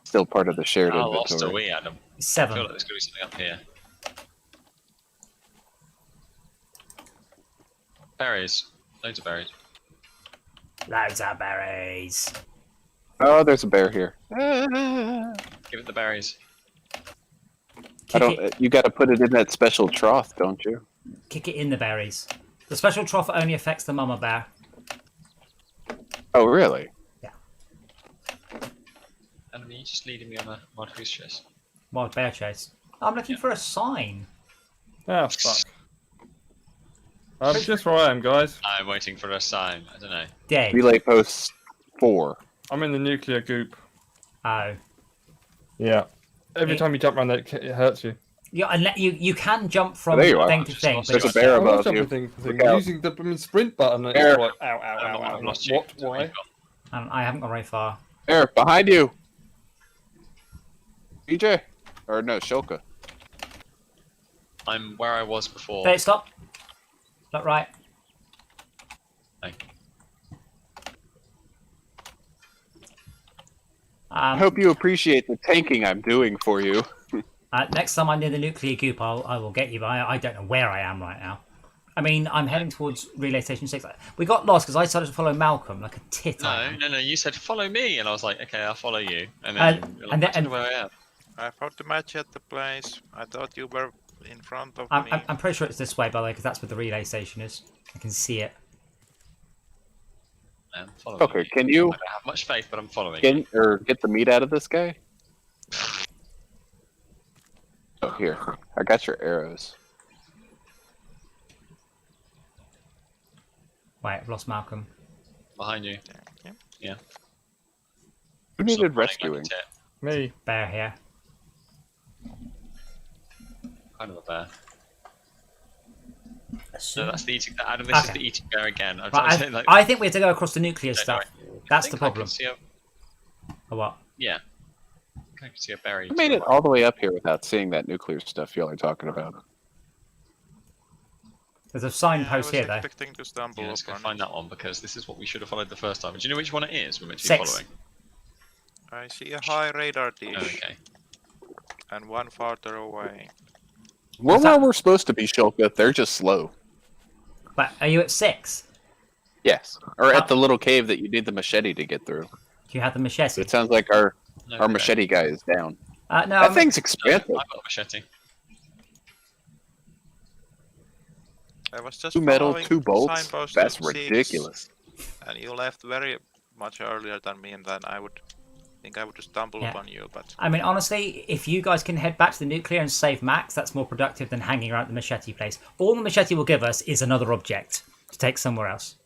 Still part of the shared How lost are inventory. we, Adam? I feel 7. like there's going to be something up here. Berries. Loads of berries. Loads of berries. Oh, there's a bear here. Ah. Give it the berries. I don't. You got to put it in that special trough, don't you? Kick it in the berries. The special trough only affects the mama bear. Oh, really? And are you just leading me on a wild goose chase? Wild bear chase. I'm looking for a sign. Ah, fuck. I'm just where I am, guys. I'm waiting for a sign. I don't know. Dave. Relay post 4. I'm in the nuclear goop. Oh. Yeah. Every Hey. time you jump around it Oh, hurts you. Yeah, and you can jump from There you are. thing to thing. Just but There's a lost bear I'm not above you. jumping thing, Look out. using the sprint button. And Bear. it's like, ow, ow, ow, ow. I've lost you. What? So where Why? you And I haven't gone very far. Bear, behind you! EJ? Or no, Shulka. gone? I'm where I was before. Wait, stop. Look right. Hey. I hope you appreciate the tanking I'm doing for you. Next time I'm near the nuclear goop, I will get you. But I don't know where I am right now. I mean, I'm heading towards Relay Station 6. We got lost because I started to follow Malcolm like a tit. I No, am. you said follow me, and I was like, okay, I'll follow you. And And- then, you're and like, then- "I don't know where I am. I found the match at the place. I thought you were in front of I'm, me. I'm pretty sure it's this way, by the way, because that's where the relay station is. I can see it. I'm following Okay, you. can you I don't have much faith, but I'm following. get the meat out of this guy? Oh, here. I got your arrows. Wait, I've lost Malcolm. Behind you. Yeah. Who Stop needed running like a rescuing? tit. Me. Bear here. Kind of a bear. No, that's the eating. Adam, this is Okay. the eating bear again. Right, I think we have to go across the nuclear stuff. That's the problem. Or what? Yeah. I can see a berry. I made it all the way up here without seeing that nuclear stuff y'all are talking about. There's a signpost I here, was though. expecting to stumble Yeah, let's go upon find that one because this is what we should have followed the first time. Do you know which one it is we're meant to be 6. following? I see a high radar dish Oh, okay. and one farther away. We're Is that- where we're supposed to be, Shulka. They're just slow. But are you at 6? Yes. Or at the little cave that you need the machete to get through. Do you have the machete? It sounds like our Okay. machete guy is down. No, That thing's expensive. I've got a machete. I was just 2 metal, following 2 bolts. signpost That's of 6, ridiculous. And you left very much earlier than me, and then I would think I would just stumble Yeah. upon you. But I mean, honestly, if you guys can head back to the nuclear and save Max, that's more productive than hanging around the machete place. All the machete will give us is another object to take somewhere else.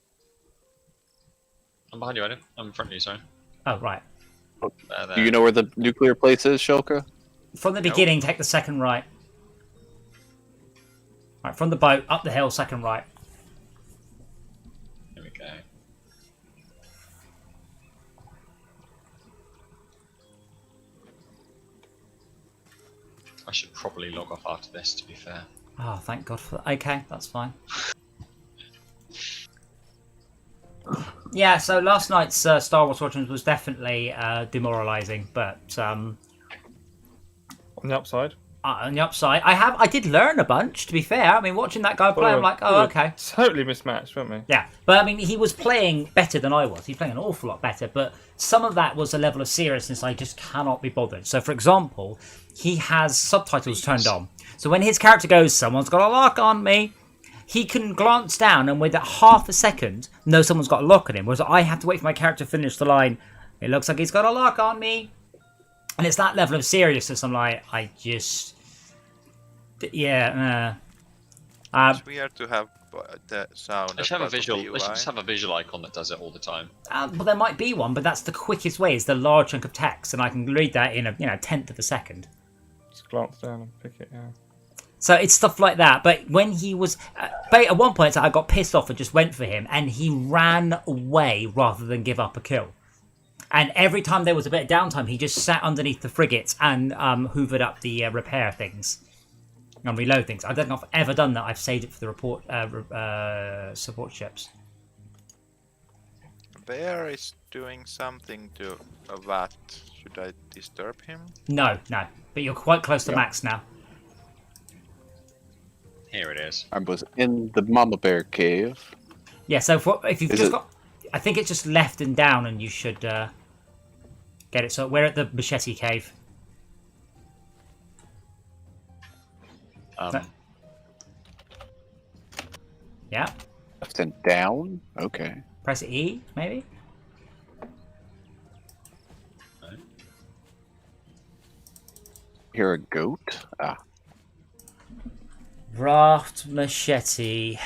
I'm behind you, Adam. I'm in front of you, sorry. Oh, right. There. Do you know where the nuclear place is, Shulka? From the beginning, take the second right. Right, from the boat, up the hill, second right. Here we go. I should probably log off after this, to be fair. Oh, thank God for that. Okay, that's fine. Yeah, so last night's Star Wars Squadrons was definitely demoralising, but On the upside. on the upside, I did learn a bunch. To be fair, I mean, watching that guy play, I'm like, We oh, were okay. Totally mismatched, weren't we? Yeah, but I mean, he was playing better than I was. He was playing an awful lot better, but some of that was a level of seriousness I just cannot be bothered. So, for example, he has subtitles turned on. So when his character goes, someone's got a lock on me, he can glance down and with half a second know someone's got a lock on him, whereas I have to wait for my character to finish the line, it looks like he's got a lock on me. And it's that level of seriousness. I'm like, I just... Yeah, it's weird to have the sound. Let's as have a part of the visual. UI. Let's just have a visual icon that does it all the time. but there might be one, but that's the quickest way, is the large chunk of text, and I can read that in a tenth of a second. Just glance down and pick it, yeah. So it's stuff like that. But when he was... at one point, I got pissed off and just went for him, and he ran away rather than give up a kill. And every time there was a bit of downtime, he just sat underneath the frigates and hoovered up the repair things and reload things. I don't know if I've ever done that. I've saved it for the support ships. Bear is doing something to a vat. Should I disturb him? No. But you're quite close to Yeah. max now. Here it is. I was in the mama bear cave. Yeah, so if you've Is just it- got... I think it's just left and down and you should get it. So we're at the machete cave. Um, Yeah. Left and down? Okay. Press E, maybe? Hear a goat? Ah. Raft machete.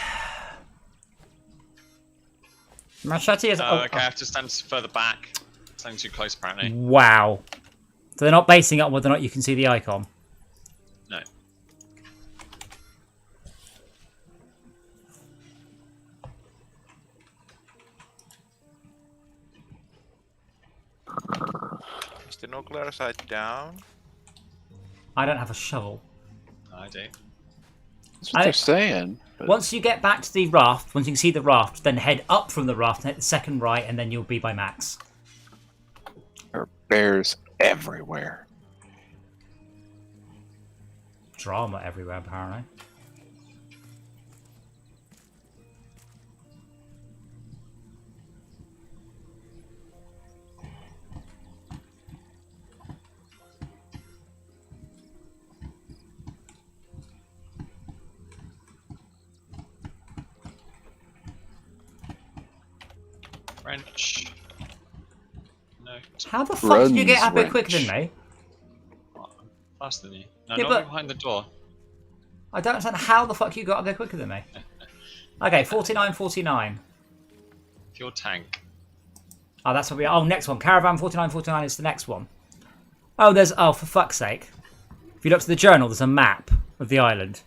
Machete is... okay, I have to stand further back. Standing too close, apparently. Wow. So they're not basing it on whether or not you can see the icon. No. Is the nuclear side down? I don't have a shovel. I do. That's what they're saying. But Once you get back to the raft, once you can see the raft, then head up from the raft and hit the second right, and then you'll be by max. there are bears everywhere. Drama everywhere, apparently. French. No. How the fuck did you get up here Runs quicker than wrench. me? Faster than you. No, Yeah, not but- behind the door. I don't understand how the fuck you got up there quicker than me. Okay, 49.49. Fuel tank. Oh, that's what we are. Oh, next one. Caravan 49.49 is the next one. Oh, there's... Oh, for fuck's sake. If you look to the journal, there's a map of the island.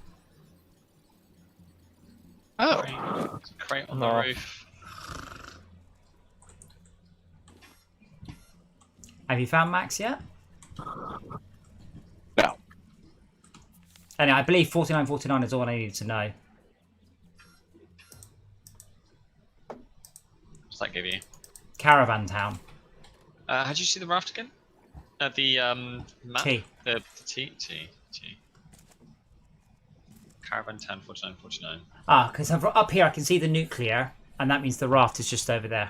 Oh. Crate on No. the roof. Have you found Max yet? No. Anyway, I believe 4949 is all I needed to know. What's that give you? Caravan Town. How'd you see the raft again? The map? T. The T. Caravan Town 4949. Ah, because up here I can see the nuclear, and that means the raft is just over there.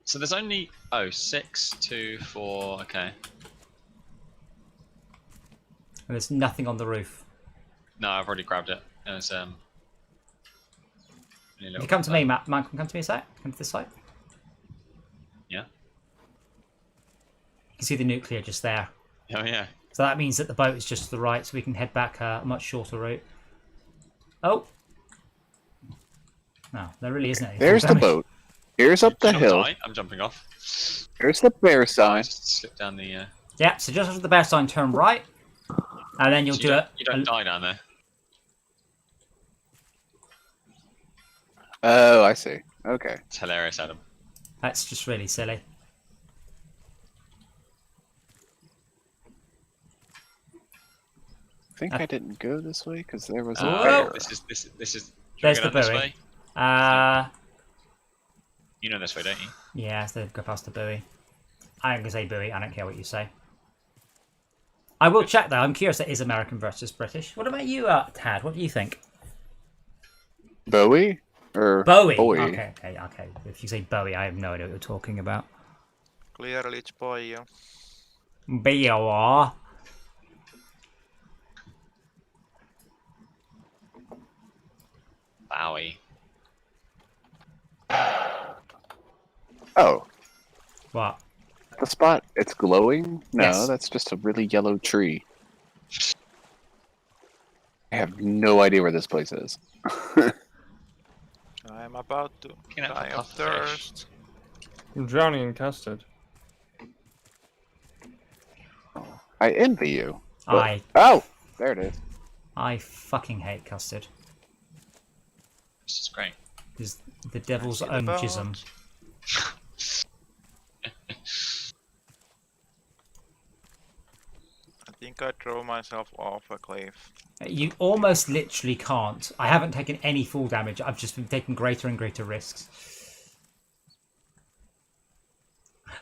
So there's only 6, 2, 4. Okay. And there's nothing on the roof. No, I've already grabbed it. There's If you come to me, Matt, come to me a sec. Come to this side. Yeah. You can see the nuclear just there. Oh yeah. So that means that the boat is just to the right, so we can head back a much shorter route. Oh! No, there really isn't anything. There's the boat. Here's up the Don't hill. die, I'm jumping off. Here's the bear sign. Just slip down the. Yeah, so just after the bear sign, turn right, and then you'll So do it. You don't die down there. Oh, I see. Okay. It's hilarious, Adam. That's just really silly. I think I didn't go this way because there was a Oh. bear. This is. There's Should we the go down this buoy. way? You know this way, don't you? Yeah, so go past the buoy. I'm gonna say buoy. I don't care what you say. I will check though. I'm curious. It is American versus British. What about you, Tad? What do you think? Bowie? Or Bowie. Bowie? Okay. If you say Bowie, I have no idea what you're talking about. Clearly it's boy. Bowie. Bowie. Oh, What? the spot. It's glowing? No, Yes. that's just a really yellow tree. I have no idea where this place is. I'm about to Picking up die a of pufferfish. thirst. I'm drowning in custard. I envy you. but- I Oh, there it is. fucking hate custard. This is great. It's the devil's see the own boat. jism. I think I throw myself off a cliff. You almost literally can't. I haven't taken any fall damage. I've just been taking greater and greater risks.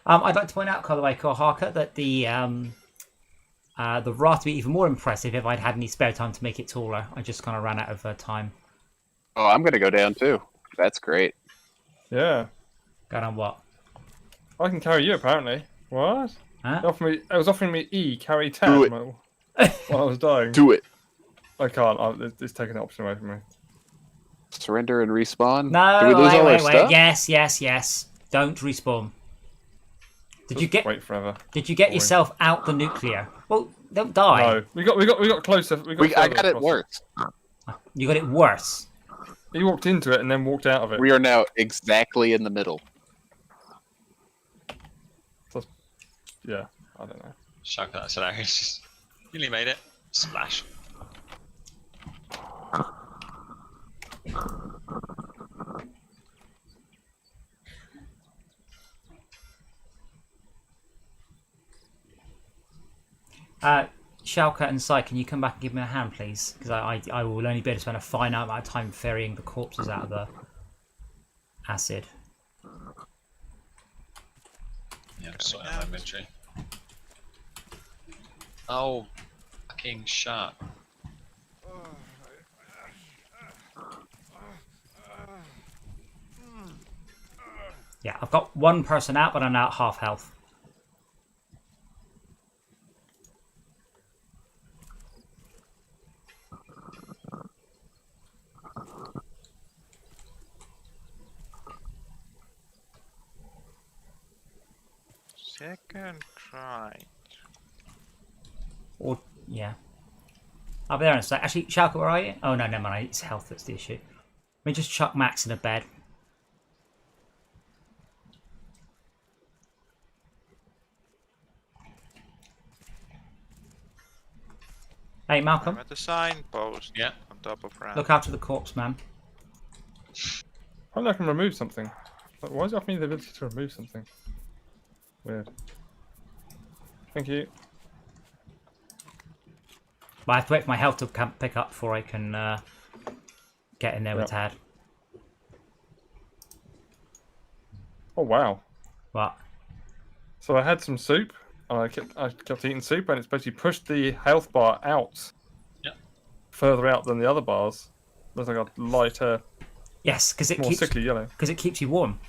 I'd like to point out, by the way, Kohaka, that the raft would be even more impressive if I'd had any spare time to make it taller. I just kind of ran out of time. Oh, I'm gonna go down too. That's great. Yeah. Going on what? I can carry you apparently. What? Huh? It was offering me E, carry Do tab it. while I was dying. Do it. I can't. It's taking the option away from me. Surrender and respawn. No, Do we lose all our wait. stuff? Yes. Don't respawn. Did you get? Wait forever. Did you get Boring. yourself out the nuclear? Well, don't die. No, we got closer. I got it across. worse. You got it worse. He walked into it and then walked out of it. We are now exactly in the middle. Yeah, I don't know. Shock, that's hilarious. Just nearly made it. Splash. Schalke and Sai, can you come back and give me a hand, please? Because I will only be able to spend a finite amount of time ferrying the corpses out of the acid. Yeah, I'm sorting out my inventory. Oh, fucking shark. Yeah, I've got one person out, but I'm now at half health. Second try. Or, yeah. I'll be there in a sec. Actually, Schalke, where are you? Oh, no, never mind. It's health that's the issue. Let me just chuck Max in a bed. Hey, Malcolm, I'm at the signpost Yeah. on top of Raft. look after the corpse, man. Apparently I can remove something. Like, why does it offer me the ability to remove something? Weird. Thank you. But I have to wait for my health to pick up before I can get in there with Tad. Oh wow. What? So I had some soup, and I kept eating soup, and it's basically pushed the health bar out. Yep. Further out than the other bars. Looks like a lighter, Yes, because it more keeps sickly yellow. because it keeps you warm.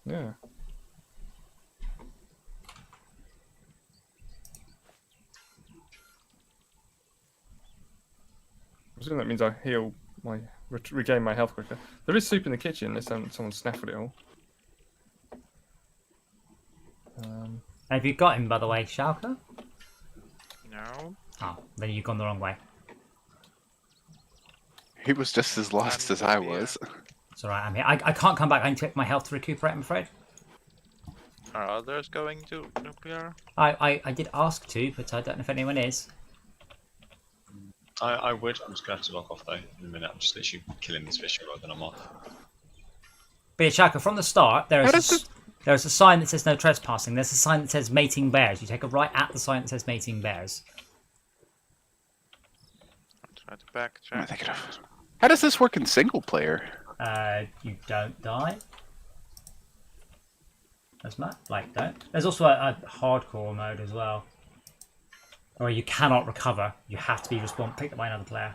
Yeah. I presume that means I heal regain my health quicker. There is soup in the kitchen unless someone snaffled it all. Have you got him, by the way, Schalke? No. Oh, then you've gone the wrong way. He was just as lost as I was. It's alright, I'm here. I can't come back. I need to take my health to recuperate, I'm afraid. Are others going to nuclear? I did ask to, but I don't know if anyone is. I would. I'm just going to have to lock off though in a minute. I'm just literally killing this fish rather than I'm off. But yeah, Shaka, from the start, there is a sign that says no trespassing. There's a sign that says mating bears. You take a right at the sign that says mating bears. I'll try to backtrack. What am I thinking of? How does this work in single player? You don't die. That's not like don't. There's also a hardcore mode as well, where you cannot recover. You have to be picked up by another player.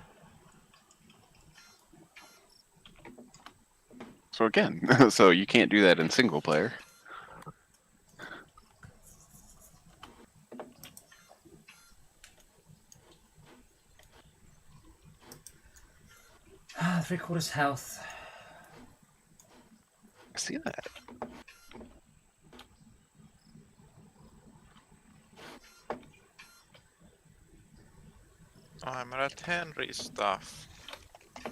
So again, so you can't do that in single player. Ah, 3/4 health. I see that. I'm at Henry's stuff. Do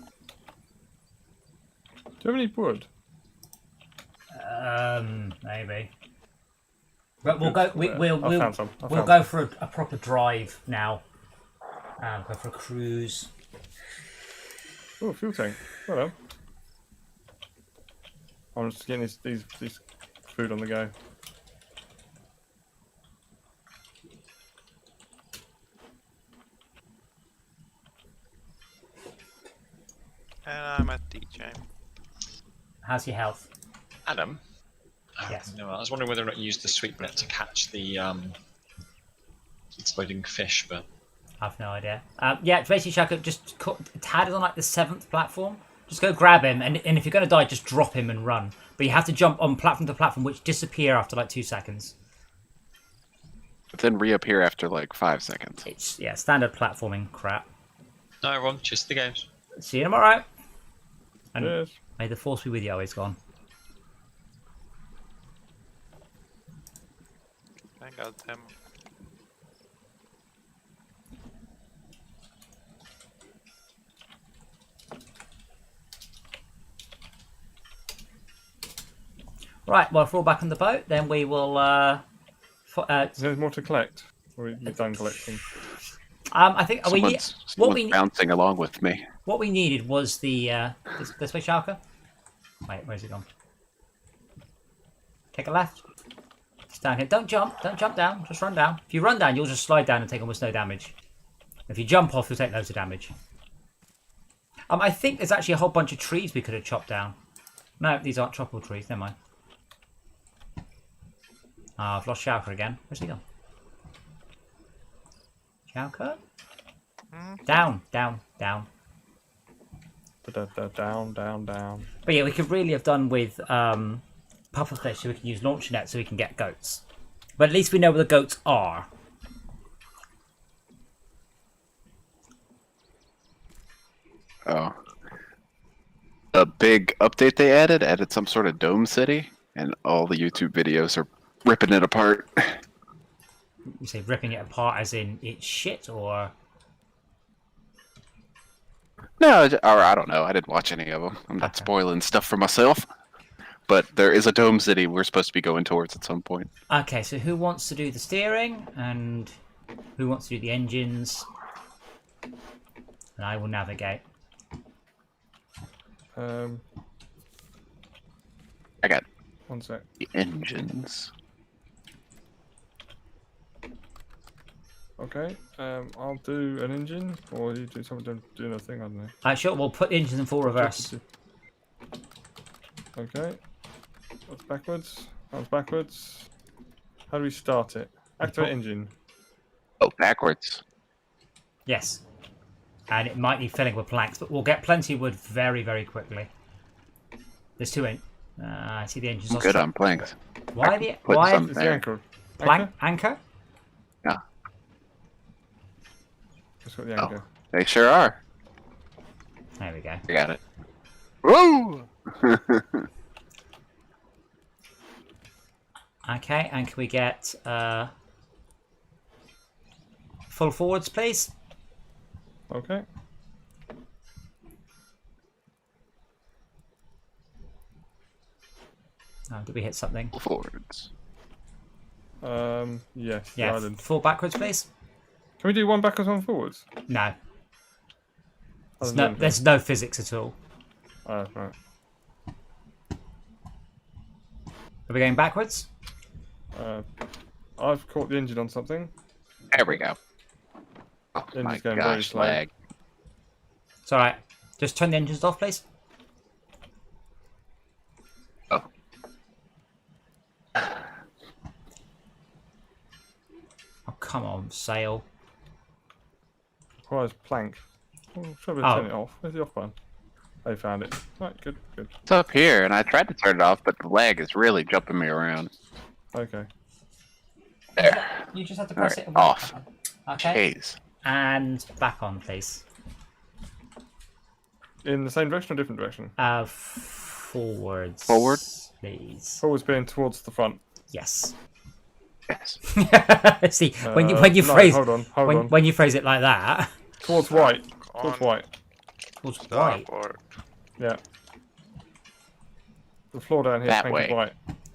you have any wood? Maybe. But we'll Good. go. We'll I found some. we'll go for a proper drive now. Go for a cruise. Oh, fuel tank. Well done. I'm just getting these food on the go. And I'm at DJ. How's your health? Adam? Yes. No, I was wondering whether or not you used the sweep net to catch the exploding fish, but I've no idea. Yeah, basically, Shaka, Tad is on like the 7th platform. Just go grab him, and if you're going to die, just drop him and run. But you have to jump on platform to platform, which disappear after like 2 seconds. But then reappear after like 5 seconds. It's, yeah, standard platforming crap. no, everyone, just the games. See you tomorrow. And Yes. may the force be with you, always gone. I got him. Right, well, if we're all back on the boat, then we will... Is there more to collect? Or are you done collecting? I think Someone's bouncing along with me. what we needed was the this way, Sharka. Wait, where's it gone? Take a left. Just down here. Don't jump down. Just run down. If you run down, you'll just slide down and take almost no damage. If you jump off, you'll take loads of damage. I think there's actually a whole bunch of trees we could have chopped down. No, these aren't choppable trees. Never mind. I've lost Shalka again. Where's he gone? Shalka? Down. Down, down. But yeah, we could really have done with pufferfish so we can use launcher net so we can get goats. But at least we know where the goats are. Oh. A big update they added some sort of dome city, and all the YouTube videos are ripping it apart. You say ripping it apart as in it's shit, or... No, or I don't know. I didn't watch any of them. I'm not spoiling stuff for myself. But there is a dome city we're supposed to be going towards at some point. Okay, so who wants to do the steering, and who wants to do the engines? And I will navigate. I got One sec. the engines. Okay. I'll do an engine, or you do something doing a thing. I don't know. Sure, we'll put the engines in full reverse. Okay. That's backwards. That's backwards. How do we start it? Activate engine. Oh, backwards. Yes. And it might need filling with planks, but we'll get plenty of wood very, very quickly. There's 2 in. I see the engines. I'm good on planks. Why the Put why some Is the there. anchor? plank anchor? Yeah, That's got the anchor. they sure are. There we go. I got it. Woo! Okay, and can we get full forwards, please? Okay. Oh, did we hit something? Forwards. Yes. The Yeah, island. full backwards, please. Can we do one backwards, one forwards? No. Other than There's no physics at all. Oh, right. Are we going backwards? I've caught the engine on something. There we go. Oh Engine's my going very gosh, slow. lag. It's alright. Just turn the engines off, please. Oh. Oh, come on, sail. Requires plank. Oh, should we Oh. turn it off? Where's the off button? I found it. Right, good, good. It's up here, and I tried to turn it off, but the lag is really jumping me around. Okay. There. You just have to press it off. Okay. Jeez. And back on, please. In the same direction or different direction? Forwards. Forward? Please. Forwards being towards the front. Yes. Yes. See, when you no, phrase hold on. when you phrase it like that, Towards white. On Towards white. towards white. starboard. Yeah. The floor down here is That painted way. white.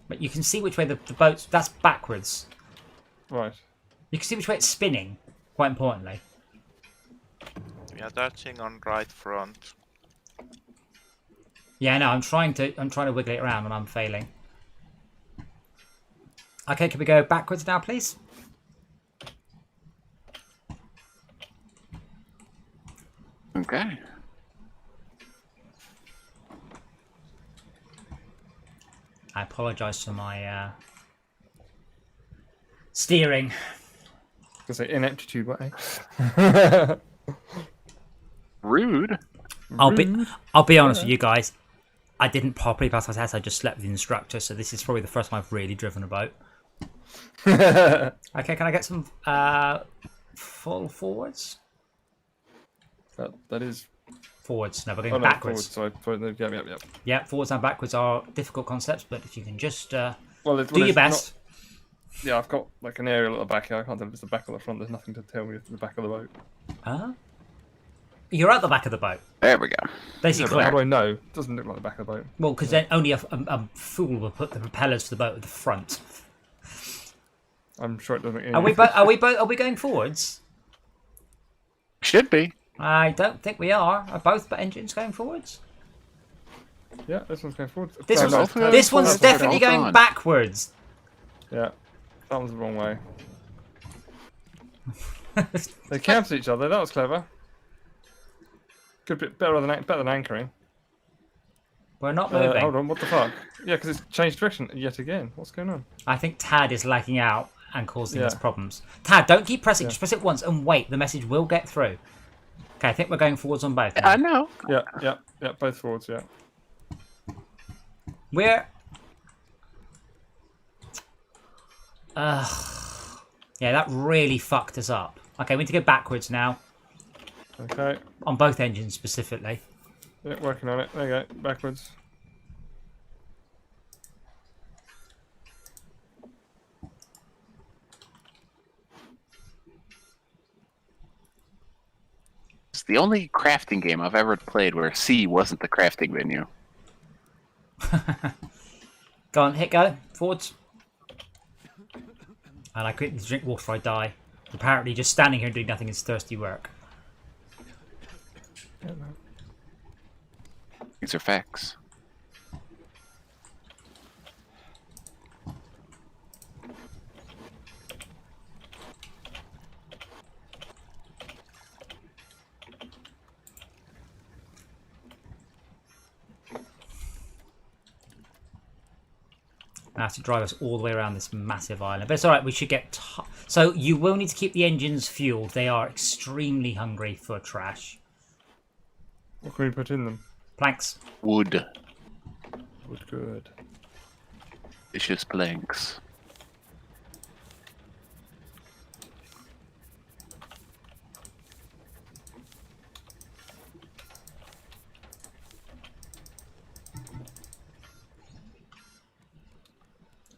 But you can see which way the boat's. That's backwards. Right. You can see which way it's spinning. Quite importantly. We are touching on right front. Yeah, no, I'm trying to wiggle it around and I'm failing. Okay, can we go backwards now, please? Okay. I apologise for my steering. Because say ineptitude, what? Eh? Rude. I'll be honest with you guys. I didn't properly pass my test. I just slept with the instructor, so this is probably the first time I've really driven a boat. Okay, can I get some full forwards? That is. Forwards. No, we're going Oh no, backwards. forwards. Sorry. Yep. Yeah, forwards and backwards are difficult concepts, but if you can just Well, do your best. Yeah, I've got like an aerial at the back here. I can't tell if it's the back or the front. There's nothing to tell me if it's the back of the boat. You're at the back of the boat. There we go. Yeah, Basically, but how do I know? It doesn't look like the back of the boat. well, because then only a fool will put the propellers to the boat at the front. I'm sure it doesn't make any Are we going forwards? Should be. I don't think we are. Are both engines going forwards? Yeah, this one's going forward. This No, one's, no, this one's hold definitely on. going backwards. Yeah, that one's the wrong way. They cancel each other. That was clever. Good bit better than anchoring. We're not moving. Hold on, what the fuck? Yeah, because it's changed direction yet again. What's going on? I think Tad is lagging out and causing us Yeah. problems. Tad, don't keep pressing. Yeah. Just press it once and wait. The message will get through. Okay, I think we're going forwards on both. now. I know. Yeah, both forwards. Yeah. We're. Yeah, that really fucked us up. Okay, we need to go backwards now. Okay. On both engines specifically. Yeah, working on it. There you go. Backwards. It's the only crafting game I've ever played where C wasn't the crafting menu. Go on, hit go. Forwards. And I quickly drink water before I die. Apparently just standing here doing nothing is thirsty work. These are facts. I have to drive us all the way around this massive island. But it's alright, we should get... So you will need to keep the engines fueled. They are extremely hungry for trash. What can we put in them? Planks. Wood. Wood, good. Vicious planks.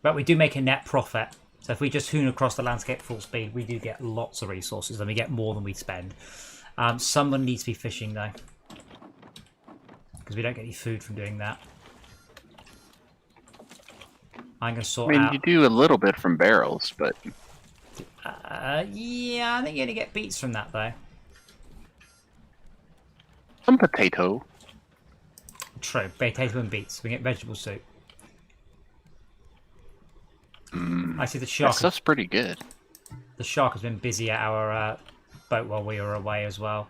But we do make a net profit. So if we just hoon across the landscape full speed, we do get lots of resources and we get more than we spend. Someone needs to be fishing though. Because we don't get any food from doing that. I'm going to sort out... you do a little bit from barrels, but... yeah, I think you only get beets from that though. Some potato. True, potato and beets. We get vegetable soup. I see the That shark. stuff's pretty good. The shark has been busy at our boat while we were away as well.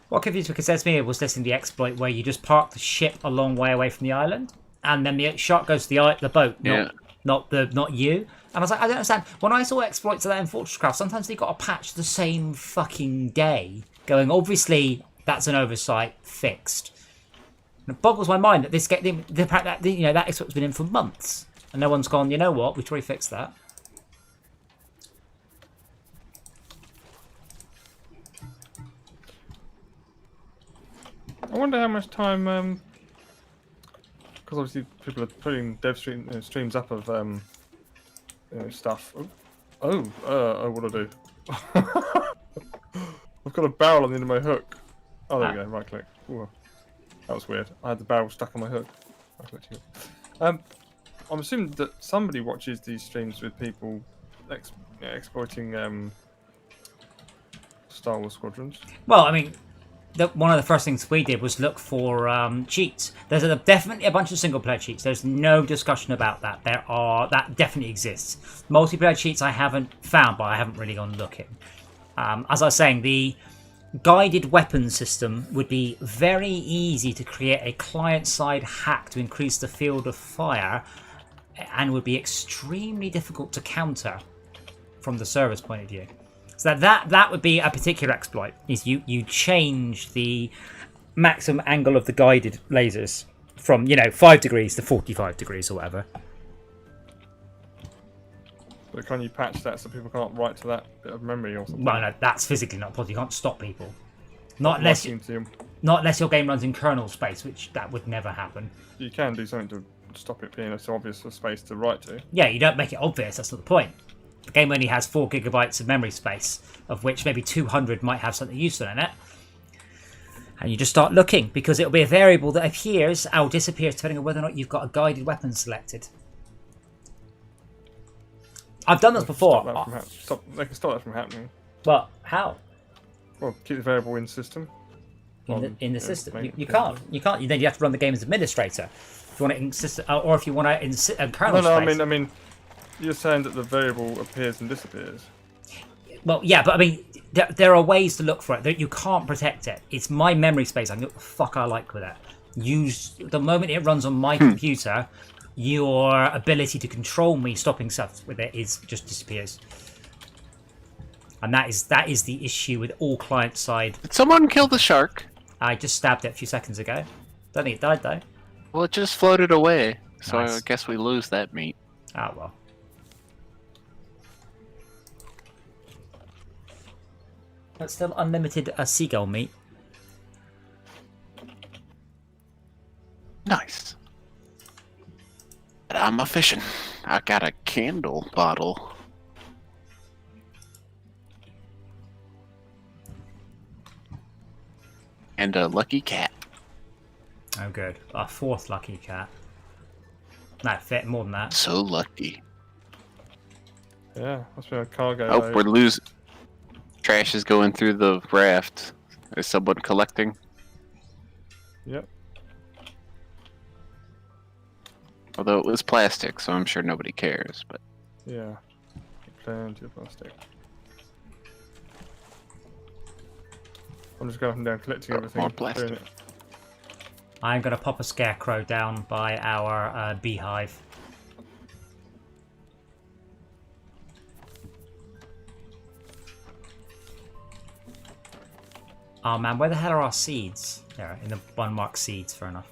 What confused me, because there's me, was listening to the exploit where you just park the ship a long way away from the island, and then the shark goes to the boat, not you. And I was like, I don't understand. When I saw exploits of that in Fortresscraft, sometimes they got a patch the same fucking day, going, obviously that's an oversight, fixed. And it boggles my mind that this get the fact that that exploit's been in for months, and no one's gone. You know what? We've already fixed that. I wonder how much time, because obviously people are putting streams up of stuff. What do I do? I've got a barrel on the end of my hook. Oh, there we go. Right click. Ooh, that was weird. I had the barrel stuck on my hook. I'm assuming that somebody watches these streams with people exploiting Star Wars Squadrons. Well, I mean, one of the first things we did was look for cheats. There's definitely a bunch of single-player cheats. There's no discussion about that. That definitely exists. Multiplayer cheats I haven't found, but I haven't really gone looking. As I was saying, the guided weapon system would be very easy to create a client-side hack to increase the field of fire, and would be extremely difficult to counter from the server's point of view. So that would be a particular exploit. Is you change the maximum angle of the guided lasers from 5 degrees to 45 degrees or whatever. But can you patch that so people can't write to that bit of memory or something? Well, no, that's physically not possible. You can't stop people. Not unless your game runs in kernel space, which that would never happen. You can do something to stop it being so obvious a space to write to. Yeah, you don't make it obvious. That's not the point. The game only has 4 gigabytes of memory space, of which maybe 200 might have something useful in it. And you just start looking, because it'll be a variable that appears or disappears depending on whether or not you've got a guided weapon selected. I've done this before. They can stop that from happening. Well, how? Well, keep the variable in the system. In the system. You can't. Then you have to run the game as administrator. If you want to insist, or if you want to kernel space. I mean, you're saying that the variable appears and disappears. Well, yeah, but I mean, there are ways to look for it. You can't protect it. It's my memory space. I can do what the fuck I like with it. The moment it runs on my computer, your ability to control me stopping stuff with it just disappears. And that is the issue with all client side. Did someone kill the shark? I just stabbed it a few seconds ago. Don't think it died though. Well, it just floated away, so Nice. I guess we lose that meat. Ah well. But still unlimited seagull meat. Nice. But I'm a fishing. I got a candle bottle. And a lucky cat. Oh good. Our 4th lucky cat. No, fit more than that. So lucky. Yeah, must be a cargo Oh, load. we're losing. Trash is going through the raft. Is someone collecting? Yep. Although it was plastic, so I'm sure nobody cares. But Yeah. Plenty of plastic. I'm just going up and down collecting everything. more plastic. doing it. I'm going to pop a scarecrow down by our beehive. Oh man, where the hell are our seeds? There, in the one marked seeds, fair enough.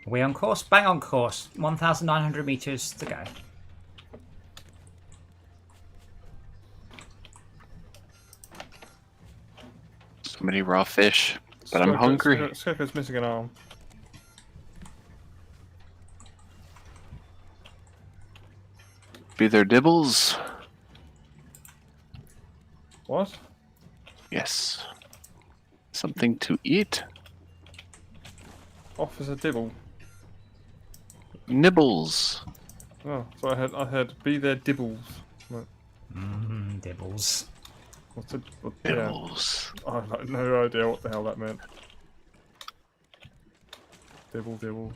Are we on course? Bang on course. 1,900 meters to go. so many raw fish. But I'm hungry. Scarecrow's missing an arm. Be there dibbles? What? Yes. Something to eat? Officer Dibble. Nibbles. Oh, so I heard be there dibbles. Right. Dibbles. What's it? Yeah. Nibbles. I have like, no idea what the hell that meant. Dibble, dibble.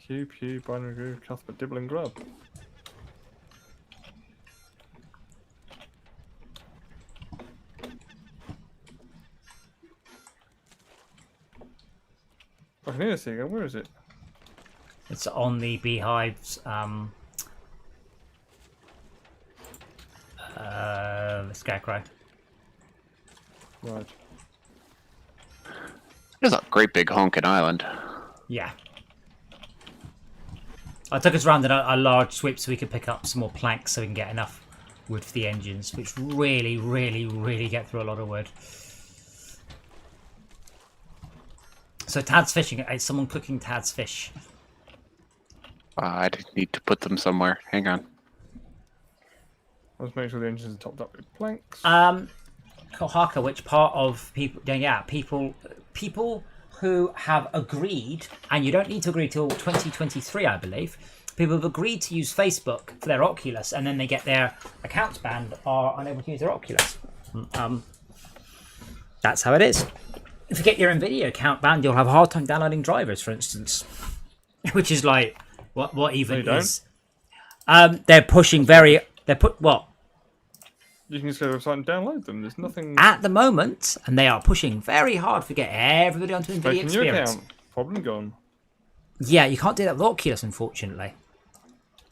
Pew, binary groove, Cuthbert, dibble and grub. I can hear a seagull. Where is it? It's on the beehive's scarecrow. Right. There's a great big honking island. Yeah. I took us around in a large sweep so we could pick up some more planks so we can get enough wood for the engines, which really get through a lot of wood. So Tad's fishing. Is someone cooking Tad's fish? I need to put them somewhere. Hang on. Let's make sure the engines are topped up with planks. Kohaka, which part of people? Yeah, people who have agreed, and you don't need to agree till 2023, I believe. People have agreed to use Facebook for their Oculus, and then they get their accounts banned, are unable to use their Oculus. That's how it is. If you get your Nvidia account banned, you'll have a hard time downloading drivers, for instance. Which is like, what even is? They're pushing very. What? You can just go to the website and download them. There's nothing. At the moment, and they are pushing very hard to get everybody onto Nvidia Making your Experience. account. Problem gone. Yeah, you can't do that with Oculus, unfortunately,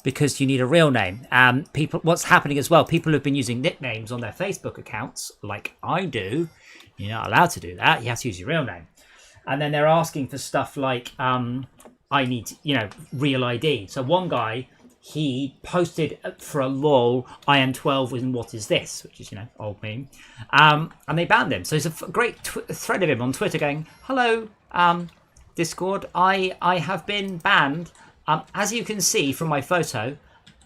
because you need a real name. What's happening as well? People who've been using nicknames on their Facebook accounts, like I do, you're not allowed to do that. You have to use your real name, and then they're asking for stuff like, I need, real ID. So one guy, he posted for a lol, I am 12 and what is this? Which is, old meme. And they banned him. So there's a great thread of him on Twitter going, hello, Discord, I have been banned. As you can see from my photo,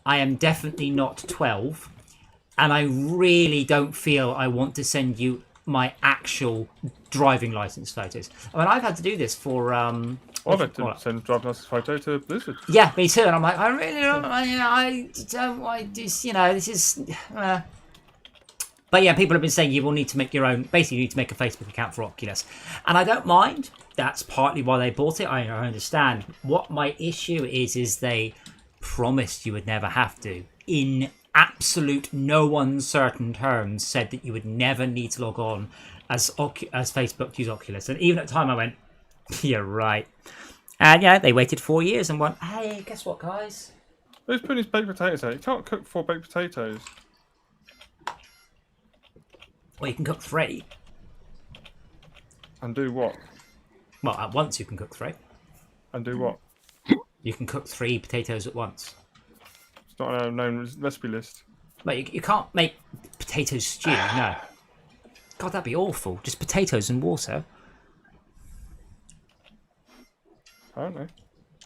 I am definitely not 12. And I really don't feel I want to send you my actual driving license photos. I mean, I've had to do this for... I've had to send driving license photo to Blizzard. Yeah, me too. And I'm like, I really don't. I don't want this. This is. But yeah, people have been saying you will need to make your own. Basically, you need to make a Facebook account for Oculus, and I don't mind. That's partly why they bought it. I understand. What my issue is they promised you would never have to. In absolute no uncertain terms, said that you would never need to log on as Facebook to use Oculus, and even at the time I went, you're right. And yeah, they waited 4 years and went, hey, guess what, guys? Who's putting his baked potatoes out? You can't cook 4 baked potatoes. Well, you can cook 3. And do what? Well, at once you can cook 3. And do what? You can cook 3 potatoes at once. It's not on our known recipe list. But you can't make potato stew, no. God, that'd be awful. Just potatoes and water. I don't know.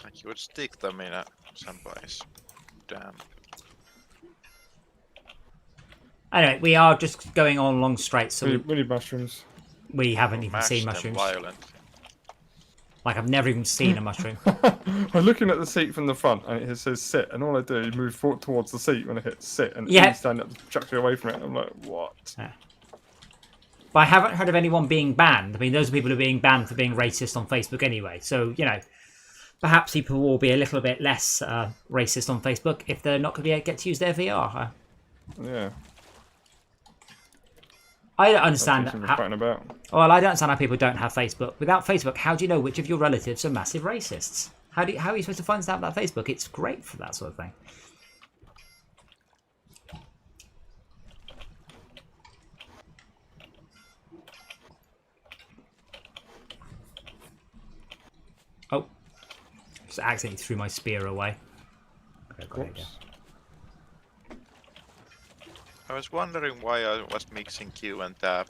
Like you would stick them in some place. Damn. Anyway, we are just going on along straight, so We need mushrooms. we haven't even Mash seen them mushrooms. violently. Like, I've never even seen a mushroom. I'm looking at the seat from the front, and it says sit, and all I do is move forward towards the seat when I hit sit, and Yeah. you stand up, chucks you away from it. I'm like, what? But I haven't heard of anyone being banned. I mean, those are people who are being banned for being racist on Facebook anyway. So, you know, perhaps people will be a little bit less racist on Facebook if they're not going to be able to get to use their VR. Yeah. I don't understand That's what that. fighting about. Well, I don't understand how people don't have Facebook. Without Facebook, how do you know which of your relatives are massive racists? How are you supposed to find out about Facebook? It's great for that sort of thing. Oh, just accidentally threw my spear away. Okay, got it again. Whoops. I was wondering why I was mixing Q and tap.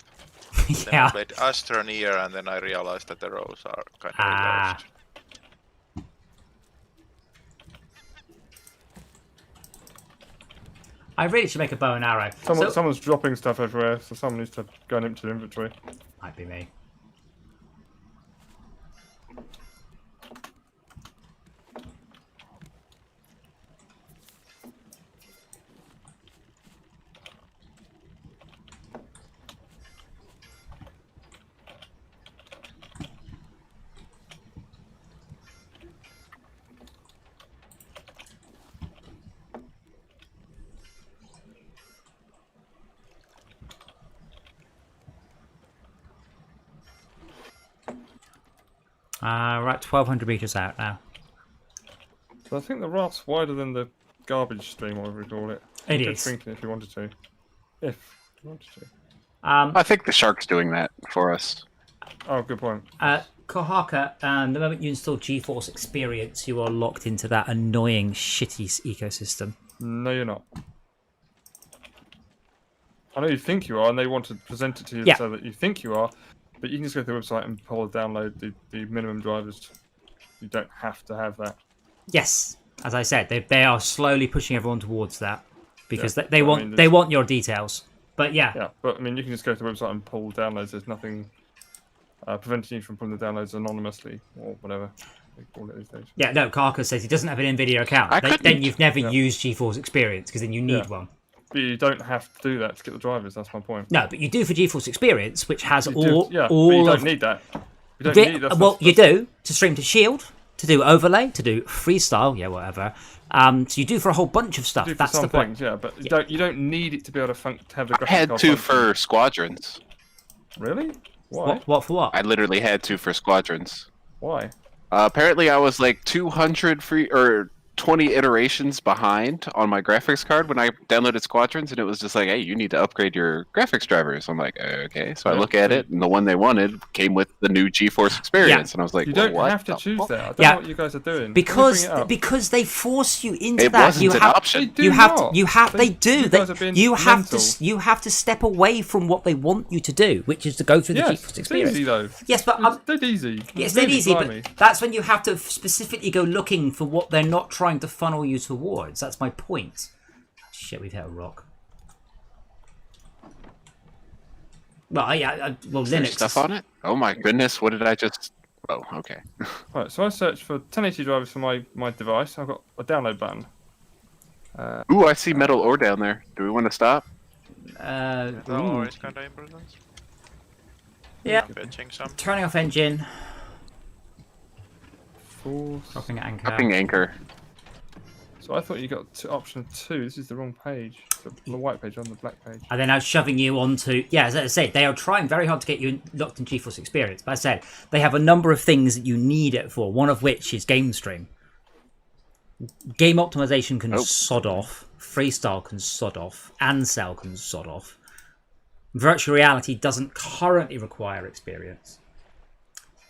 Then I Yeah. played Astroneer and then I realized that the rows are kind of Ah. reversed. I really should make a bow and arrow. Someone's dropping stuff everywhere, so someone needs to go and empty the inventory. Might be me. Right, 1,200 meters out now. So I think the raft's wider than the garbage stream, whatever you call it. It You could is. shrink it if you wanted to. If you wanted to. I think the shark's doing that for us. Oh, good point. Kohaka, the moment you install GeForce Experience, you are locked into that annoying, shitty ecosystem. No, you're not. I know you think you are, and they want to present it to you Yeah. so that you think you are, but you can just go to the website and download the minimum drivers. You don't have to have that. Yes, as I said, they are slowly pushing everyone towards that because Yeah, they but I want mean, they want your details. But yeah, Yeah, but I mean, you can just go to the website and pull downloads. There's nothing preventing you from pulling the downloads anonymously or whatever they call it these days. yeah. No, Karka says he doesn't have an NVIDIA account. I Then couldn't- you've never Yeah. used GeForce Experience because then you need Yeah. one. But you don't have to do that to get the drivers. That's my point. No, but you do for GeForce Experience, which has You all do, yeah, but all you don't of need that. You don't the- need that. well, you do to stream to Shield, to do overlay, to do freestyle, yeah, whatever. So you do for a whole bunch of stuff. do for That's some the point. things, yeah, but you don't need it to be able to have the graphics I had card to function. for squadrons. Really? Why? What for what? I literally had to for squadrons. Why? Apparently, I was like 200 free or 20 iterations behind on my graphics card when I downloaded Squadrons, and it was just like, hey, you need to upgrade your graphics drivers. I'm like, okay. So I Yeah, look at so- it, and the one they wanted came with the new GeForce Experience, and I was like, You well, don't what have to the choose fuck? that. I don't Yeah. know what you guys are doing. Let me Because bring it up. because they force you into It that. wasn't You an have option. They do you have not. to, you have they do You they, guys are being you have mental. to you have to step away from what they want you to do, which is to go through the Yes, GeForce it's Experience. easy though. Yes, but It's dead easy. it's Really, dead easy, blimey. but that's when you have to specifically go looking for what they're not trying to funnel you towards. That's my point. Shit, we've hit a rock. Well, yeah, well, Is there Linux stuff on it? Oh my goodness, what did I just... Oh, okay. Right, so I searched for 1080 drivers for my device. I've got a download button. Ooh, I see metal ore down there. Do we want to stop? No, ooh. it's kind of important. Yeah, Fetching some. turning off engine, Force. dropping anchor. Dropping anchor. So I thought you got option 2. This is the wrong page. The white page on the black page. And then now shoving you onto... Yeah, as I said, they are trying very hard to get you locked in GeForce Experience. But I said, they have a number of things that you need it for, one of which is game stream. Game optimization can Oh. sod off. Freestyle can sod off. Ansel can sod off. Virtual reality doesn't currently require experience.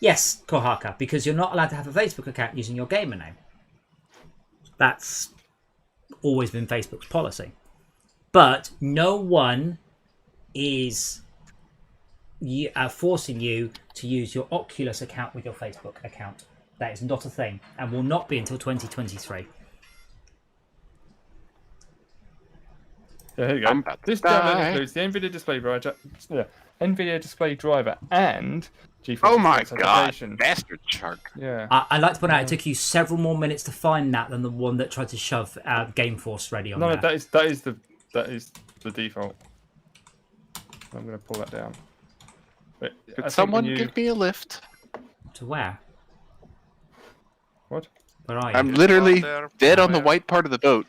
Yes, Kohaka, because you're not allowed to have a Facebook account using your gamer name. That's always been Facebook's policy. But no one is forcing you to use your Oculus account with your Facebook account. That is not a thing and will not be until 2023. Yeah, here you go. I'm about to This download die. includes the NVIDIA display driver, NVIDIA display driver, and GeForce Oh my Experience god, application. bastard shark. Yeah. I'd like to point out it took you several more minutes to find that than the one that tried to shove Gameforce ready on No, there. that is the default. I'm going to pull that down. But I Could think someone when you... give me a lift? To where? What? Where are you? I'm literally there. dead on the Where? white part of the boat.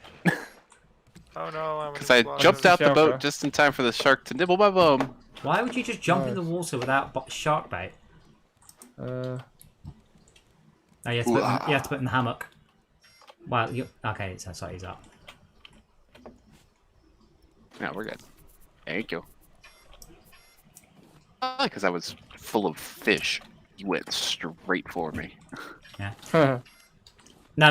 Oh no, I'm Because I in jumped water. out the Shark, boat huh? just in time for the shark to nibble my bum. Why would you just jump in the Nice. water without shark bait? Uh, No, you have to put in the hammock. Well, okay, so he's up. No, we're good. Thank you. Because I was full of fish. He went straight for me. No,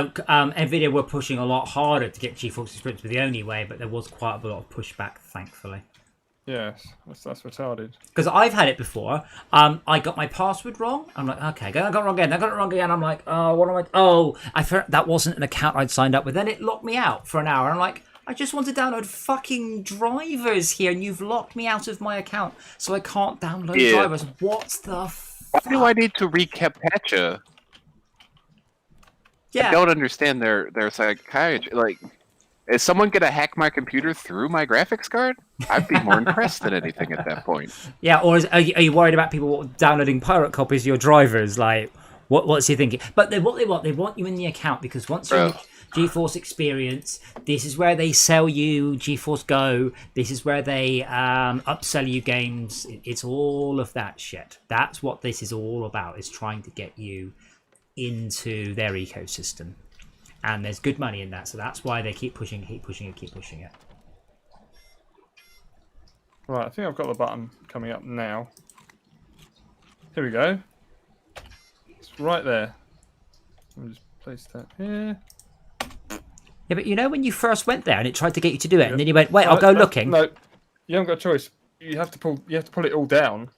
NVIDIA were pushing a lot harder to get GeForce Experience with the only way, but there was quite a lot of pushback, thankfully. yes, that's retarded. Because I've had it before. I got my password wrong. I'm like, okay, I got it wrong again. I got it wrong again. I'm like, oh, what am I? Oh, I thought that wasn't an account I'd signed up with. Then it locked me out for an hour. I'm like, I just want to download fucking drivers here, and you've locked me out of my account, so I can't download Yeah. drivers. What the Why fuck? do I need to recaptcha? Yeah. I don't understand their psychiatry. Like, is someone gonna hack my computer through my graphics card? I'd be more impressed than anything at that point. Yeah, or are you worried about people downloading pirate copies of your drivers? Like, what's he thinking? But they want you in the account because once you're in GeForce Experience, this is where they sell you GeForce Go. This is where they upsell you games. It's all of that shit. That's what this is all about, is trying to get you into their ecosystem. And there's good money in that, so that's why they keep pushing it. Right, I think I've got the button coming up now. Here we go. It's right there. Let me just place that here. Yeah, but you know when you first went there and it tried to get you to do it, and then you went, wait, I'll go looking. No, you haven't got a choice. You have to pull it all down,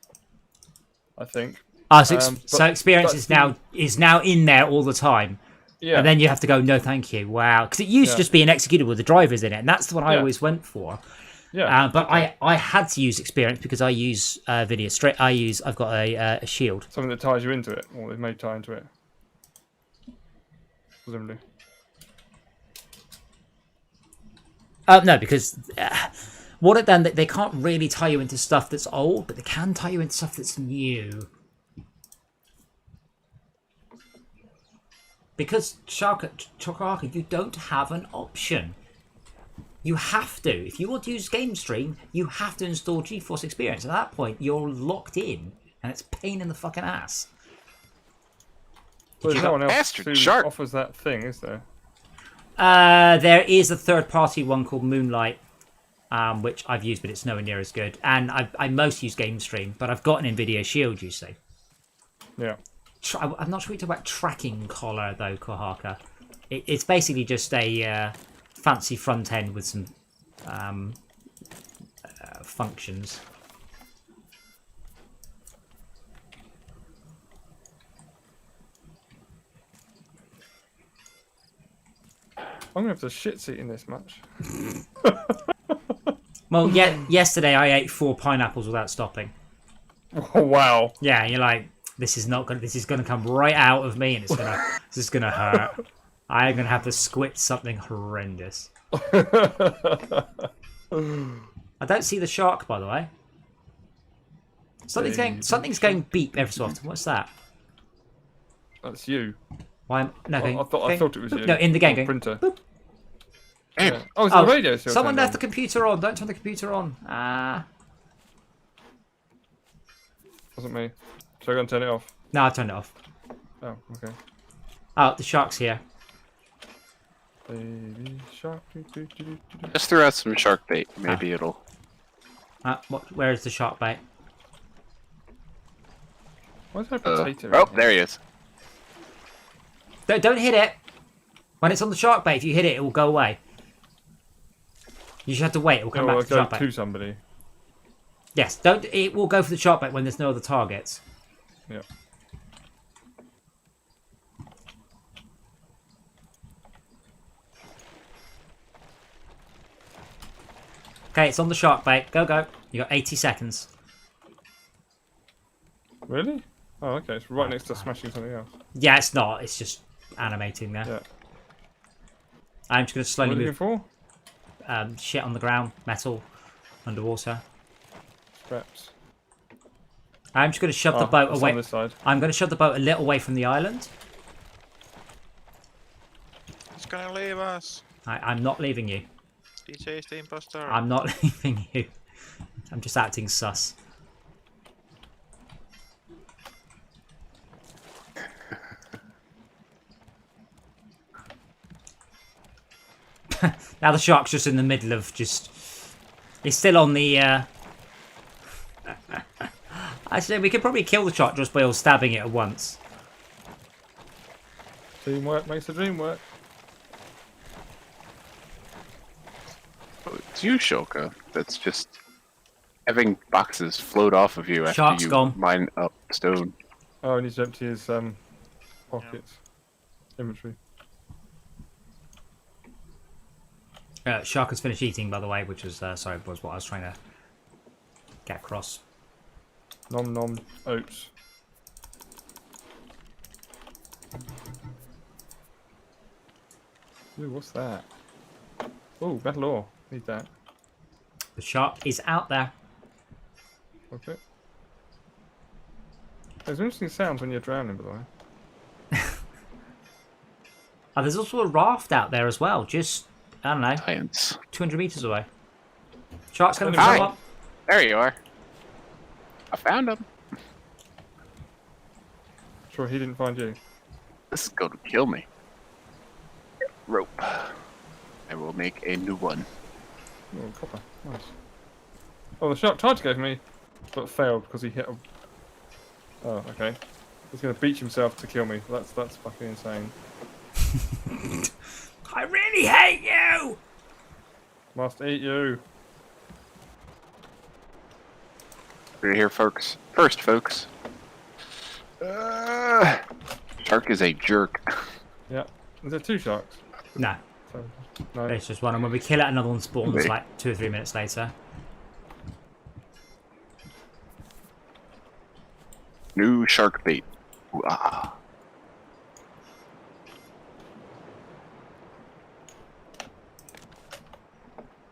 I think. Ah, so, but- so experience but is now in there all the time. Yeah. And then you have to go, no, thank you. Wow. Because it used to Yeah. just be an executable with the drivers in it. And that's the one I Yeah. always went for. Yeah. But I had to use experience because I use video straight. I've got a shield. Something that ties you into it, or it may tie into it. Presumably. No, because what it done, they can't really tie you into stuff that's old, but they can tie you into stuff that's new. Because Chocolate, you don't have an option. You have to. If you want to use Game Stream, you have to install GeForce Experience. At that point, you're locked in, and it's a pain in the fucking ass. Well, there's no one else Bastard who shark. offers that thing, is there? There is a third-party one called Moonlight, which I've used, but it's nowhere near as good. And I most use Game Stream, but I've got an NVIDIA Shield, you see. Yeah. I'm not sure we talk about tracking collar, though, Kohaka. It's basically just a fancy front end with some functions. I'm gonna have to shit seat in this much. Well, yesterday I ate 4 pineapples without stopping. Oh, wow. Yeah, you're like, this is not gonna. This is gonna come right out of me, and it's gonna. This is gonna hurt. I'm gonna have to squit something horrendous. I don't see the shark, by the way. Something's going beep every so often. What's that? That's you. Why? No, I going, thought it was you. No, in the game. On Going, printer. boop. Yeah. Oh, is the radio still Someone turned left the on? computer on. Don't turn the computer on. Wasn't me. So I go and turn it off. No, I turned it off. Oh, okay. Oh, the shark's here. Baby shark. Just throw out some shark bait. Maybe it'll. Where is the shark bait? Why is there a potato? Oh, in here? there he is. Don't hit it. When it's on the shark bait, if you hit it, it will go away. You should have to wait. It will come Oh, back I'll to the go shark bait. to somebody. Yes, don't. It will go for the shark bait when there's no other targets. Yeah. Okay, it's on the shark bait. Go, go. You got 80 seconds. Really? Oh, okay. It's right next to smashing something else. Yeah, it's not. It's just animating there. Yeah. I'm just going to What are slowly you move looking for? shit on the ground, metal, underwater. Scraps. I'm just going to shove the Oh, boat it's away. on this side. I'm going to shove the boat a little away from the island. It's gonna leave us. I'm not leaving you. DJ is the imposter. I'm not leaving you. I'm just acting sus. Now the shark's just in the middle of just... He's still on the... Actually, we could probably kill the shark just by all stabbing it at once. Teamwork makes the dream work. Oh, it's you, Shulka, that's just having boxes float off of you after Shark's you gone. mine up stone. Oh, he needs to empty his pockets. Inventory. Shark has finished eating, by the way, which was was what I was trying to get across. Nom nom oats. Ooh, what's that? Oh, metal ore. Need that. The shark is out there. Okay. There's interesting sounds when you're drowning, by the way. There's also a raft out there as well. Just, I don't know, Science. 200 meters away. Shark's going to Hi. come up. There you are. I found him. Sure, he didn't find you. This is going to kill me. Rope. I will make a new one. Oh, copper. Nice. Oh, the shark tried to go for me, but failed because he hit a... Oh, okay. He's going to beach himself to kill me. That's fucking insane. I really hate you! Must eat you. Right here, folks. First, folks. Shark is a jerk. Yeah. Is there two sharks? No, So, no. it's just one. And when we kill it, another one spawns Maybe. like 2 or 3 minutes later. New shark bait. Ooh, ah.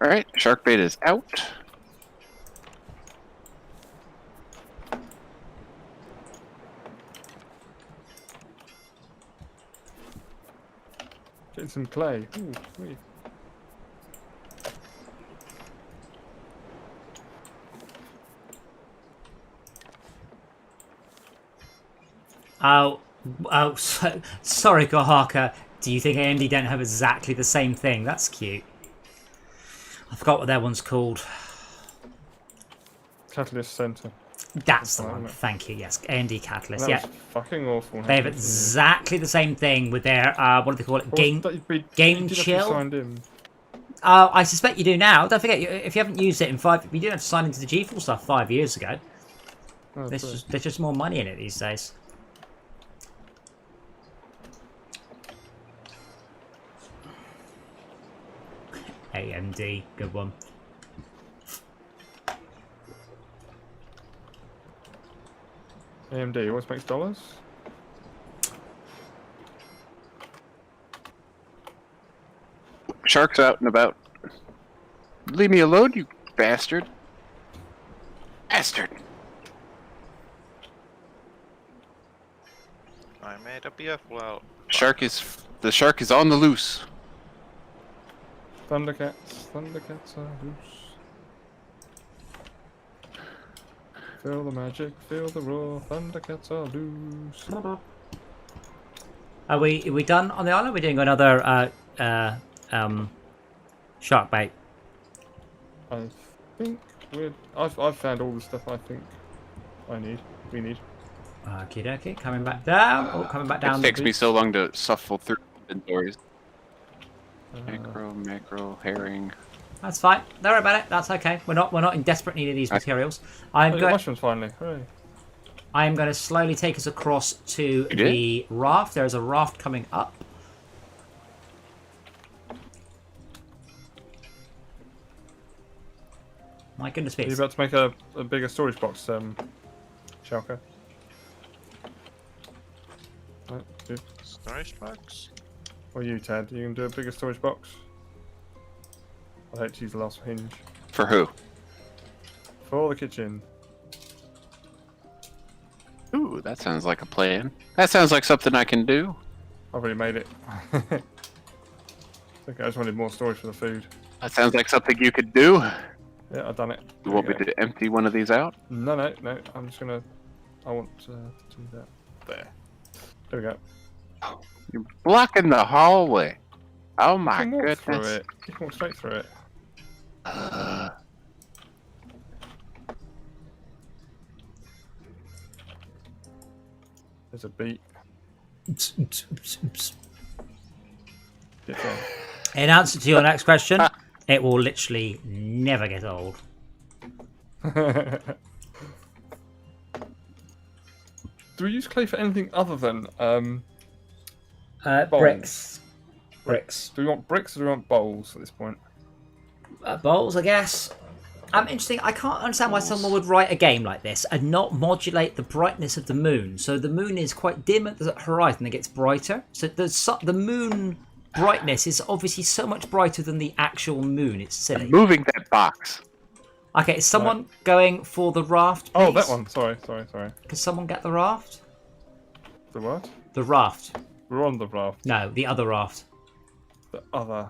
Alright, shark bait is out. Getting some clay. Ooh, sweet. Oh, sorry, Gohaka. Do you think AMD don't have exactly the same thing? That's cute. I forgot what that one's called. Catalyst center. That's the Right, one. isn't it? Thank you. Yes, AMD Catalyst. That Yeah, was fucking awful. they have exactly the same thing with their what do they call it? Game chill? Signed in. I suspect you do now. Don't forget, if you haven't used it in 5, you didn't have to sign into the GeForce stuff 5 years ago. Oh, There's just more money in it these days. AMD, good one. AMD always makes dollars. Shark's out and about. Leave me alone, you bastard. Bastard. I made a BF well. The shark is on the loose. Thundercats are loose. Feel the magic, feel the roar. Thundercats are loose. Are we done on the island? We're doing another shark bait. I think I've found all the stuff I think we need. Okie dokie, coming back down. Oh, coming back down. It takes me the so long to shuffle through inventories. Uh, Macro, herring. That's fine. Don't worry about it. That's okay. We're not in desperate need of these materials. I'm oh, going. mushrooms finally. Hooray. I am going to slowly take us across to You did? the raft. There is a raft coming up. My goodness Are you me. about to make a bigger storage box, Shalka? No, good. Storage box? Or you, Ted? You can do a bigger storage box? I'd hate to use the last hinge. For who? For the kitchen. Ooh, that sounds like a plan. That sounds like something I can do. I've already made it. Okay, I just wanted more storage for the food. That sounds like something you could do. Yeah, I've done it. You want me to empty one of these out? No, no, no. I'm just gonna. I want to do that. There. There we go. You're blocking the hallway. Oh my You can walk through goodness. it. You can walk straight through it. There's a beat. Oops, oops, oops, oops. Get on. In answer to your next question, it will literally never get old. Do we use clay for anything other than Bricks. Bricks. Do we want bricks or do we want bowls at this point? Bowls, I guess. Interesting. I can't understand why someone would write a game like this and not modulate the brightness of the moon. So the moon is quite dim at the horizon; it gets brighter. So the moon brightness is obviously so much brighter than the actual moon. It's silly. Moving that box. Okay, is someone going for the raft? Oh, Please? that one. Sorry. Can someone get the raft? The what? The raft. We're on the raft. No, the other raft. The other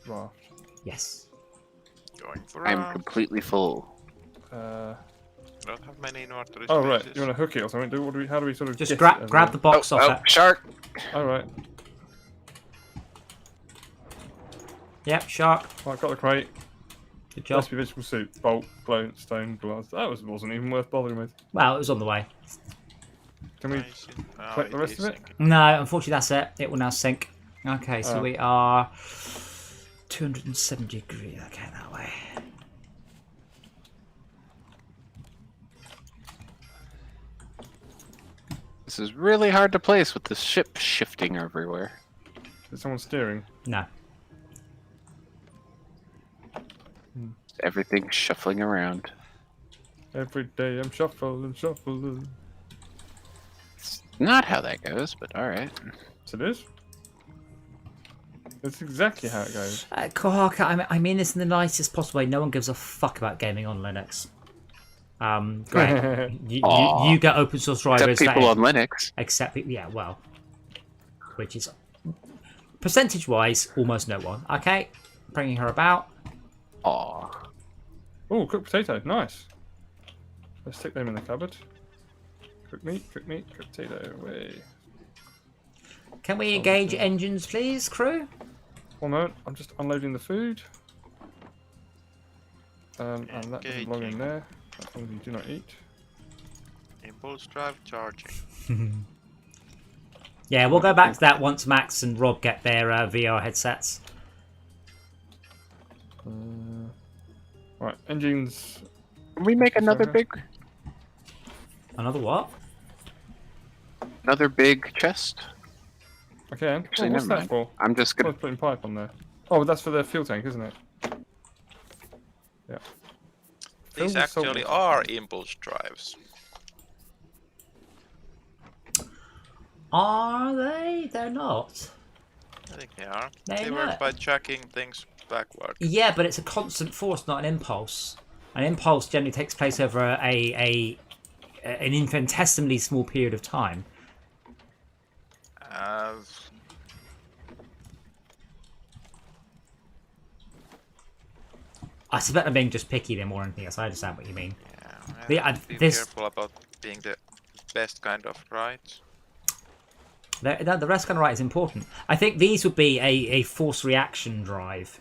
raft. Yes. Going for I'm completely full. don't have many inventory Oh right. spaces. You want to hook it or something? How do we sort of Just get grab it the box off it. Shark! Oh right. Yep, shark. Right, I've got the crate. Good job. Recipe vegetable soup. Bolt, blown, stone, glass. That wasn't even worth bothering with. Well, it was on the way. Can we? Nice. collect the rest of it? No, unfortunately that's it. It will now sink. Okay, so Oh. we are 207 degrees. Okay, that way. This is really hard to place with the ship shifting everywhere. Is someone steering? No. Everything shuffling around. Every day I'm shuffling. Not how that goes, but alright. Yes, it is. That's exactly how it goes. Kohaka, I mean this in the nicest possible way. No one gives a fuck about gaming on Linux. Great. you get open source drivers. Except people that- on Linux. Except, yeah, well, which is percentage-wise almost no one. Okay, bringing her about. Aw. Oh, cooked potato. Nice. Let's stick them in the cupboard. Cooked meat, cooked potato. Away. Can we engage engines, please, crew? 1 moment. I'm just unloading the food. And that doesn't belong in there. That's one you do not eat. Impulse drive charging. Yeah, we'll go back to that once Max and Rob get their VR headsets. Right, engines. Can we make another big Another what? chest? I can. Actually, What's never that mind. for? I'm just I gonna was putting pipe on there. Oh, that's for the fuel tank, isn't it? Yeah. Fill These with salt actually water. are impulse drives. Are they? They're not. I think they are. They're They not. work by jacking things backward. Yeah, but it's a constant force, not an impulse. An impulse generally takes place over an infinitesimally small period of time. I suspect I'm being just picky than more than anything else. I understand what you mean. Yeah, be careful about being the best kind of right. The rest kind of right is important. I think these would be a force reaction drive.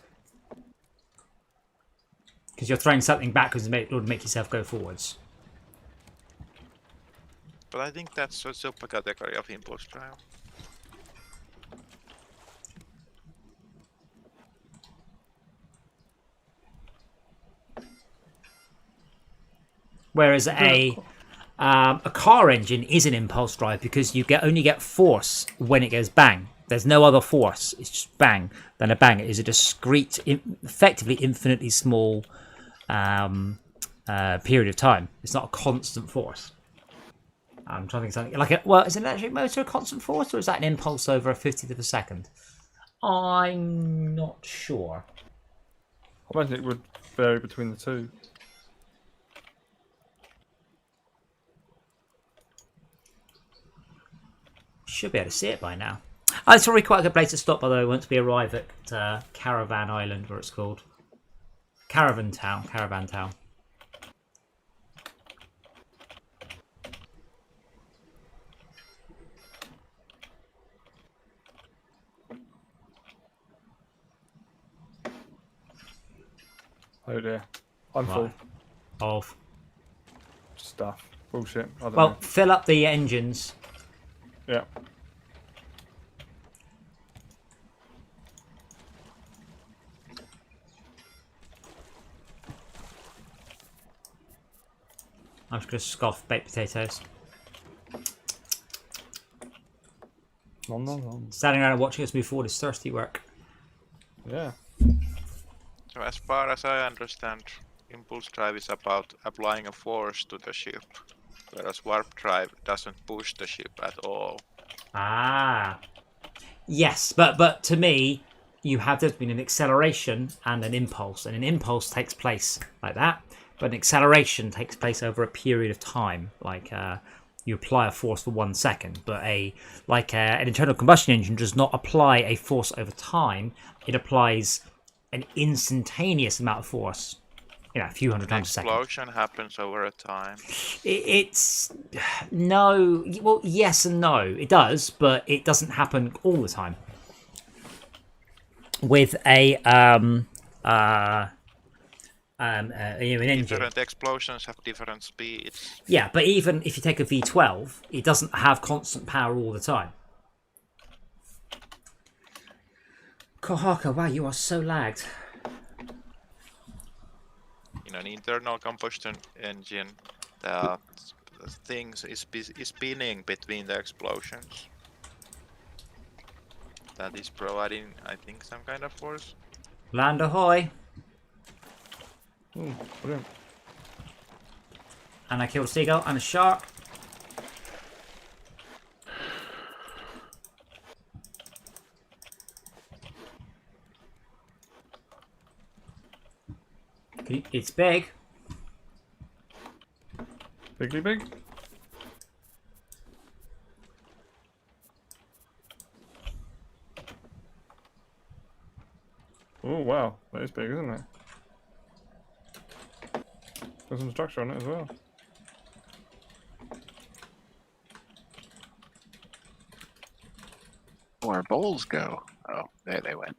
Because you're throwing something backwards in order to make yourself go forwards. But I think that's a subcategory of impulse drive. Whereas a car engine is an impulse drive because you only get force when it goes bang. There's no other force. It's just bang. Then a bang is a discrete, effectively infinitely small period of time. It's not a constant force. I'm trying to think something like well, is an electric motor a constant force, or is that an impulse over a 50th of a second? I'm not sure. I imagine it would vary between the two. Should be able to see it by now. Oh, it's already quite a good place to stop, by the way, once we arrive at Caravan Island, where it's called. Caravan Town. Oh dear. I'm full. Of. Stuff. Bullshit. I don't Well, know. fill up the engines. Yeah. I'm just going to scoff baked potatoes. Nom nom nom. Standing around and watching us move forward is thirsty work. Yeah. So as far as I understand, impulse drive is about applying a force to the ship, whereas warp drive doesn't push the ship at all. Ah. Yes, but to me, you have there's been an acceleration and an impulse, and an impulse takes place like that, but an acceleration takes place over a period of time, like you apply a force for 1 second, but an internal combustion engine does not apply a force over time. It applies an instantaneous amount of force, a few hundred times a second. Explosion happens over a time. It's no, well, yes and no. It does, but it doesn't happen all the time. With an engine. Different explosions have different speeds. Yeah, but even if you take a V12, it doesn't have constant power all the time. Kohaka, wow, you are so lagged. In an internal combustion engine, the things is spinning between the explosions. That is providing, I think, some kind of force. Land ahoy! Ooh, brilliant. And I killed a seagull and a shark. It's big. Bigly big? Oh wow, that is big, isn't it? There's some structure on it as well. Where bowls go? Oh, there they went.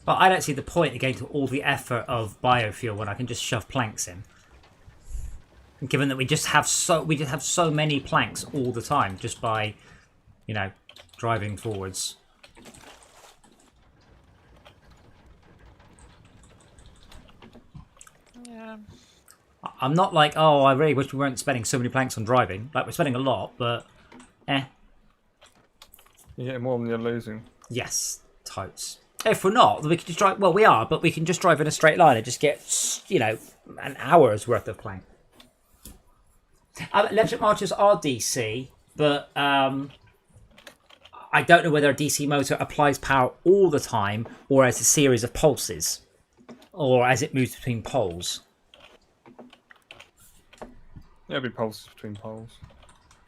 But I don't see the point of going to all the effort of biofuel when I can just shove planks in. Given that we just have so many planks all the time just by, driving forwards. Yeah. I'm not like, oh, I really wish we weren't spending so many planks on driving. Like, we're spending a lot, but You're getting more than you're losing. yes, totes. If we're not, then we can just drive. Well, we are, but we can just drive in a straight line and just get, an hour's worth of plank. Electric motors are DC, but I don't know whether a DC motor applies power all the time or as a series of pulses, or as it moves between poles. Yeah, it'd be pulses between poles.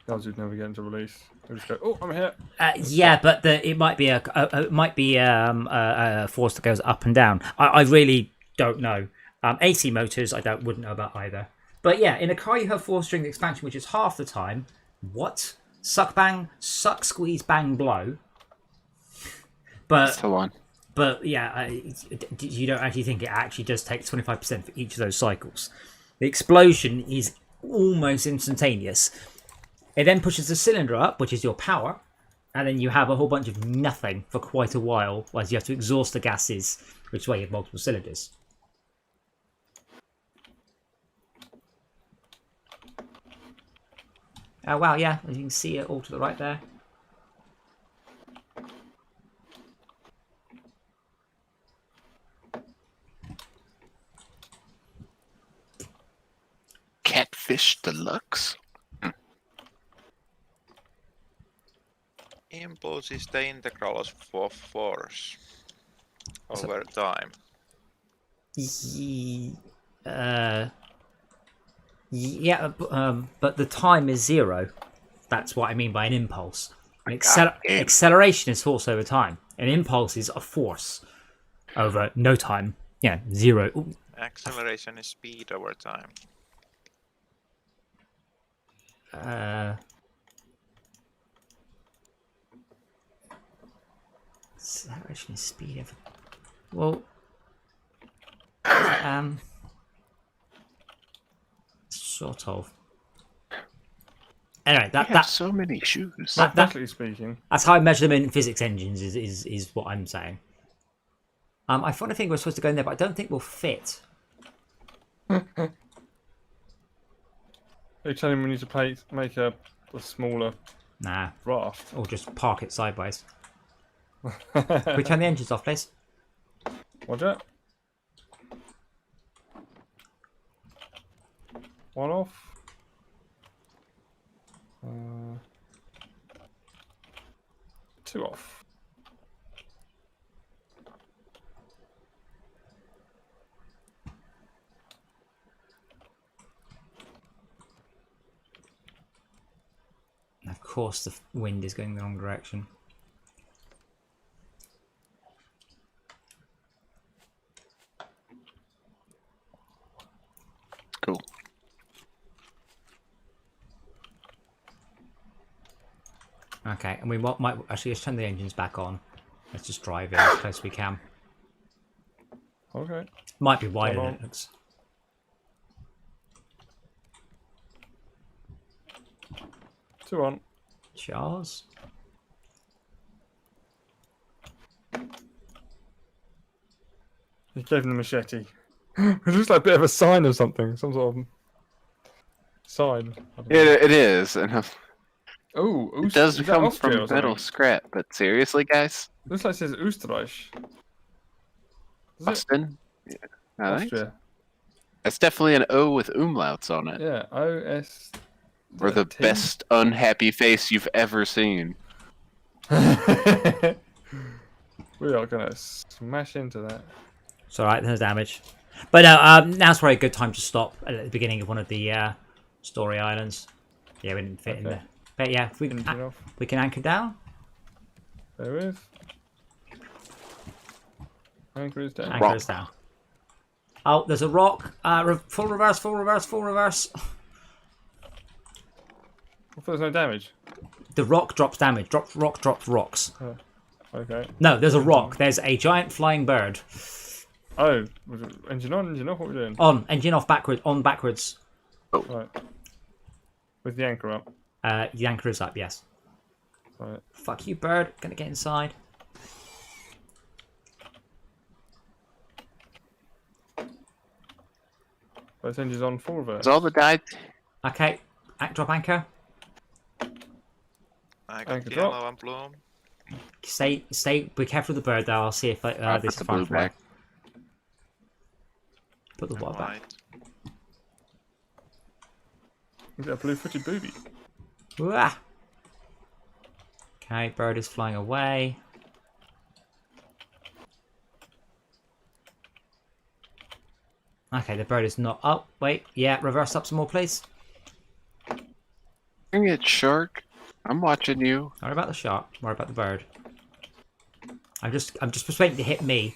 Else you'd never get into release. They just go, oh, I'm here. Yeah, but it might be a force that goes up and down. I really don't know. AC motors, wouldn't know about either. But yeah, in a car you have four-string expansion, which is half the time. What? Suck, bang, suck, squeeze, bang, blow. Still on. but yeah, you don't actually think it actually does take 25% for each of those cycles. The explosion is almost instantaneous. It then pushes the cylinder up, which is your power, and then you have a whole bunch of nothing for quite a while, as you have to exhaust the gases, which is why you have multiple cylinders. Oh wow, yeah, as you can see it all to the right there. Catfish Deluxe. Impulse is the integral of force over time. Yeah, but the time is 0. That's what I mean by an impulse. An acceleration is force over time. An impulse is a force over no time. Yeah, 0. Ooh. Acceleration is speed over time. Acceleration is speed over. Well, sort of. Anyway, that's so many shoes. Mathematically speaking. That's how I measure them in physics engines. Is what I'm saying. I thought I think we're supposed to go in there, but I don't think we'll fit. Are you telling me we need to make a smaller Nah, raft? or just park it sideways. Can we turn the engines off, please? Roger. One off. Two off. And of course, the wind is going the wrong direction. Cool. Okay, and we might actually just turn the engines back on. Let's just drive in as close as we can. Okay. Might be wider Hold than on. it looks. Two on. Charles? He gave him the machete. It looks like a bit of a sign or something. Some sort of sign. I don't know. It is, and Oh, it does is that come Austria from or something? metal scrap. But seriously, guys, Looks like it says Österreich. Does it? Austin, yeah, I think Austria. it's definitely an O with umlauts on it, Yeah, OS. or the best unhappy face you've ever seen. We are gonna smash into that. It's alright, there's damage. But now's probably a good time to stop at the beginning of one of the story islands. Yeah, we didn't fit in Okay. there. But yeah, if we Engine off. can anchor down. There is. Anchor is down. Anchor is down. Oh, there's a rock. Full reverse, full reverse, full reverse. If there's no damage. The rock drops damage. Rock drops rocks. Okay. No, there's a rock. There's a giant flying bird. Oh, was it engine on, engine off? What are we doing? On, engine off, backward, on, backwards. Right. With the anchor up. The anchor is up, yes. Right. Fuck you, bird. Gonna get inside. Both engines on, full reverse. Is all the died? Okay, drop anchor. I got Anchor yellow drop. and blue. Stay. Be careful with the bird, though. I'll see if I this put is the blue fine. back. Put the And water back. white. Is it a blue-footed booby? Wah! Okay, bird is flying away. Okay, the bird is not up. Wait, yeah, reverse up some more, please. Bring it, shark. I'm watching you. Worry about the shark. Worry about the bird. I'm just waiting to hit me.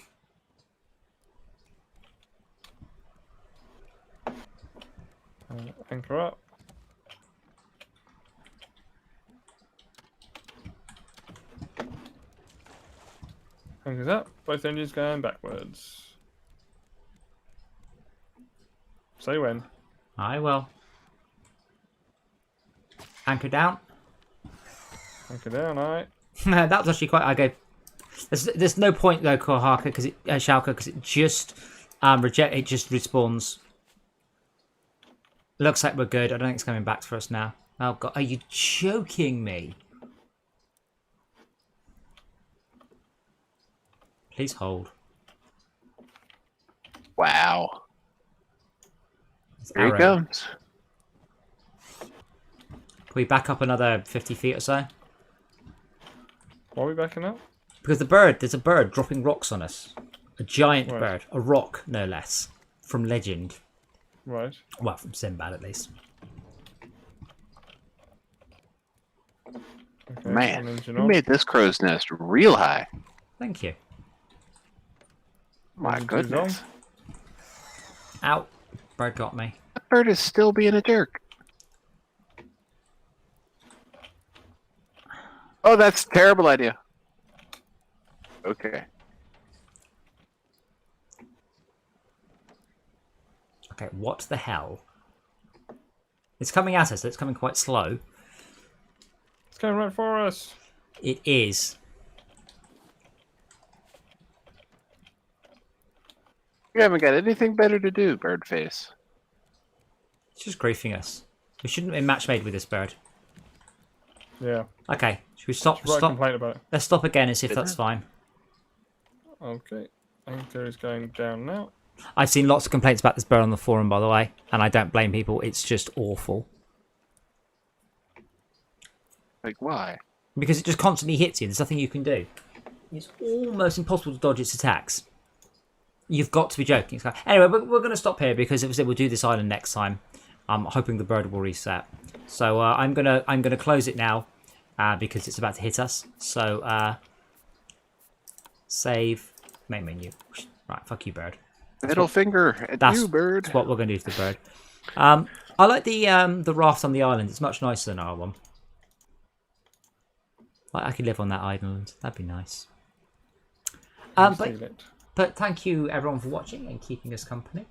Anchor up. Anchors up. Both engines going backwards. Say when. I will. Anchor down. Anchor down, alright. That was actually quite. I go. There's no point though, Kohaka, because Schalke, because it just reject. It just respawns. Looks like we're good. I don't think it's coming back for us now. Oh god, are you joking me? Please hold. Wow. It's Here he arrow. comes. Can we back up another 50 feet or so? Why are we backing up? Because there's a bird dropping rocks on us. A giant Right. bird. A rock, no less. From legend. Right. Well, from Sinbad at least. Okay, Man, one engine you on. made this crow's nest real high. Thank you. My Engine two's goodness. Ow. Bird got me. That bird is still being a jerk. Oh, that's a terrible idea. Okay. Okay, what the hell? It's coming at us. It's coming quite slow. It's going right for us. It is. You haven't got anything better to do, Birdface. It's just griefing us. We shouldn't have been match made with this bird. Yeah. Okay, should we stop? Should write a Stop. complaint about it. Let's stop again and see if Did that's I? fine. Okay. Anchor is going down now. I've seen lots of complaints about this bird on the forum, by the way, and I don't blame people. It's just awful. Like, why? Because it just constantly hits you. There's nothing you can do. It's almost impossible to dodge its attacks. You've got to be joking. Anyway, we're going to stop here because as I said, we'll do this island next time. I'm hoping the bird will reset. So I'm gonna close it now because it's about to hit us. So save main menu. Right, fuck you, bird. Middle finger at That's you, bird. what we're going to do to the bird. I like the raft on the island. It's much nicer than our one. Like I could live on that island. That'd be nice. But thank you everyone for watching and keeping us company.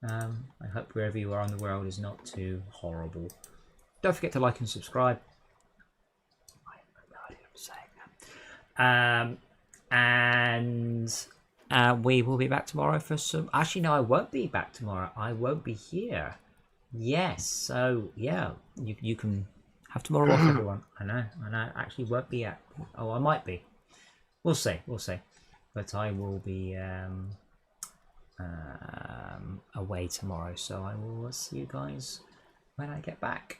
I hope wherever you are in the world is not too horrible. Don't forget to like and subscribe. I have no idea what I'm saying. And we will be back tomorrow for some... Actually, no, I won't be back tomorrow. I won't be here. Yes, so, yeah. You can have tomorrow off, everyone. I know. I actually won't be at... Oh, I might be. We'll see. But I will be away tomorrow. So I will see you guys when I get back.